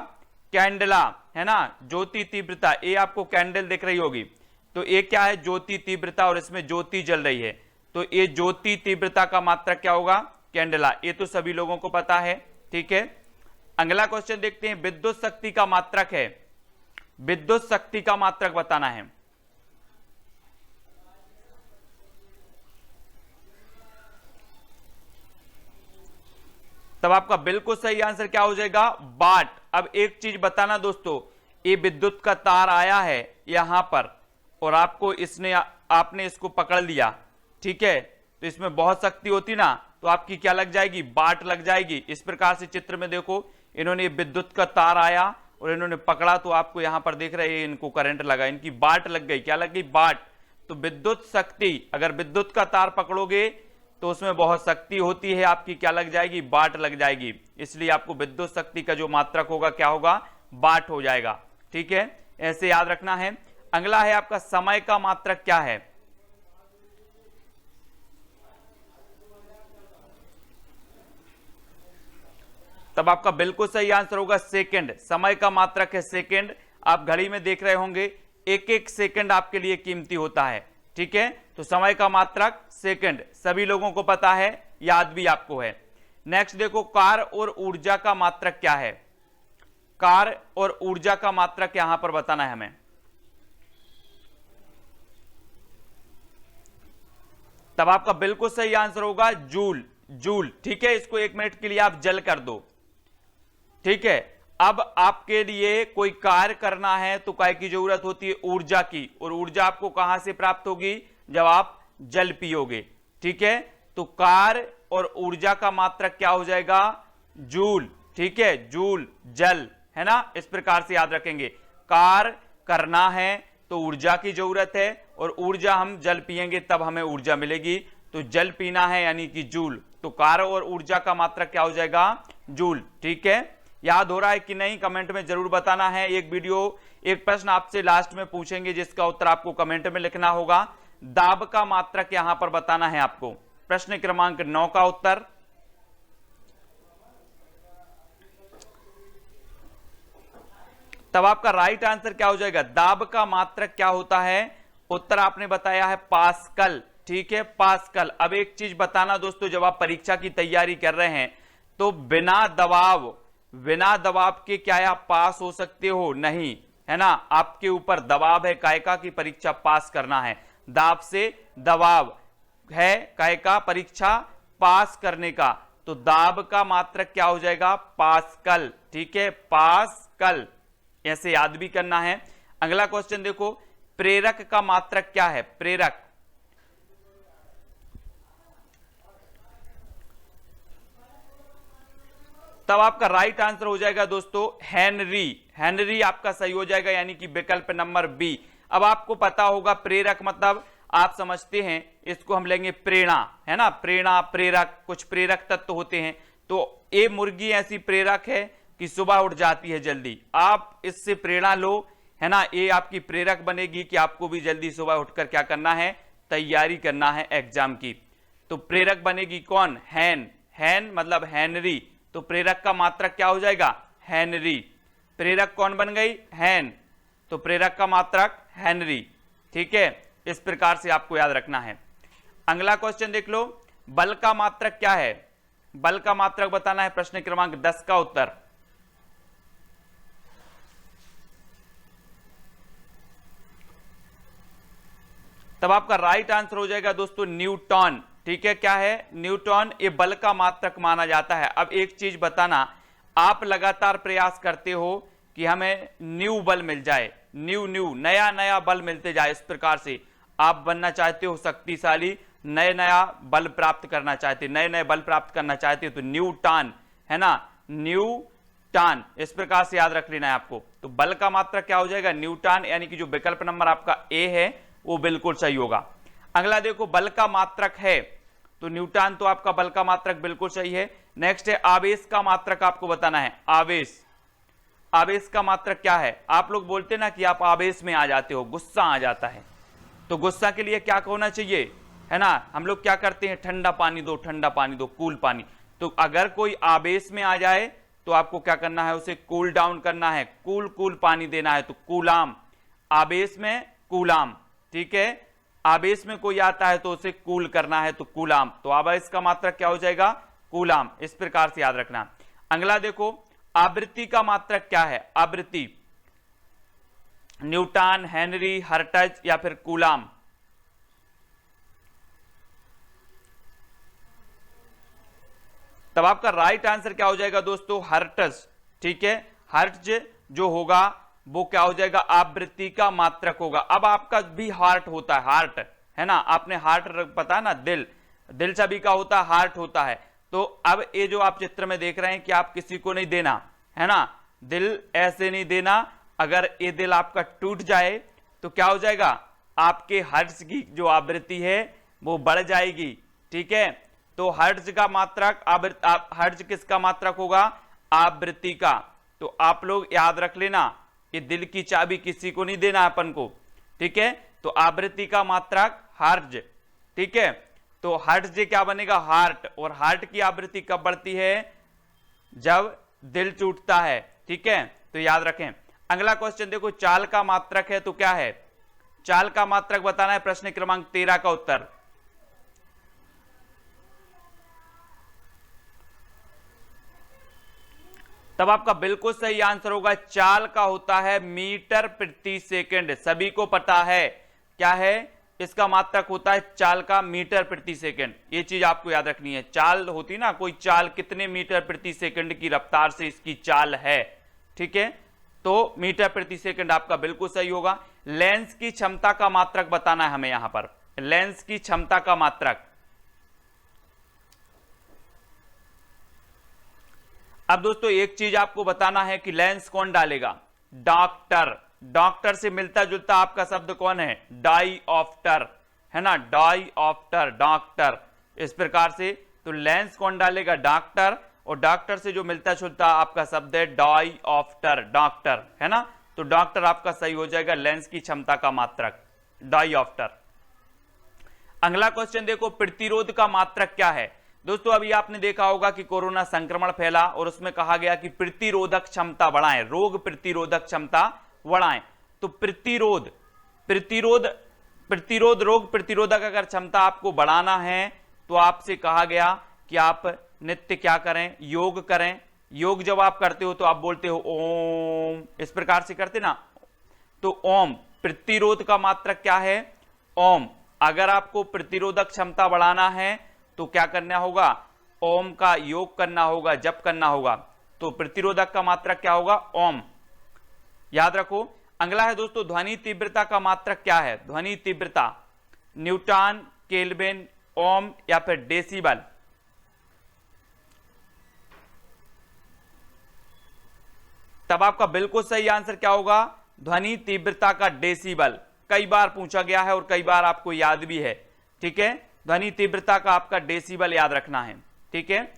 कैंडला, है ना, ज्योति तीव्रता। ये आपको कैंडल दिख रही होगी, तो ये क्या है? ज्योति तीव्रता, और इसमें ज्योति जल रही है, तो ये ज्योति तीव्रता का मात्रक क्या होगा? कैंडला। ये तो सभी लोगों को पता है। ठीक है, अगला क्वेश्चन देखते हैं, विद्युत शक्ति का मात्रक है। विद्युत शक्ति का मात्रक बताना है। तब आपका बिल्कुल सही आंसर क्या हो जाएगा? वाट। अब एक चीज बताना दोस्तों, ये विद्युत का तार आया है यहां पर, और आपने इसको पकड़ लिया, ठीक है, तो इसमें बहुत शक्ति होती ना, तो आपकी क्या लग जाएगी? वाट लग जाएगी। इस प्रकार से चित्र में देखो, इन्होंने विद्युत का तार आया और इन्होंने पकड़ा, तो आपको यहां पर देख रहे हैं इनको करंट लगा, इनकी वाट लग गई। क्या लग गई? वाट। तो विद्युत शक्ति, अगर विद्युत का तार पकड़ोगे तो उसमें बहुत शक्ति होती है, आपकी क्या लग जाएगी? वाट लग जाएगी। इसलिए आपको विद्युत शक्ति का जो मात्रक होगा क्या होगा? वाट हो जाएगा। ठीक है, ऐसे याद रखना है। अगला है आपका समय का मात्रक क्या है। तब आपका बिल्कुल सही आंसर होगा सेकंड। समय का मात्रक है सेकंड। आप घड़ी में देख रहे होंगे, एक एक सेकंड आपके लिए कीमती होता है, ठीक है। तो समय का मात्रक सेकंड सभी लोगों को पता है, याद भी आपको है। नेक्स्ट देखो, कार्य और ऊर्जा का मात्रक क्या है? कार्य और ऊर्जा का मात्रक यहां पर बताना है हमें। तब आपका बिल्कुल सही आंसर होगा जूल, जूल, ठीक है। इसको 1 मिनट के लिए आप जल कर दो, ठीक है। अब आपके लिए कोई कार्य करना है तो काय की जरूरत होती है? ऊर्जा की। और ऊर्जा आपको कहां से प्राप्त होगी? जब आप जल पियोगे, ठीक है। तो कार्य और ऊर्जा का मात्रक क्या हो जाएगा? जूल, ठीक है, जूल, जल, है ना। इस प्रकार से याद रखेंगे, कार्य करना है तो ऊर्जा की जरूरत है, और ऊर्जा हम जल पिएंगे तब हमें ऊर्जा मिलेगी। तो जल पीना है यानी कि जूल, तो कार्य और ऊर्जा का मात्रक क्या हो जाएगा? जूल, ठीक है। याद हो रहा है कि नहीं? कमेंट में जरूर बताना है। एक प्रश्न आपसे लास्ट में पूछेंगे जिसका उत्तर आपको कमेंट में लिखना होगा। दाब का मात्रक यहां पर बताना है आपको। प्रश्न क्रमांक 9 का उत्तर, तब आपका राइट आंसर क्या हो जाएगा? दाब का मात्रक क्या होता है? उत्तर आपने बताया है पास्कल, ठीक है, पास्कल। अब एक चीज बताना दोस्तों, जब आप परीक्षा की तैयारी कर रहे हैं तो बिना दबाव के क्या आप पास हो सकते हो? नहीं, है ना। आपके ऊपर दबाव है कायका की परीक्षा पास करना है, दाब से दबाव है कायका परीक्षा पास करने का। तो दाब का मात्रक क्या हो जाएगा? पास्कल, ठीक है, पास्कल। ऐसे याद भी करना है। अगला क्वेश्चन देखो, प्रेरक का मात्रक क्या है? प्रेरक, तब आपका राइट आंसर हो जाएगा दोस्तों हेनरी, हेनरी आपका सही हो जाएगा, यानी कि विकल्प नंबर बी। अब आपको पता होगा प्रेरक मतलब आप समझते हैं, इसको हम लेंगे प्रेरणा, है ना। प्रेरणा, प्रेरक, कुछ प्रेरक तत्व होते हैं। तो ये मुर्गी ऐसी प्रेरक है कि सुबह उठ जाती है जल्दी, आप इससे प्रेरणा लो, है ना। ये आपकी प्रेरक बनेगी कि आपको भी जल्दी सुबह उठकर क्या करना है? तैयारी करना है एग्जाम की। तो प्रेरक बनेगी कौन? हैन, हैन मतलब हेनरी। तो प्रेरक का मात्रक क्या हो जाएगा? हेनरी। प्रेरक कौन बन गई? हैन। तो प्रेरक का मात्रक हेनरी, ठीक है। इस प्रकार से आपको याद रखना है। अगला क्वेश्चन देख लो, बल का मात्रक क्या है? बल का मात्रक बताना है। प्रश्न क्रमांक 10 का उत्तर, तब आपका राइट आंसर हो जाएगा दोस्तों न्यूटन, ठीक है। क्या है? न्यूटन। ये बल का मात्रक माना जाता है। अब एक चीज बताना, आप लगातार प्रयास करते हो कि हमें न्यू बल मिल जाए, न्यू नया नया बल मिलते जाए। इस प्रकार से आप बनना चाहते हो शक्तिशाली, नए नया बल प्राप्त करना चाहते, नए नए बल प्राप्त करना चाहते हो, तो न्यूटन, है ना, न्यूटन। इस प्रकार से याद रख लेना है आपको। तो बल का मात्रक क्या हो जाएगा? न्यूटन, यानी कि जो विकल्प नंबर आपका ए है वो बिल्कुल सही होगा। अगला देखो, बल का मात्रक है तो न्यूटन, तो आपका बल का मात्रक बिल्कुल सही है। नेक्स्ट है आवेश का मात्रक, आपको बताना है आवेश। आवेश का मात्रक क्या है? आप लोग बोलते ना कि आप आवेश में आ जाते हो, गुस्सा आ जाता है, तो गुस्सा के लिए क्या होना चाहिए, है ना। हम लोग क्या करते हैं? ठंडा पानी दो, ठंडा पानी दो, कूल पानी। तो अगर कोई आवेश में आ जाए तो आपको क्या करना है? उसे कूल डाउन करना है, कूल पानी देना है। तो कूलाम, आवेश में कूलाम, ठीक है। आवेश में कोई आता है तो उसे कूल करना है, तो कूलाम। तो आवेश का मात्रक क्या हो जाएगा? कूलाम। इस प्रकार से याद रखना। अगला देखो, आवृत्ति का मात्रक क्या है? आवृत्ति, न्यूटन, हेनरी, हर्ट्ज या फिर कूलाम? तब आपका राइट आंसर क्या हो जाएगा दोस्तों? हर्ट्ज, ठीक है। हर्ट्ज जो होगा वो क्या हो जाएगा? आवृत्ति का मात्रक होगा। अब आपका भी हार्ट होता है, हार्ट, है ना। आपने हार्ट पता है ना, दिल सभी का होता है, हार्ट होता है। तो अब ये जो आप चित्र में देख रहे हैं कि आप किसी को नहीं देना, है ना, दिल ऐसे नहीं देना। अगर ये दिल आपका टूट जाए तो क्या हो जाएगा? आपके हर्ट्ज की जो आवृत्ति है वो बढ़ जाएगी, ठीक है। तो हर्ट्ज का मात्रक, हर्ट्ज किसका मात्रक होगा? आवृत्ति का। तो आप लोग याद रख लेना, ये दिल की चाबी किसी को नहीं देना अपन को, ठीक है। तो आवृत्ति का मात्रक हर्ट्ज, ठीक है। तो हर्ट्ज क्या बनेगा? हार्ट। और हार्ट की आवृत्ति कब बढ़ती है? जब दिल टूटता है, ठीक है। तो याद रखें। अगला क्वेश्चन देखो, चाल का मात्रक है तो क्या है, चाल का मात्रक बताना है, प्रश्न क्रमांक 13 का उत्तर। तब आपका बिल्कुल सही आंसर होगा, चाल का होता है मीटर प्रति सेकंड। सभी को पता है क्या है, इसका मात्रक होता है चाल का मीटर प्रति सेकंड। ये चीज आपको याद रखनी है। चाल होती ना, कोई चाल कितने मीटर प्रति सेकंड की रफ्तार से इसकी चाल है, ठीक है, तो मीटर प्रति सेकंड आपका बिल्कुल सही होगा। लेंस की क्षमता का मात्रक बताना है हमें यहां पर, लेंस की क्षमता का मात्रक। अब दोस्तों एक चीज आपको बताना है कि लेंस कौन डालेगा, डॉक्टर। डॉक्टर से मिलता जुलता आपका शब्द कौन है, डाईऑप्टर, है ना, डाईऑप्टर, डॉक्टर, इस प्रकार से। तो लेंस कौन डालेगा, डॉक्टर, और डॉक्टर से जो मिलता जुलता आपका शब्द है डाईऑप्टर, डॉक्टर, है ना। तो डॉक्टर आपका सही हो जाएगा, लेंस की क्षमता का मात्रक डाईऑप्टर। अगला क्वेश्चन देखो, प्रतिरोध का मात्रक क्या है। दोस्तों अभी आपने देखा होगा कि कोरोना संक्रमण फैला और उसमें कहा गया कि प्रतिरोधक क्षमता बढ़ाएं, रोग प्रतिरोधक क्षमता बढ़ाएं। तो प्रतिरोध रोग प्रतिरोधक अगर क्षमता आपको बढ़ाना है तो आपसे कहा गया कि आप नित्य क्या करें, योग करें। योग जब आप करते हो तो आप बोलते हो ओम, इस प्रकार से करते ना, तो ओम प्रतिरोध का मात्रक क्या है, ओम। अगर आपको प्रतिरोधक क्षमता बढ़ाना है तो क्या करना होगा, ओम का योग करना होगा, जप करना होगा। तो प्रतिरोधक का मात्रक क्या होगा, ओम, याद रखो। अगला है दोस्तों, ध्वनि तीव्रता का मात्रक क्या है, ध्वनि तीव्रता, न्यूटन, केल्विन, ओम या फिर डेसिबल। तब आपका बिल्कुल सही आंसर क्या होगा, ध्वनि तीव्रता का डेसिबल। कई बार पूछा गया है और कई बार आपको याद भी है, ठीक है। ध्वनि तीव्रता का आपका डेसिबल याद रखना है, ठीक है।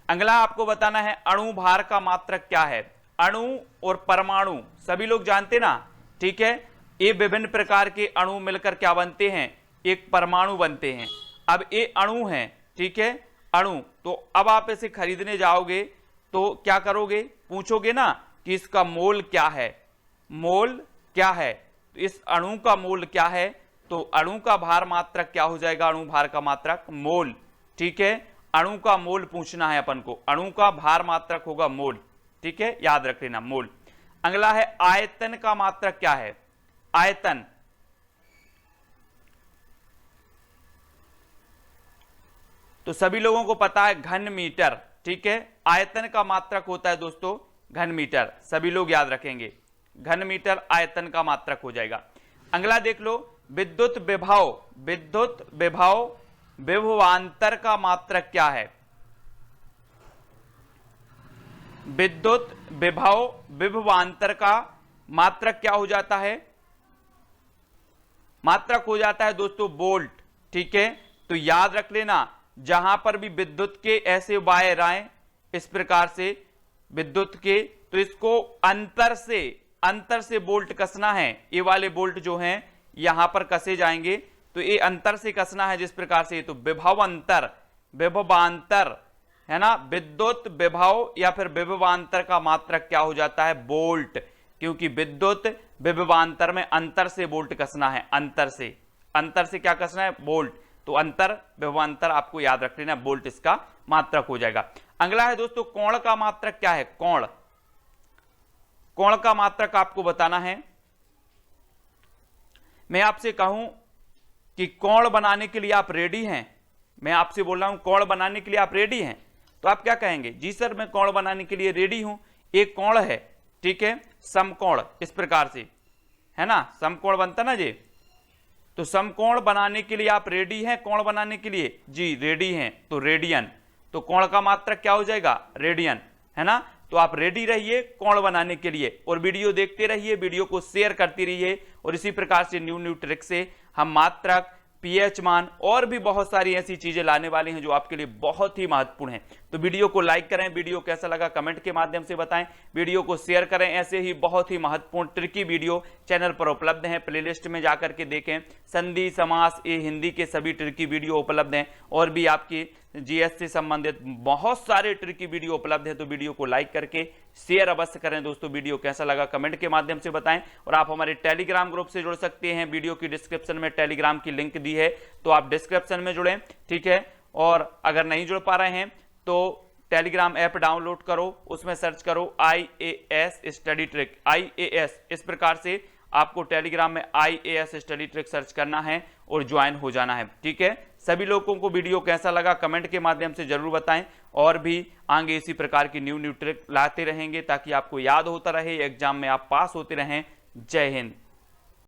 अगला आपको बताना है अणु भार का मात्रक क्या है। अणु और परमाणु सभी लोग जानते ना, ठीक है। ये विभिन्न प्रकार के अणु मिलकर क्या बनते हैं, एक परमाणु बनते हैं। अब ये अणु हैं, ठीक है, अणु। तो अब आप इसे खरीदने जाओगे तो क्या करोगे, पूछोगे ना कि इसका मोल क्या है, मोल क्या है, तो इस अणु का मोल क्या है। तो अणु का भार मात्रक क्या हो जाएगा, अणु भार का मात्रक मोल, ठीक है। अणु का मोल पूछना है अपन को, अणु का भार मात्रक होगा मोल, ठीक है, याद रख लेना मोल। अगला है आयतन का मात्रक क्या है, आयतन। तो सभी लोगों को पता है घन मीटर, ठीक है। आयतन का मात्रक होता है दोस्तों घन मीटर, सभी लोग याद रखेंगे, घन मीटर आयतन का मात्रक हो जाएगा। अगला देख लो, विद्युत विभव, विद्युत विभव विभवांतर का मात्रक क्या है। विद्युत विभव विभवांतर का मात्रक क्या हो जाता है, मात्रक हो जाता है दोस्तों वोल्ट, ठीक है। तो याद रख लेना, जहां पर भी विद्युत के ऐसे वायर आए इस प्रकार से विद्युत के, तो इसको अंतर से बोल्ट कसना है। ये वाले बोल्ट जो हैं यहां पर कसे जाएंगे, तो ये अंतर से कसना है जिस प्रकार से। तो विभवांतर, विभवांतर, है ना, विद्युत विभव या फिर विभवांतर का मात्रक क्या हो जाता है, बोल्ट, क्योंकि विद्युत विभवांतर में अंतर से बोल्ट कसना है, अंतर से क्या कसना है, बोल्ट। तो अंतर विभवांतर आपको याद रख लेना, बोल्ट इसका मात्रक हो जाएगा। अगला है दोस्तों कोण का मात्रक क्या है, कोण। कोण का मात्रक आपको बताना है। मैं आपसे कहूं कि कोण बनाने के लिए आप रेडी हैं, मैं आपसे बोल रहा हूं कोण बनाने के लिए आप रेडी हैं, तो आप क्या कहेंगे, जी सर मैं कोण बनाने के लिए रेडी हूं। एक कोण है, ठीक है, समकोण, इस प्रकार से, है ना, समकोण बनता ना जी। तो समकोण बनाने के लिए आप रेडी हैं, कोण बनाने के लिए, जी रेडी हैं, तो रेडियन। तो कोण का मात्रक क्या हो जाएगा, रेडियन, है ना। तो आप रेडी रहिए कोण बनाने के लिए और वीडियो देखते रहिए, वीडियो को शेयर करते रहिए, और इसी प्रकार से न्यू ट्रिक से हम मात्रक, पीएच मान और भी बहुत सारी ऐसी चीजें लाने वाले हैं जो आपके लिए बहुत ही महत्वपूर्ण है। तो वीडियो को लाइक करें, वीडियो कैसा लगा कमेंट के माध्यम से बताएं, वीडियो को शेयर करें। ऐसे ही बहुत ही महत्वपूर्ण ट्रिकी वीडियो चैनल पर उपलब्ध हैं, प्लेलिस्ट में जाकर के देखें। संधि, समास, ये हिंदी के सभी ट्रिकी वीडियो उपलब्ध हैं और भी आपकी जीएस से संबंधित बहुत सारे ट्रिकी वीडियो उपलब्ध हैं। तो वीडियो को लाइक करके शेयर अवश्य करें दोस्तों। वीडियो कैसा लगा कमेंट के माध्यम से बताएं और आप हमारे टेलीग्राम ग्रुप से जुड़ सकते हैं। वीडियो की डिस्क्रिप्शन में टेलीग्राम की लिंक दी है, तो आप डिस्क्रिप्शन में जुड़ें, ठीक है। और अगर नहीं जुड़ पा रहे हैं तो टेलीग्राम ऐप डाउनलोड करो, उसमें सर्च करो IAS स्टडी ट्रिक, IAS, इस प्रकार से आपको टेलीग्राम में IAS स्टडी ट्रिक सर्च करना है और ज्वाइन हो जाना है, ठीक है। सभी लोगों को वीडियो कैसा लगा कमेंट के माध्यम से जरूर बताएं और भी आगे इसी प्रकार की न्यू ट्रिक लाते रहेंगे ताकि आपको याद होता रहे, एग्जाम में आप पास होते रहें। जय हिंद।